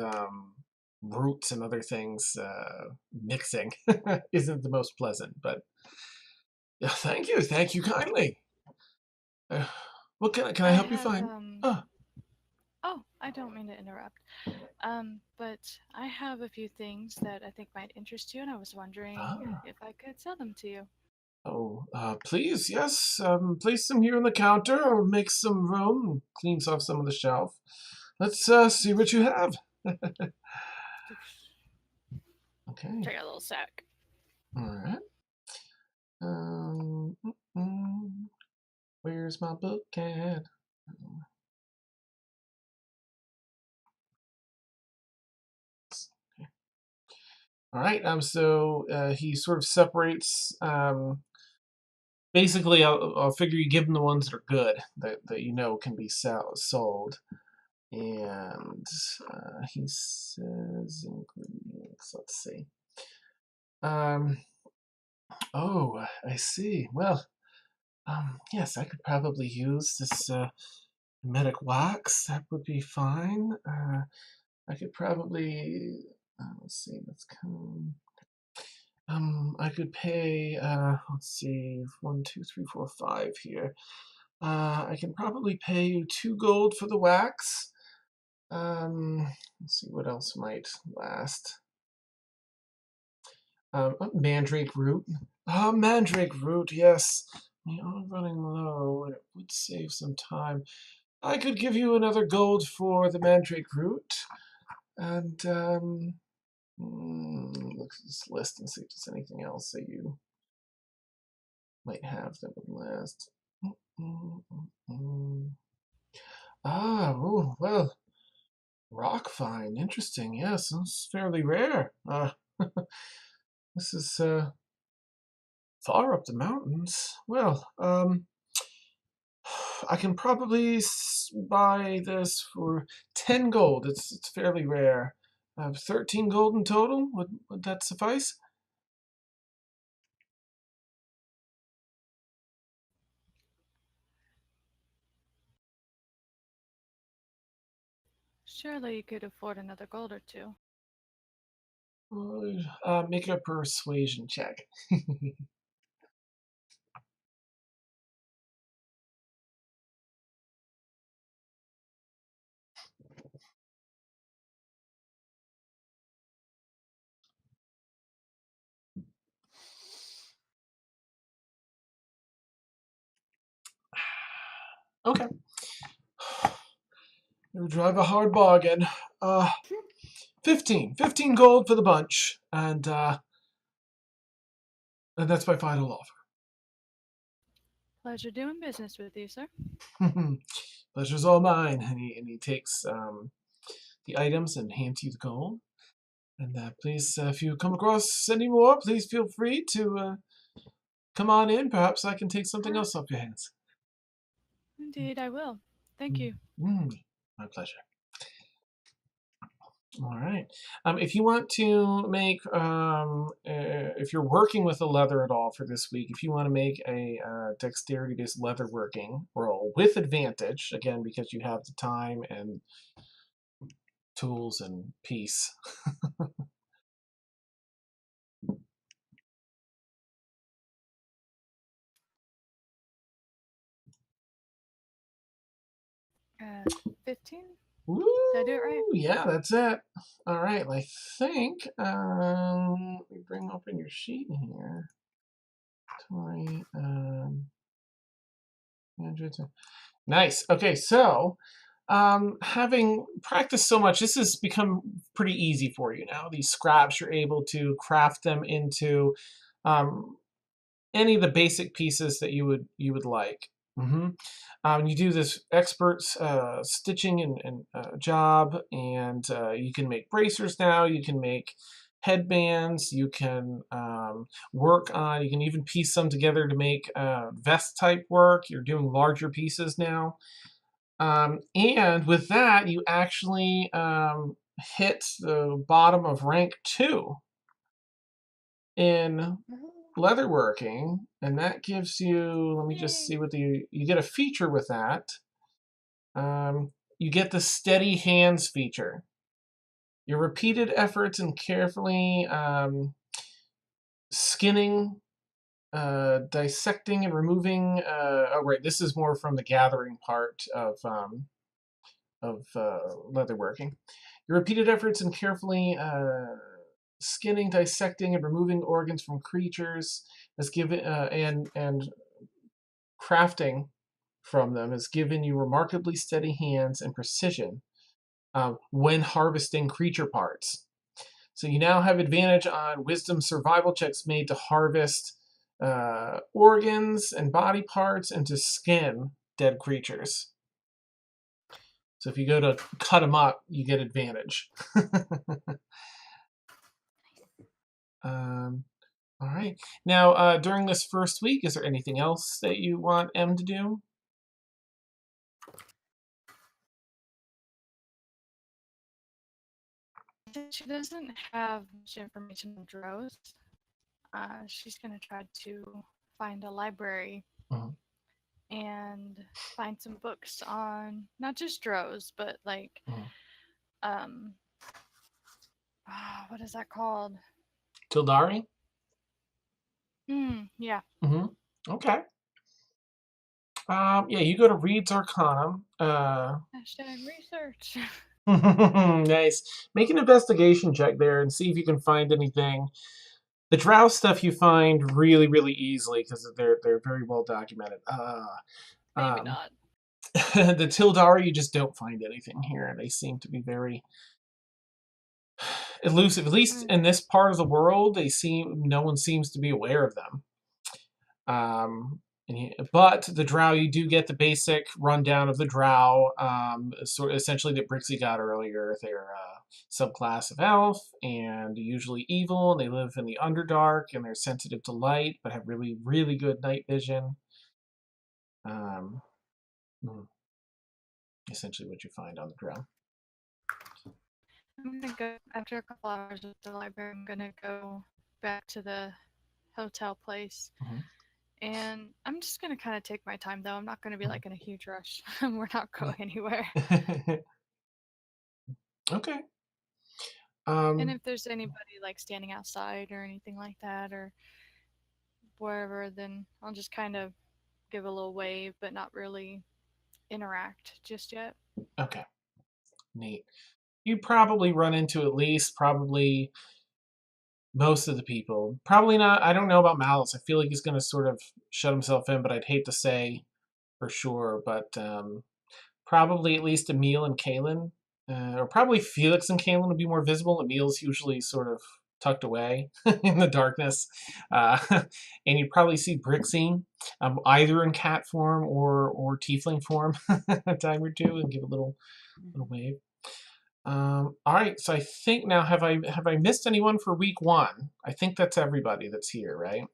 roots and other things mixing. Isn't the most pleasant, but yeah, thank you kindly. What can I help you have find? Oh, Oh, I don't mean to interrupt. But I have a few things that I think might interest you, and I was wondering ah. if I could sell them to you. Oh, please, yes. Place them here on the counter. I'll make some room. Cleans off some of the shelf. Let's see what you have. Okay. Take a little sack. All right. Where's my book at? Okay. All right. So he sort of separates. Basically, I'll figure you give him the ones that are good that you know can be sold. And he says ingredients. Let's see. Oh, I see. Well, yes, I could probably use this medic wax. That would be fine. I could probably let's see. Let's come. I could pay. Let's see. 1, 2, 3, 4, 5 here. I can probably pay you 2 gold for the wax. Let's see what else might last. Mandrake root. Mandrake root, yes. We are running low, and it would save some time. I could give you another gold for the mandrake root. And, look at this list and see if there's anything else that you might have that would last. Oh, well, rock vine. Interesting, yes. It's fairly rare. This is, far up the mountains. Well, I can probably buy this for 10 gold. It's fairly rare. 13 gold in total. Would that suffice? Surely you could afford another gold or two. Make a persuasion check. Okay. You drive a hard bargain. 15 gold for the bunch, and that's my final offer. Pleasure doing business with you, sir. Pleasure's all mine. And he takes the items and hands you the gold. And please, if you come across any more, please feel free to come on in. Perhaps I can take something else off your hands. Indeed, I will. Thank you. My pleasure. All right. If you want to make, if you're working with the leather at all for this week, if you want to make a dexterity-based leatherworking roll with advantage, again, because you have the time and tools and peace. Uh, 15? Woo! Did I do it right? Yeah, that's it. All right. I think, let me bring open your sheet here. Tori, nice. Okay, so having practiced so much, this has become pretty easy for you now. These scraps, you're able to craft them into any of the basic pieces that you would like. You do this expert stitching and job, and you can make bracers now. You can make headbands. You can work on. You can even piece some together to make vest type work. You're doing larger pieces now, and with that, you actually hit the bottom of rank 2 in leatherworking, and that gives you, let me just see what you get a feature with that. You get the steady hands feature. Your repeated efforts in carefully skinning, dissecting, and removing. Oh, right, this is more from the gathering part of leatherworking. Your repeated efforts in carefully skinning, dissecting, and removing organs from creatures has given and crafting from them has given you remarkably steady hands and precision when harvesting creature parts. So you now have advantage on wisdom survival checks made to harvest organs and body parts and to skin dead creatures. So if you go to cut them up, you get advantage. All right. Now, during this first week, is there anything else that you want M to do? Since she doesn't have much information on drows, she's going to try to find a library and find some books on not just drows, but like, what is that called? Tildari? Yeah. Okay. Yeah, you go to Reed's Arcanum. Hashtag research. Nice. Make an investigation check there and see if you can find anything. The drow stuff you find really, really easily because they're very well documented. Maybe not. The Tildari, you just don't find anything here. They seem to be very elusive. At least in this part of the world, no one seems to be aware of them. But the drow, you do get the basic rundown of the drow, sort of essentially that Brixie got earlier. They're a subclass of elf and usually evil, and they live in the Underdark, and they're sensitive to light, but have really, really good night vision. Essentially what you find on the drow. I'm gonna go after a couple hours at the library. I'm gonna go back to the hotel place, and I'm just gonna kind of take my time. Though I'm not gonna be like in a huge rush. We're not going anywhere. Okay. And if there's anybody like standing outside or anything like that, or wherever, then I'll just kind of give a little wave, but not really interact just yet. Okay. Neat. You probably run into at least probably most of the people. Probably not. I don't know about Malice. I feel like he's going to sort of shut himself in, but I'd hate to say for sure, but probably at least Emil and Kalen, or probably Felix and Kalen would be more visible. Emil's usually sort of tucked away in the darkness. And you probably see Brixie, either in cat form or tiefling form a time or two, and give a little wave. All right, so I think now have I missed anyone for week 1? I think that's everybody that's here, right?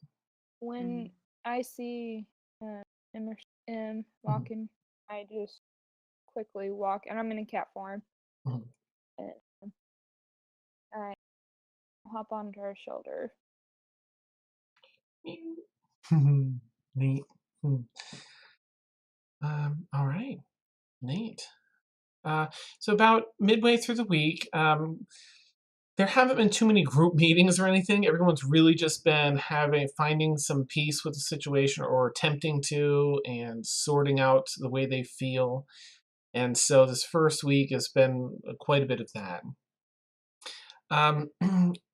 When I see Emerson walking, I just quickly walk, and I'm in a cat form. Mhm. And I hop onto her shoulder. Neat. All right, neat. So about midway through the week, there haven't been too many group meetings or anything. Everyone's really just been finding some peace with the situation, or attempting to, and sorting out the way they feel. And so this first week has been quite a bit of that.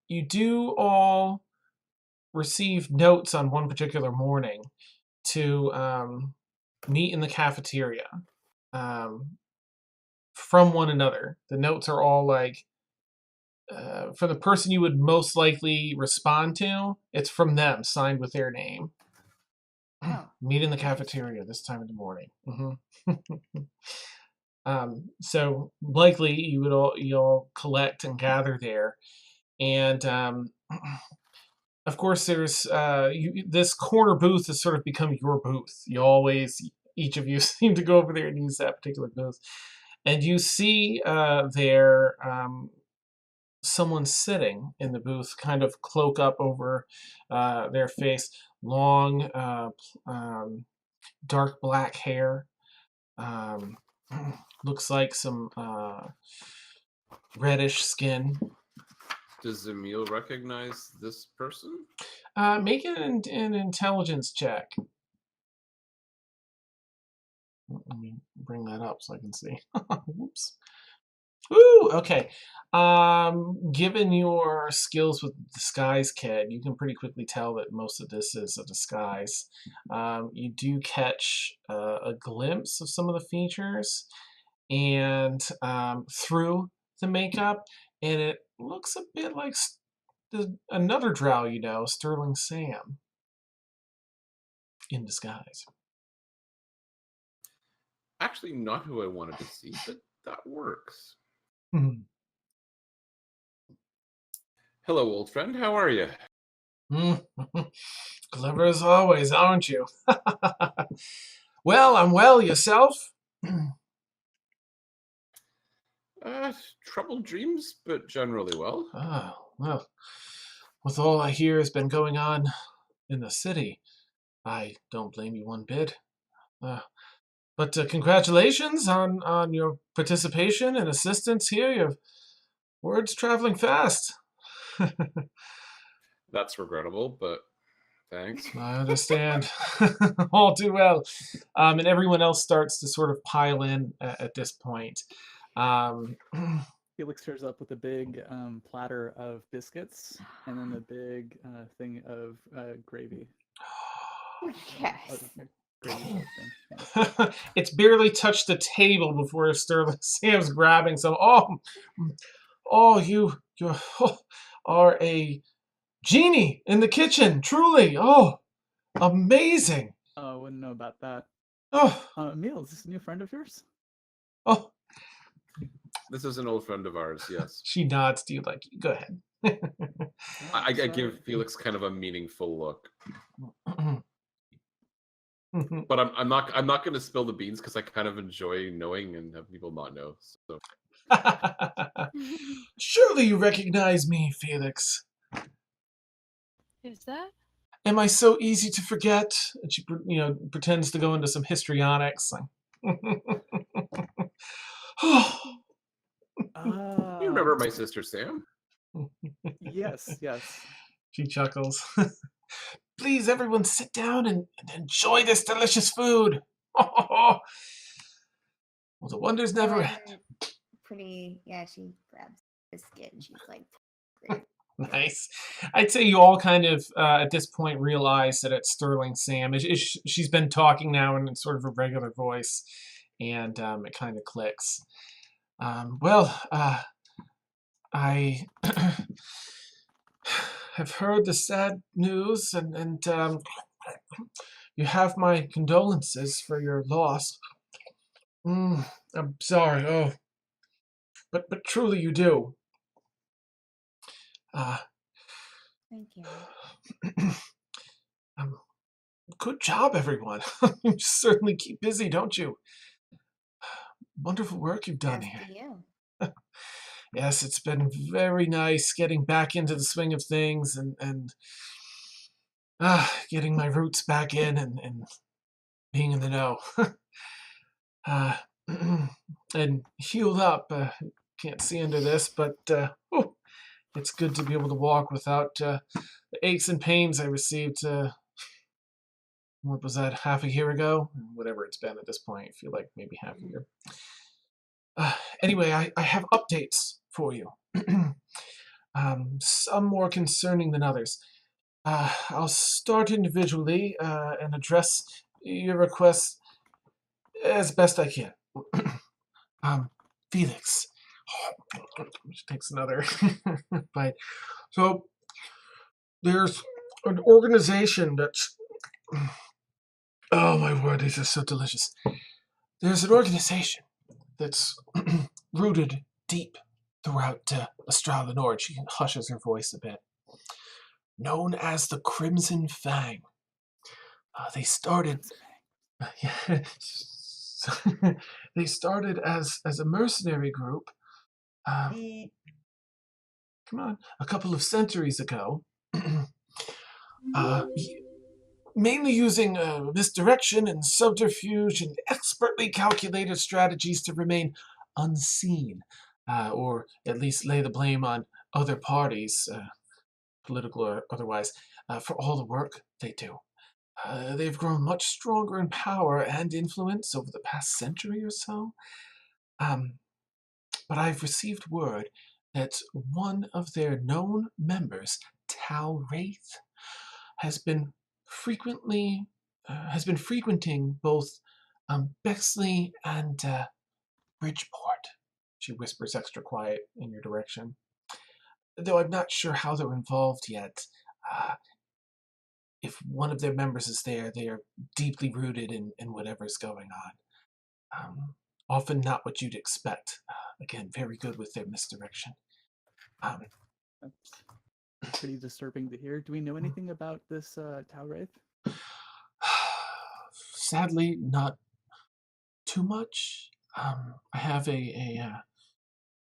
You do all receive notes on one particular morning to meet in the cafeteria from one another. The notes are all like, for the person you would most likely respond to, it's from them, signed with their name. Oh, Meet in the cafeteria this time in the morning. So likely you all collect and gather there, and of course there's this corner booth has sort of become your booth. Each of you seem to go over there and use that particular booth, and you see there someone sitting in the booth, kind of cloak up over their face, long dark black hair, looks like some reddish skin. Does Emil recognize this person? Make an intelligence check. Let me bring that up so I can see. Whoops. Ooh, okay. Given your skills with disguise, kid, you can pretty quickly tell that most of this is a disguise. You do catch a glimpse of some of the features, and through the makeup, and it looks a bit like another drow you know, Sterling Sam, in disguise. Actually, not who I wanted to see, but that works. Hello, old friend. How are you? Clever as always, aren't you? Well, I'm well. Yourself? Troubled dreams, but generally well. Oh, well, with all I hear has been going on in the city, I don't blame you one bit. But congratulations on your participation and assistance here. Your word's traveling fast. That's regrettable, but thanks. I understand. All too well. And everyone else starts to sort of pile in at this point. Felix turns up with a big platter of biscuits and then a big thing of gravy. Yes. Gravy bowl thing. Yeah. It's barely touched the table before Sterling Sam's grabbing some. You are a genie in the kitchen, truly. Oh, amazing. Oh, I wouldn't know about that. Oh, Emil, is this a new friend of yours? oh. This is an old friend of ours, yes. She nods to you like, go ahead. I give Felix kind of a meaningful look. But I'm not going to spill the beans because I kind of enjoy knowing and have people not know. So. Surely you recognize me, Felix. Is that? Am I so easy to forget? And she, pretends to go into some histrionics. You remember my sister Sam? Yes. She chuckles. Please, everyone, sit down and enjoy this delicious food. Well, the wonders never end. Pretty, yeah, she grabs a biscuit and she's like, great. Nice. I'd say you all kind of, at this point, realize that it's Sterling Sam. She's been talking now in sort of a regular voice, and it kind of clicks. I have heard the sad news, and you have my condolences for your loss. I'm sorry. Oh, but truly, you do. Thank you. Good job, everyone. You certainly keep busy, don't you? Wonderful work you've done As here. do you. Yes, it's been very nice getting back into the swing of things and getting my roots back in and being in the know. And healed up. Can't see under this, but it's good to be able to walk without the aches and pains I received. What was that, half a year ago? Whatever it's been at this point. I feel like maybe half a year. Anyway, I have updates for you. Some more concerning than others. I'll start individually and address your requests as best I can. Felix. Which takes another bite. So, there's an organization that's... Oh, my word, these are so delicious. There's an organization that's rooted deep throughout Australia Nord. She hushes her voice a bit. Known as the Crimson Fang. They started... they started as a mercenary group. Come on, a couple of centuries ago. Mainly using misdirection and subterfuge and expertly calculated strategies to remain unseen, or at least lay the blame on other parties, political or otherwise, for all the work they do. They've grown much stronger in power and influence over the past century or so. But I've received word that one of their known members, Tal Wraith, has been frequenting both Bexley and Bridgeport. She whispers extra quiet in your direction. Though I'm not sure how they're involved yet. If one of their members is there, they are deeply rooted in whatever's going on. Often not what you'd expect. Again, very good with their misdirection. That's pretty disturbing to hear. Do we know anything about this Tau Wraith? Sadly, not too much. I have a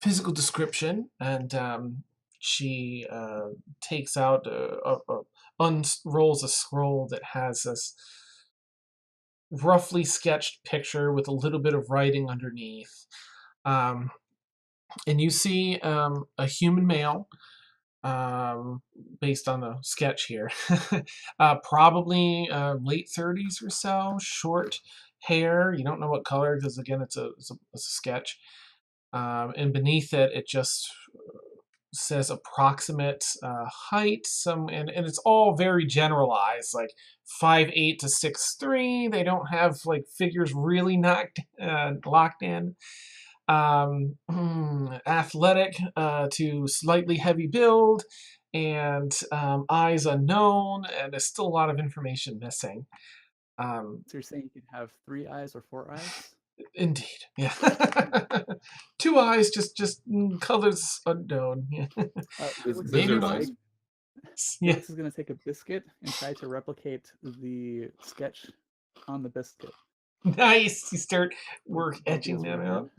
physical description, and she takes out, unrolls a scroll that has this roughly sketched picture with a little bit of writing underneath. And you see a human male, based on the sketch here, probably late 30s or so, short hair. You don't know what color because, again, it's a sketch. And beneath it, it just says approximate height, and it's all very generalized, like 5'8" to 6'3". They don't have like figures really locked in. Athletic to slightly heavy build, and eyes unknown, and there's still a lot of information missing. So you're saying you can have 3 eyes or 4 eyes? Indeed, yeah. 2 eyes, just colors unknown. Yeah. Lizard eyes. Yeah. Felix is going to take a biscuit and try to replicate the sketch on the biscuit. Nice. You start etching Feels them real out.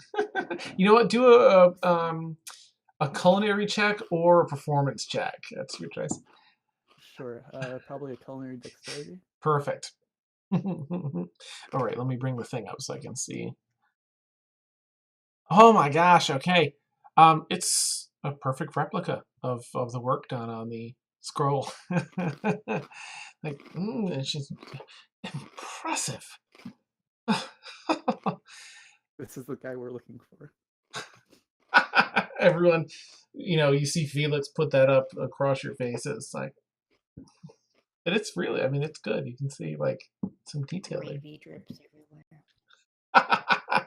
You know what? Do a culinary check or a performance check. That's your choice. Sure. Probably a culinary dexterity. Perfect. All right, let me bring the thing up so I can see. Oh my gosh, okay. It's a perfect replica of the work done on the scroll. It's just impressive. This is the guy we're looking for. Everyone, you see Felix put that up across your faces, like, and it's really, I mean, it's good. You can see like some detail there. Gravy drips everywhere.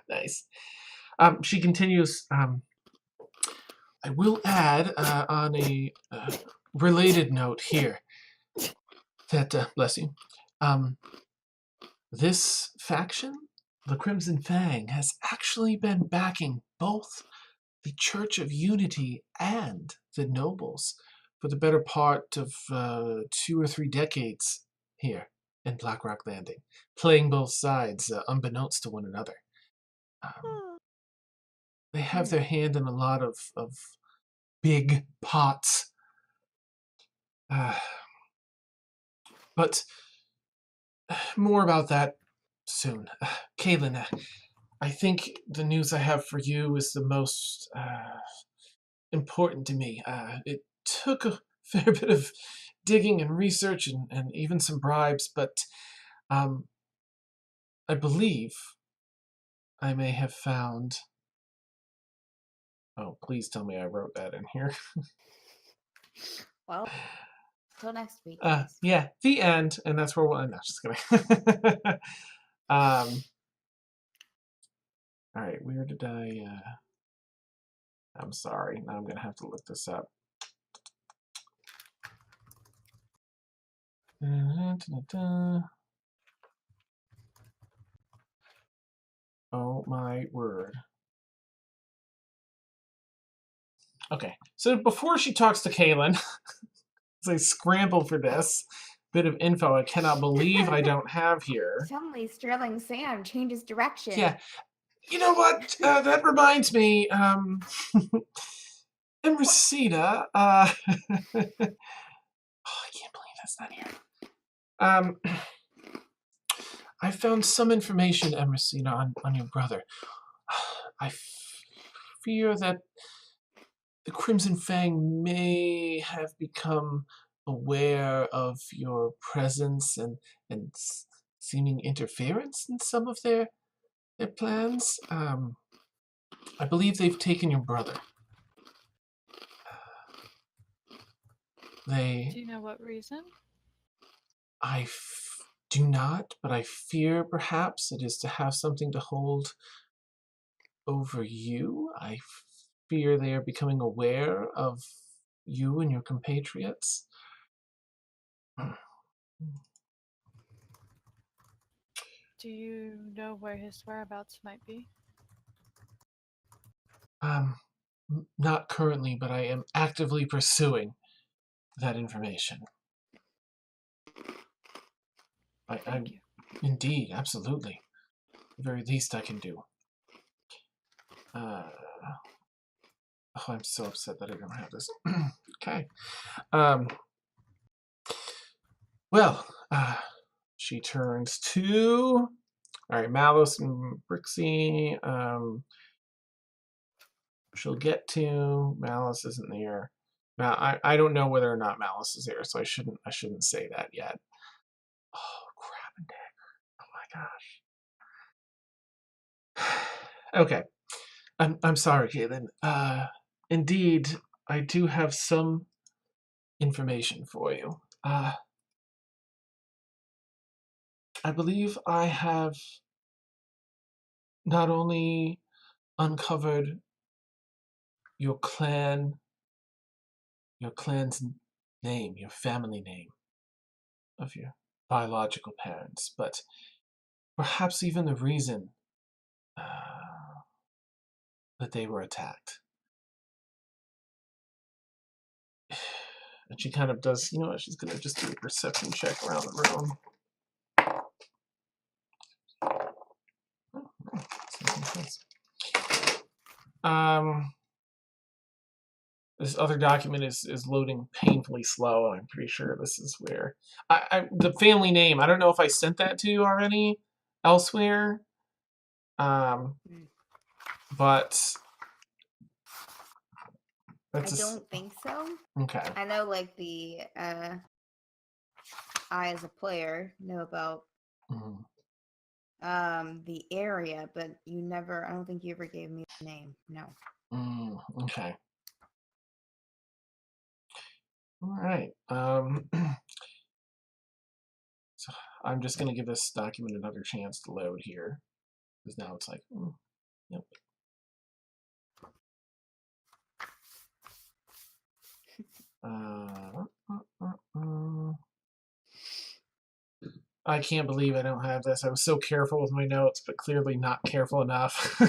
Nice. She continues. I will add on a related note here that bless you. This faction, the Crimson Fang, has actually been backing both the Church of Unity and the nobles for the better part of 2 or 3 decades here in Blackrock Landing, playing both sides unbeknownst to one another. They have their hand in a lot of big pots. But more about that soon. Kaylin, I think the news I have for you is the most important to me. It took a fair bit of digging and research and even some bribes, but I believe I may have found... Oh, please tell me I wrote that in here. Well, till next week. Yeah, the end, and that's where we'll end. No, just kidding. All right, where did I... I'm sorry, now I'm going to have to look this up. Oh my word. Okay, so before she talks to Kaylin, as I scramble for this bit of info I cannot believe I don't have here. Suddenly, Sterling Sam changes direction. Yeah, you know what? That reminds me, Emracida, oh, I can't believe that's not here. I found some information, Emracida, on your brother. I fear that the Crimson Fang may have become aware of your presence and seeming interference in some of their plans. I believe they've taken your brother. Do you know what reason? I do not, but I fear perhaps it is to have something to hold over you. I fear they are becoming aware of you and your compatriots. Do you know where his whereabouts might be? Not currently, but I am actively pursuing that information. Thank you. Indeed, absolutely. The very least I can do. Oh, I'm so upset that I don't have this. Okay. Well, she turns to... All right, Malice and Brixie. She'll get to... Malice isn't there. Now, I don't know whether or not Malice is there, so I shouldn't say that yet. Oh, crap and dagger. Oh my gosh. Okay. I'm sorry, Kaylin. Indeed, I do have some information for you. I believe I have not only uncovered your clan's name, your family name of your biological parents, but perhaps even the reason that they were attacked. And she kind of does, you know what, she's going to just do a perception check around the room. This other document is loading painfully slow, and I'm pretty sure this is where... the family name, I don't know if I sent that to you already elsewhere. But... I don't think so. Okay. I know, like, I, as a player, know about The area, but you never. I don't think you ever gave me the name. No. Okay. All right. So I'm just going to give this document another chance to load here, because now it's like, yep. I can't believe I don't have this. I was so careful with my notes, but clearly not careful enough.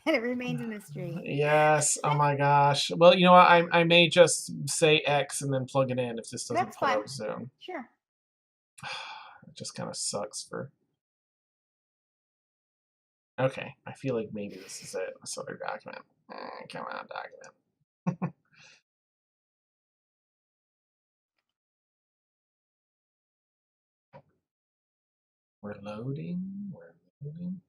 And it remains a mystery. Yes. Oh my gosh. Well, you know what? I may just say X and then plug it in if this doesn't That's pull fine. out Zoom. Sure. It just kind of sucks for. Okay, I feel like maybe this is it. This other document. Come on, document. We're loading. We're loading.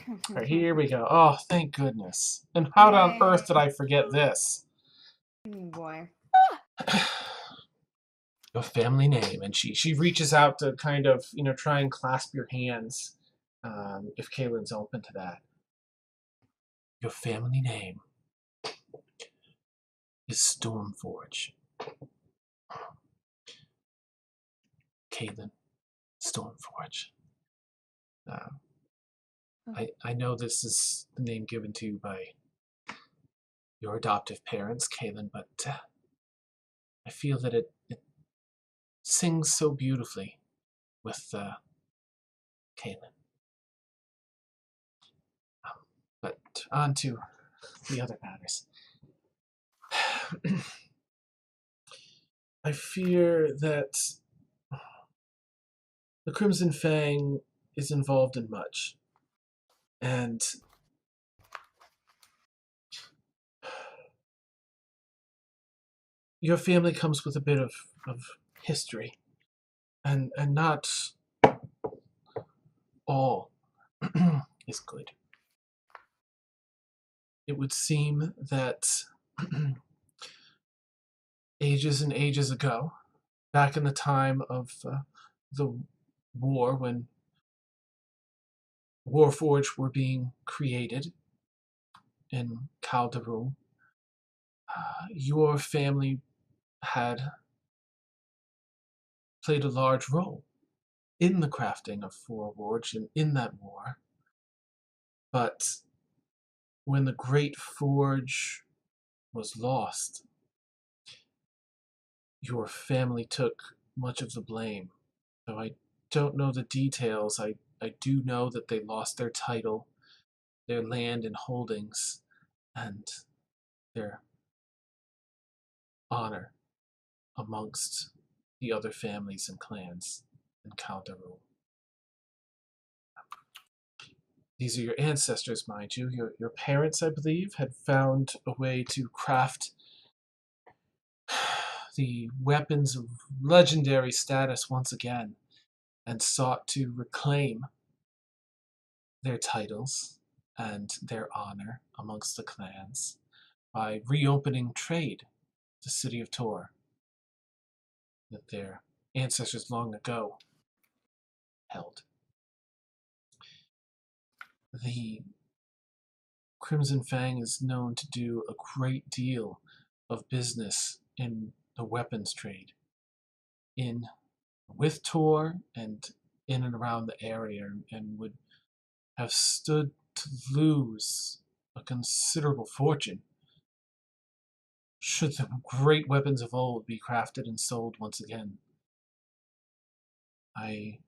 All right, here we go. Oh, thank goodness. And how on earth did I forget this? Oh boy. Your family name. And she reaches out to kind of, try and clasp your hands, if Kaylin's open to that. Your family name is Stormforge. Kaylin, Stormforge. I know this is the name given to you by your adoptive parents, Kaylin, but I feel that it sings so beautifully with Kaylin. But on to the other matters. I fear that the Crimson Fang is involved in much. And your family comes with a bit of history. And not all is good. It would seem that ages and ages ago, back in the time of the war, when Warforged were being created in Calderon, your family had played a large role in the crafting of Warforged and in that war. But when the Great Forge was lost, your family took much of the blame. So I don't know the details. I do know that they lost their title, their land and holdings, and their honor amongst the other families and clans in Calderon. These are your ancestors, mind you. Your parents, I believe, had found a way to craft the weapons of legendary status once again, and sought to reclaim their titles and their honor amongst the clans by reopening trade, the city of Tor, that their ancestors long ago held. The Crimson Fang is known to do a great deal of business in the weapons trade, with Tor and in and around the area, and would have stood to lose a considerable fortune should the great weapons of old be crafted and sold once again. I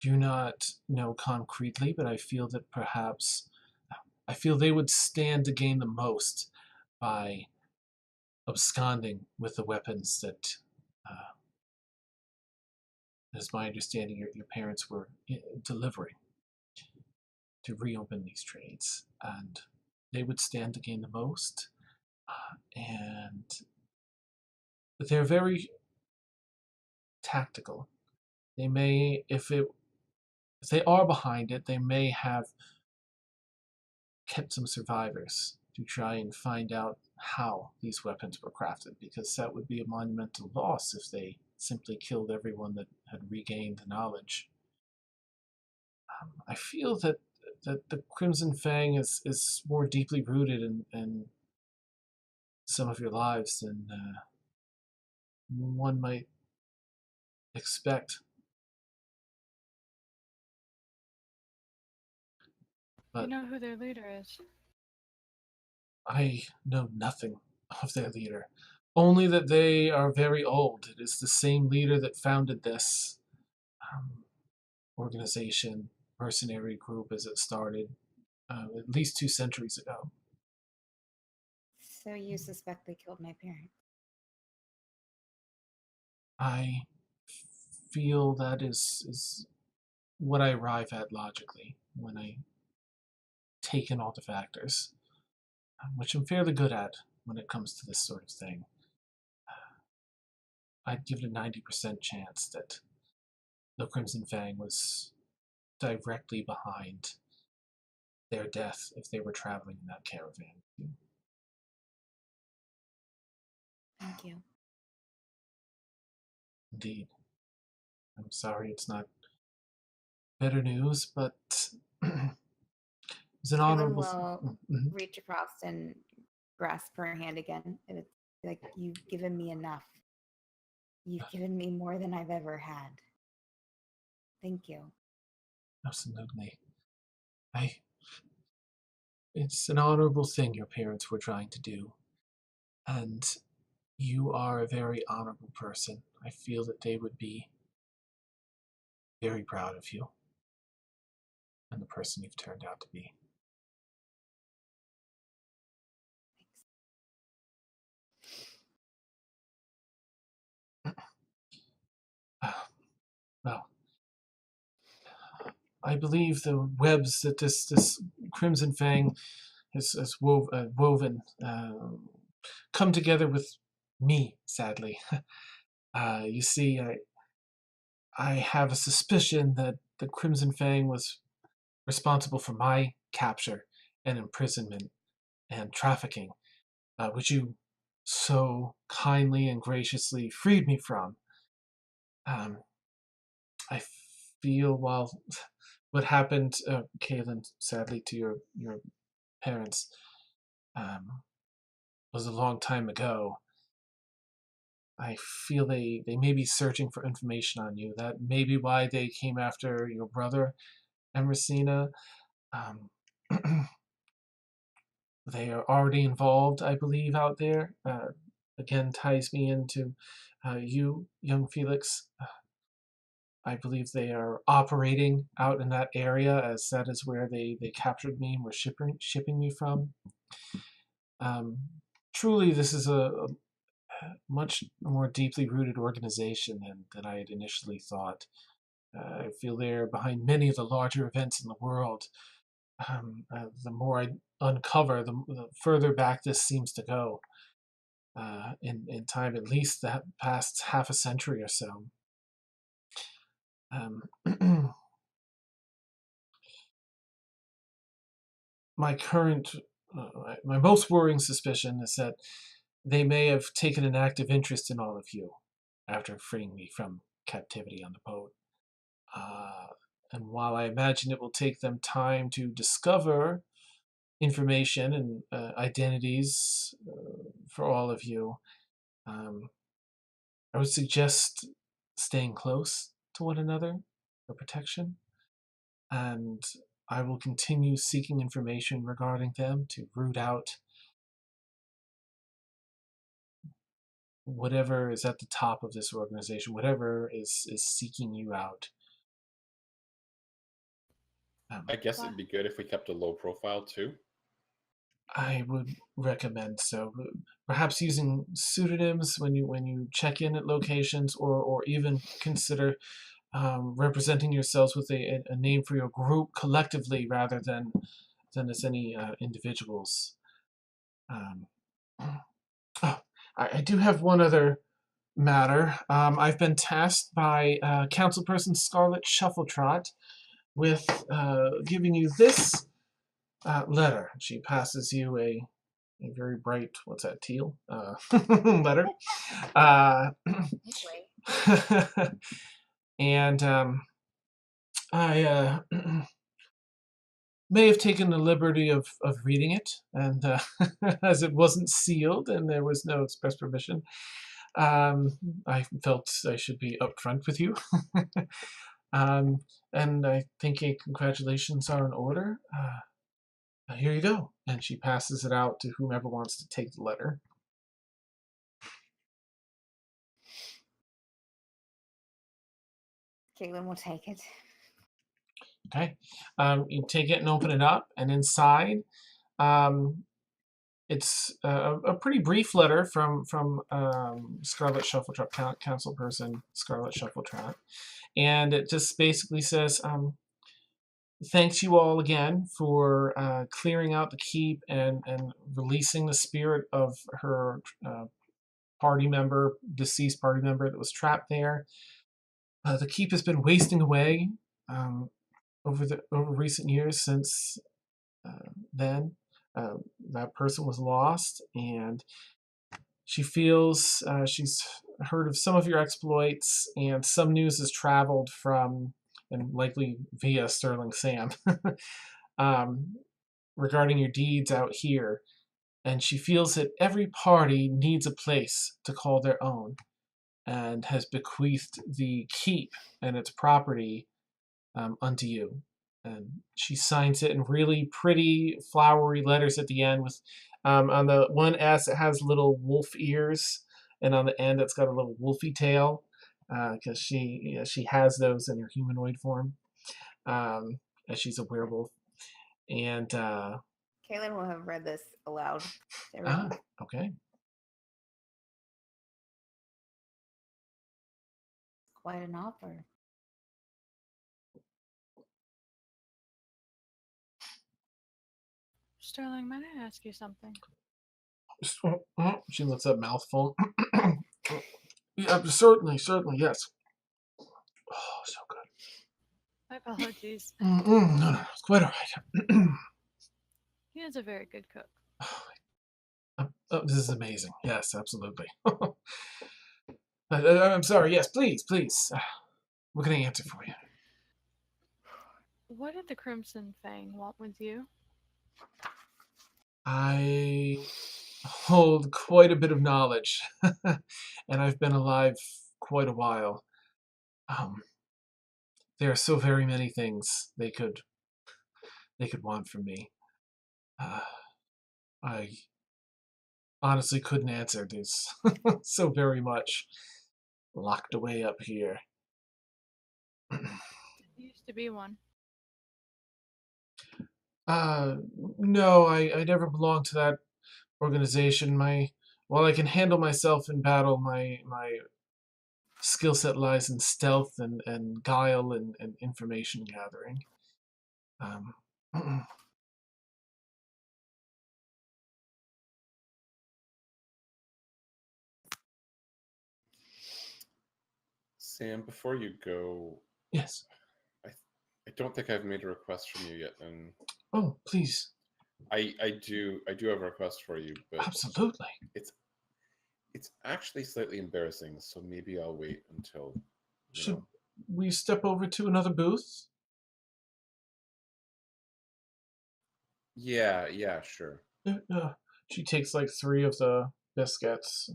do not know concretely, but I feel that perhaps they would stand to gain the most by absconding with the weapons that, as my understanding, your parents were delivering to reopen these trades, and they would stand to gain the most. And they're very tactical. They may, if they are behind it, they may have kept some survivors to try and find out how these weapons were crafted, because that would be a monumental loss if they simply killed everyone that had regained the knowledge. I feel that the Crimson Fang is more deeply rooted in some of your lives than one might expect. You But know who their leader is? I know nothing of their leader. Only that they are very old. It is the same leader that founded this organization, mercenary group, as it started at least 2 centuries ago. So you suspect they killed my parents? I feel that is what I arrive at logically when I take in all the factors, which I'm fairly good at when it comes to this sort of thing. I'd give it a 90% chance that the Crimson Fang was directly behind their death if they were traveling in that caravan. Thank you. Indeed. I'm sorry it's not better news, but it's an Kaylin honorable... will Mhm. reach across and grasp her hand again. And it's like, you've given me enough. You've given me more than I've ever had. Thank you. Absolutely. It's an honorable thing your parents were trying to do. And you are a very honorable person. I feel that they would be very proud of you and the person you've turned out to be. Well, I believe the webs that this Crimson Fang has woven come together with me, sadly. You see, I have a suspicion that the Crimson Fang was responsible for my capture and imprisonment and trafficking, which you so kindly and graciously freed me from. I feel while what happened, Kaylin, sadly to your parents, was a long time ago. I feel they may be searching for information on you. That may be why they came after your brother, Emersina. Um, they are already involved, I believe, out there. Again, ties me into you, young Felix. I believe they are operating out in that area, as that is where they captured me and were shipping me from. Truly, this is a much more deeply rooted organization than I had initially thought. I feel they're behind many of the larger events in the world. The more I uncover, the further back this seems to go. In time, at least that past half a century or so. My current, my most worrying suspicion is that they may have taken an active interest in all of you after freeing me from captivity on the boat. And while I imagine it will take them time to discover information and identities for all of you, I would suggest staying close to one another for protection. And I will continue seeking information regarding them to root out whatever is at the top of this organization, whatever is seeking you out. I guess it'd be good if we kept a low profile too. I would recommend so. Perhaps using pseudonyms when you check in at locations, or even consider representing yourselves with a name for your group collectively rather than as any individuals. Oh, I do have one other matter. I've been tasked by Councilperson Scarlet Shuffletrot with giving you this letter. She passes you a very bright, what's that, teal letter. And I may have taken the liberty of reading it, and as it wasn't sealed and there was no express permission, I felt I should be upfront with you. And I think a congratulations are in order. Here you go. And she passes it out to whomever wants to take the letter. Caitlin will take it. Okay. You take it and open it up, and inside, it's a pretty brief letter from Scarlet Shuffletrap, council person Scarlet Shuffletrap, and it just basically says, thanks you all again for clearing out the keep and releasing the spirit of her deceased party member that was trapped there. The keep has been wasting away over recent years since then. That person was lost, and she feels she's heard of some of your exploits, and some news has traveled from, and likely via Sterling Sam, regarding your deeds out here. And she feels that every party needs a place to call their own, and has bequeathed the keep and its property unto you. And she signs it in really pretty flowery letters at the end with on the one S it has little wolf ears, and on the end it's got a little wolfy tail, because she has those in her humanoid form, as she's a werewolf. And Caitlin will have read this aloud to everyone. Okay. Quite an offer. Sterling, might I ask you something? She looks up, mouthful. Yeah, certainly, yes. Oh, so good. My apologies. No, it's quite all right. He is a very good cook. This is amazing. Yes, absolutely. I'm sorry. Yes, please. What can I answer for you? What did the Crimson Fang want with you? I hold quite a bit of knowledge, and I've been alive quite a while. There are so very many things they could want from me. I honestly couldn't answer this. So very much locked away up here. You used to be one. No, I never belonged to that organization. While I can handle myself in battle, my skill set lies in stealth and guile and information gathering. Sam, before you go, Yes. I don't think I've made a request from you yet, and Oh, please. I do have a request for you, but Absolutely. It's actually slightly embarrassing, so maybe I'll wait until Should we step over to another booth? Yeah, sure. She takes like 3 of the biscuits,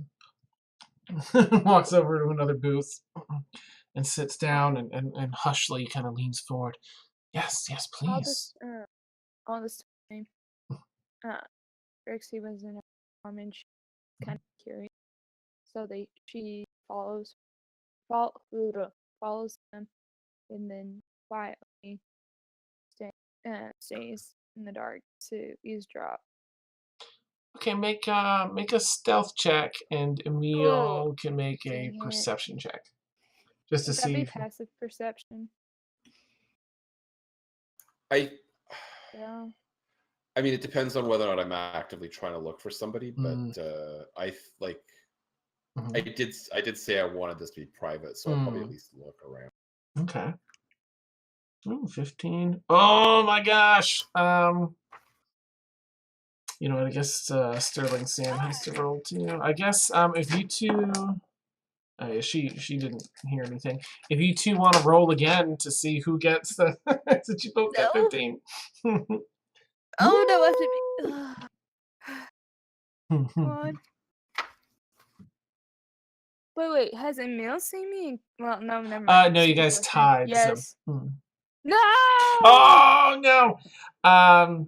walks over to another booth, and sits down and hushly kind of leans forward. Yes, please. All this time, Rixie was in a farm and she's kind of curious. So she follows them, and then quietly stays in the dark to eavesdrop. Okay, make a stealth check, and Emil can make a Dang it. perception check, just to Would that see. be passive perception? Yeah. Yeah. I mean, it depends on whether or not I'm actively trying to look for somebody, but I did say I wanted this to be private, so I'll probably at least look around. Okay. Ooh, 15. Oh my gosh. You know what? I guess Sterling Sam has to roll too. I guess if you two She didn't hear anything. If you two want to roll again to see who gets the, since you both got No. 15. Oh no, I have to be. Come on. Wait, has Emil seen me? Well, no, never mind. No, you Stupid guys question. tied. Yes. So. No! Oh no!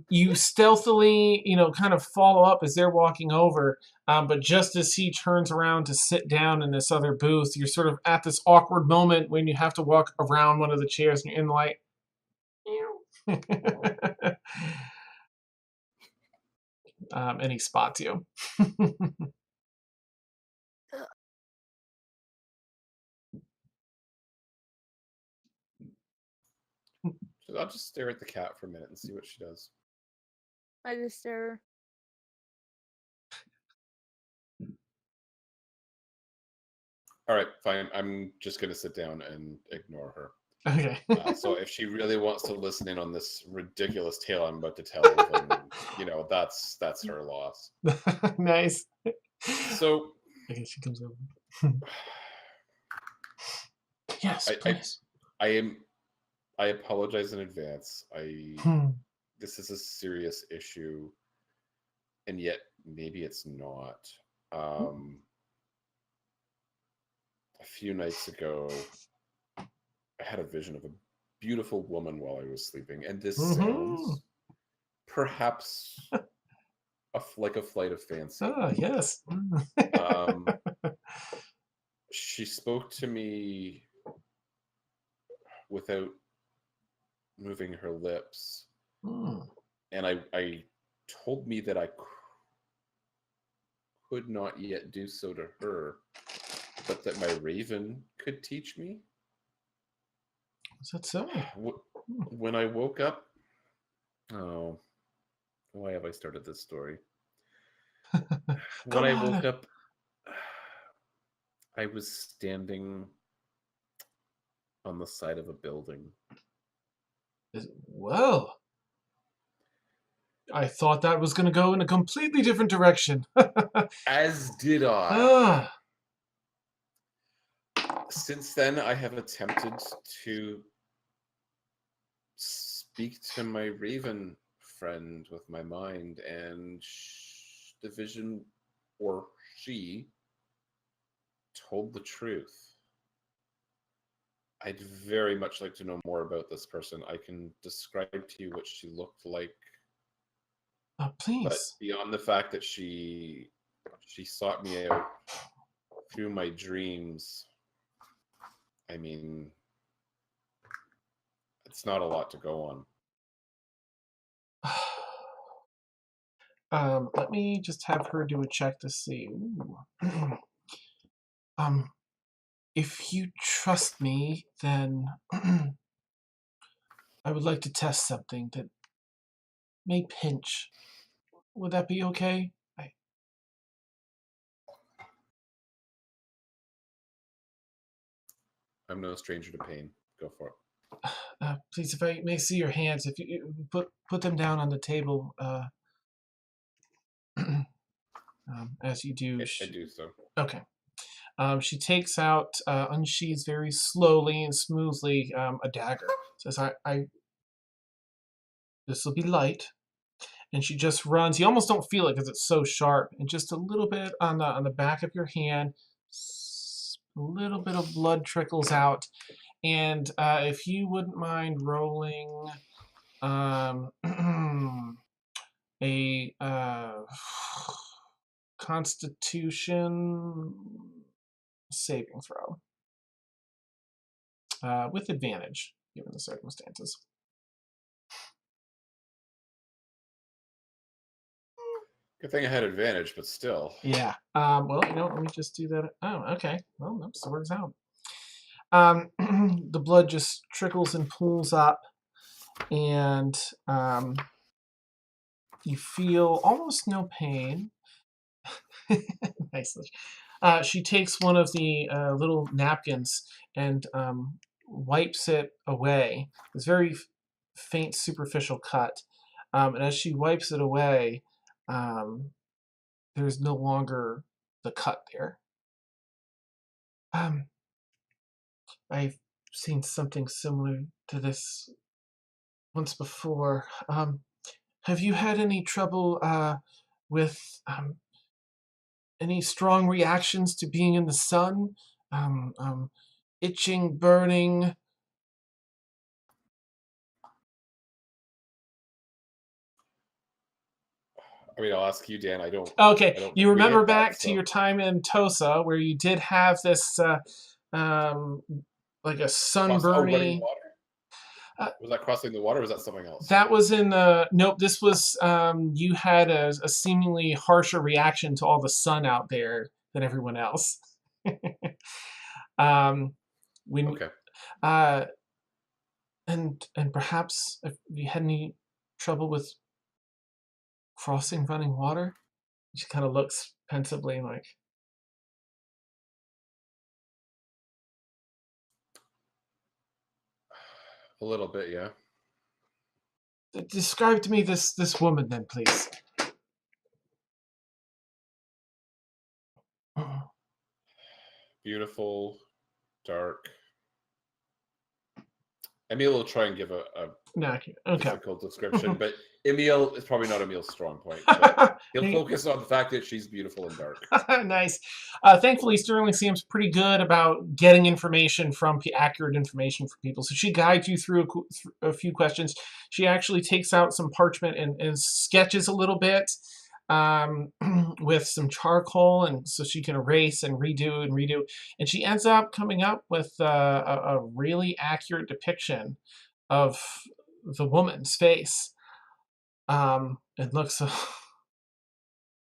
You stealthily, kind of follow up as they're walking over. But just as he turns around to sit down in this other booth, you're sort of at this awkward moment when you have to walk around one of the chairs and you're in the light. And he spots you. I'll just stare at the cat for a minute and see what she does. I just stare. All right, fine. I'm just going to sit down and ignore her. Okay. So if she really wants to listen in on this ridiculous tale I'm about to tell, then that's her loss. Nice. So I guess she comes over. Yes, please. I apologize in advance. This is a serious issue, and yet maybe it's not. A few nights ago, I had a vision of a beautiful woman while I was sleeping, and this sounds perhaps like a flight of fancy. Ah, yes. She spoke to me without moving her lips, and I told me that I could not yet do so to her, but that my raven could teach me. Is that so? When I woke up, why have I started this story? When I woke up, I was standing on the side of a building. Whoa. I thought that was going to go in a completely different direction. As did I. Ah. Since then, I have attempted to speak to my raven friend with my mind, and the vision, or she, told the truth. I'd very much like to know more about this person. I can describe to you what she looked like. Please. But beyond the fact that she sought me out through my dreams, I mean, it's not a lot to go on. Let me just have her do a check to see. If you trust me, then I would like to test something that may pinch. Would that be okay? I'm no stranger to pain. Go for it. Please, if I may see your hands, if you put them down on the table, as you do. I do so. Okay. She takes out, unsheathes very slowly and smoothly a dagger. Says, this will be light. And she just runs. You almost don't feel it because it's so sharp. And just a little bit on the back of your hand, a little bit of blood trickles out. And if you wouldn't mind rolling a Constitution saving throw with advantage, given the circumstances. Good thing I had advantage, but still. Yeah. Well, let me just do that. Oh, okay. Well, that works out. The blood just trickles and pools up, and you feel almost no pain. Nice. She takes one of the little napkins and wipes it away. It's very faint, superficial cut. And as she wipes it away, there's no longer the cut there. I've seen something similar to this once before. Have you had any trouble with any strong reactions to being in the sun? Itching, burning? I mean, I'll ask you, Dan. I Okay, don't you think we remember hit that, back to so. your time in Tosa where you did have this, like a Running sunburny. water? Was that crossing the water, or was that something else? That was in nope. This was you had a seemingly harsher reaction to all the sun out there than everyone else. When Okay. and perhaps if you had any trouble with crossing running water, she kind of looks pensively like. A little bit, yeah. Describe to me this woman then, please. Beautiful, dark. Emil will try and give a No, okay. difficult description, but Emil is probably not Emil's strong point. But he'll focus on the fact that she's beautiful and dark. Nice. Thankfully, Sterling seems pretty good about getting information from accurate information for people. So she guides you through a few questions. She actually takes out some parchment and sketches a little bit with some charcoal, and so she can erase and redo and redo. And she ends up coming up with a really accurate depiction of the woman's face. It looks.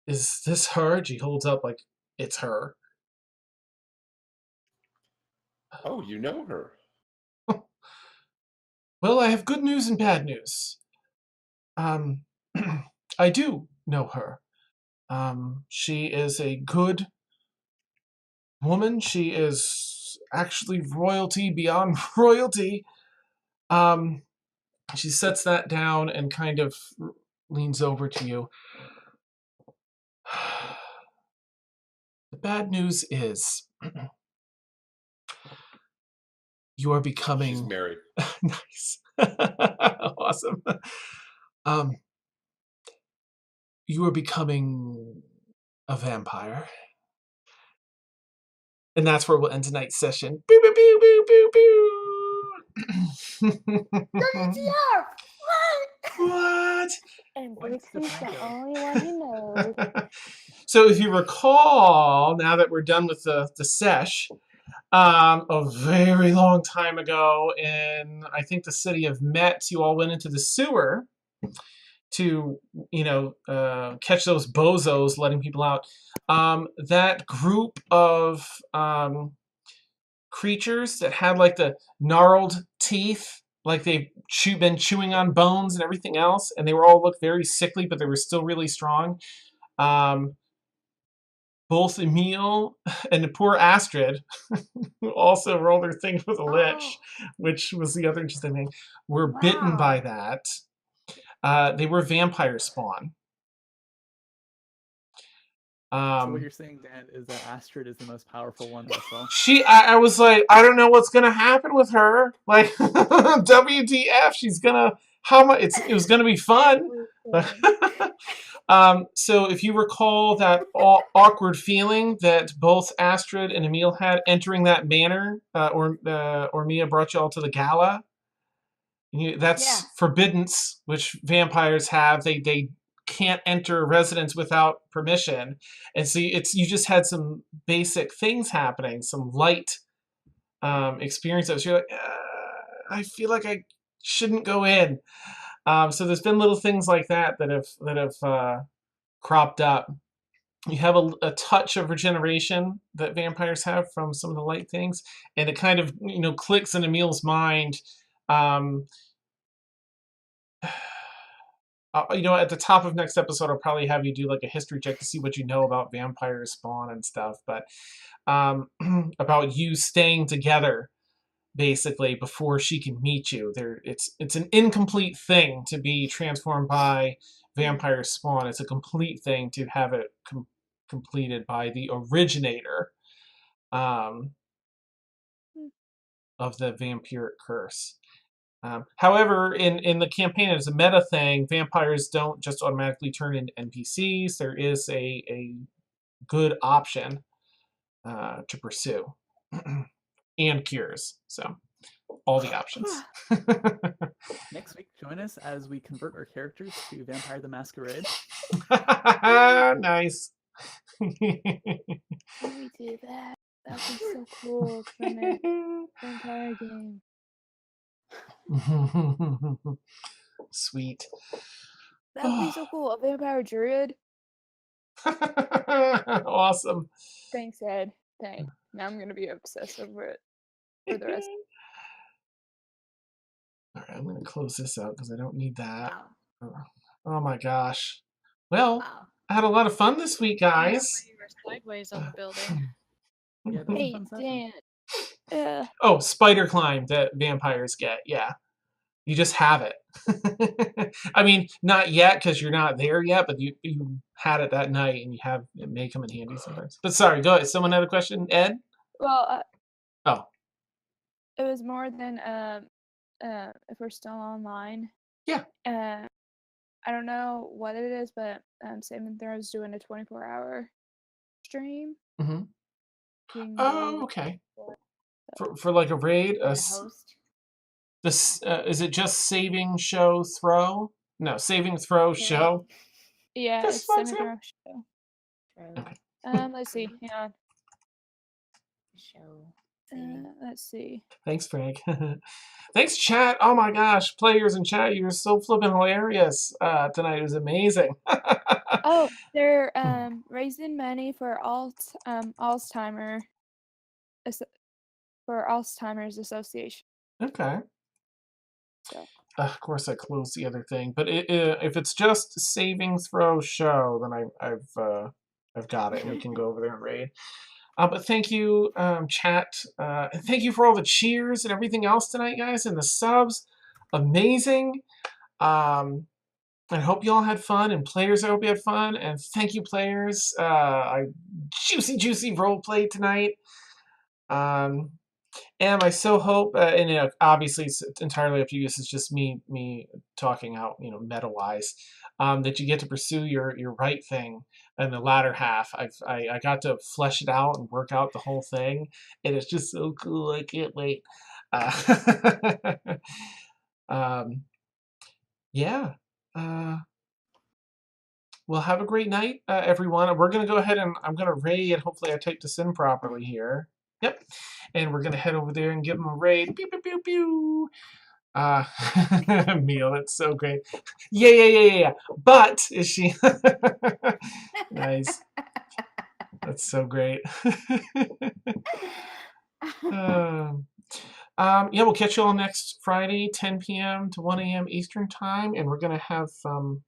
Is this her? She holds up like it's her. Oh, you know her. Well, I have good news and bad news. I do know her. She is a good woman. She is actually royalty beyond royalty. She sets that down and kind of leans over to you. The bad news is you are becoming... She's married. Nice. Awesome. You are becoming a vampire. And that's where we'll end tonight's session. Boo, boo, boo, boo, boo, boo. What? And What's the Brixie's the Franco? only one who knows. So if you recall, now that we're done with the sesh, a very long time ago in, I think, the city of Metz, you all went into the sewer to, catch those bozos letting people out. That group of creatures that had like the gnarled teeth, like they've been chewing on bones and everything else, and they were all looked very sickly, but they were still really strong. Both Emil and the poor Astrid, who also rolled her thing with a lich, which was the other interesting thing, were bitten by that. They were vampire spawn. So what you're saying, Dan, is that Astrid is the most powerful one thus far? I was like, I don't know what's gonna happen with her. Like, WTF? She's gonna it was gonna be fun. So if you recall that awkward feeling that both Astrid and Emil had entering that manor, or Mia brought you all to the gala. That's forbiddance, which vampires have. They can't enter a residence without permission, and so you just had some basic things happening, some light experiences. You're like, I feel like I shouldn't go in. So there's been little things like that have cropped up. You have a touch of regeneration that vampires have from some of the light things, and it kind of clicks in Emil's mind. At the top of next episode, I'll probably have you do like a history check to see what you know about vampire spawn and stuff. But about you staying together, basically, before she can meet you. It's an incomplete thing to be transformed by vampire spawn. It's a complete thing to have it completed by the originator. the vampiric curse. However, in the campaign as a meta thing, vampires don't just automatically turn into NPCs. There is a good option to pursue, and cures. So all the options. Next week, join us as we convert our characters to Vampire the Masquerade. Nice. Can we do that? That'd be so cool from a vampire game. Sweet. That'd be so cool. A vampire druid. Awesome. Thanks, Ed. Thanks. Now I'm gonna be obsessive with it for the rest. All right, I'm gonna close this out because I don't need that. Wow. Oh my gosh. Well, Wow. I had a lot of fun this week, guys. You were sideways on the building. Yeah, that was a Hey, fun session. Dan. Oh, spider climb that vampires get. Yeah. You just have it. I mean, not yet because you're not there yet, but you had it that night and it may come in handy sometimes. But sorry, go ahead. Someone had a question, Ed? Well, Oh, it was more than if we're still online. Yeah. I don't know what it is, but Saving Throws doing a 24-hour stream. mm-hmm. You can Oh, go okay. for For like a raid, The host. this is it just saving show throw? No, saving throw show. Yeah, Just it's one Saving second. Throws show. Okay. Let's see. Hang on. Show. Let's see. Thanks, Frank. Thanks, chat. Oh my gosh, players in chat, you were so flippin' hilarious tonight. It was amazing. Oh, they're raising money for Alzheimer's Association. Okay. So. Of course, I closed the other thing, but if it's just saving throw show, then I've got it, and we can go over there and raid. But thank you, chat, and thank you for all the cheers and everything else tonight, guys, and the subs. Amazing. I hope you all had fun, and players, I hope you had fun, and thank you, players. Juicy role play tonight. And I so hope, and obviously it's entirely up to you. This is just me talking out, meta-wise, that you get to pursue your right thing in the latter half. I got to flesh it out and work out the whole thing, and it's just so cool. I can't wait. Yeah. Well, have a great night, everyone. We're going to go ahead and I'm going to raid. Hopefully I typed this in properly here. Yep. And we're going to head over there and give them a raid. Pew, pew, pew, pew. Meal, that's so great. Yeah. But, is she... Nice. That's so great. Yeah, we'll catch you all next Friday, 10 p.m. to 1 a.m. Eastern Time. And we're going to have... an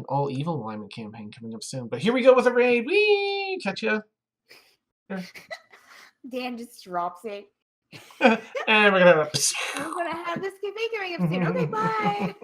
all evil alignment campaign coming up soon. But here we go with a raid. Whee! Catch ya. Dan just drops it. And we're gonna have I'm gonna have this campaign coming up soon. Okay, bye.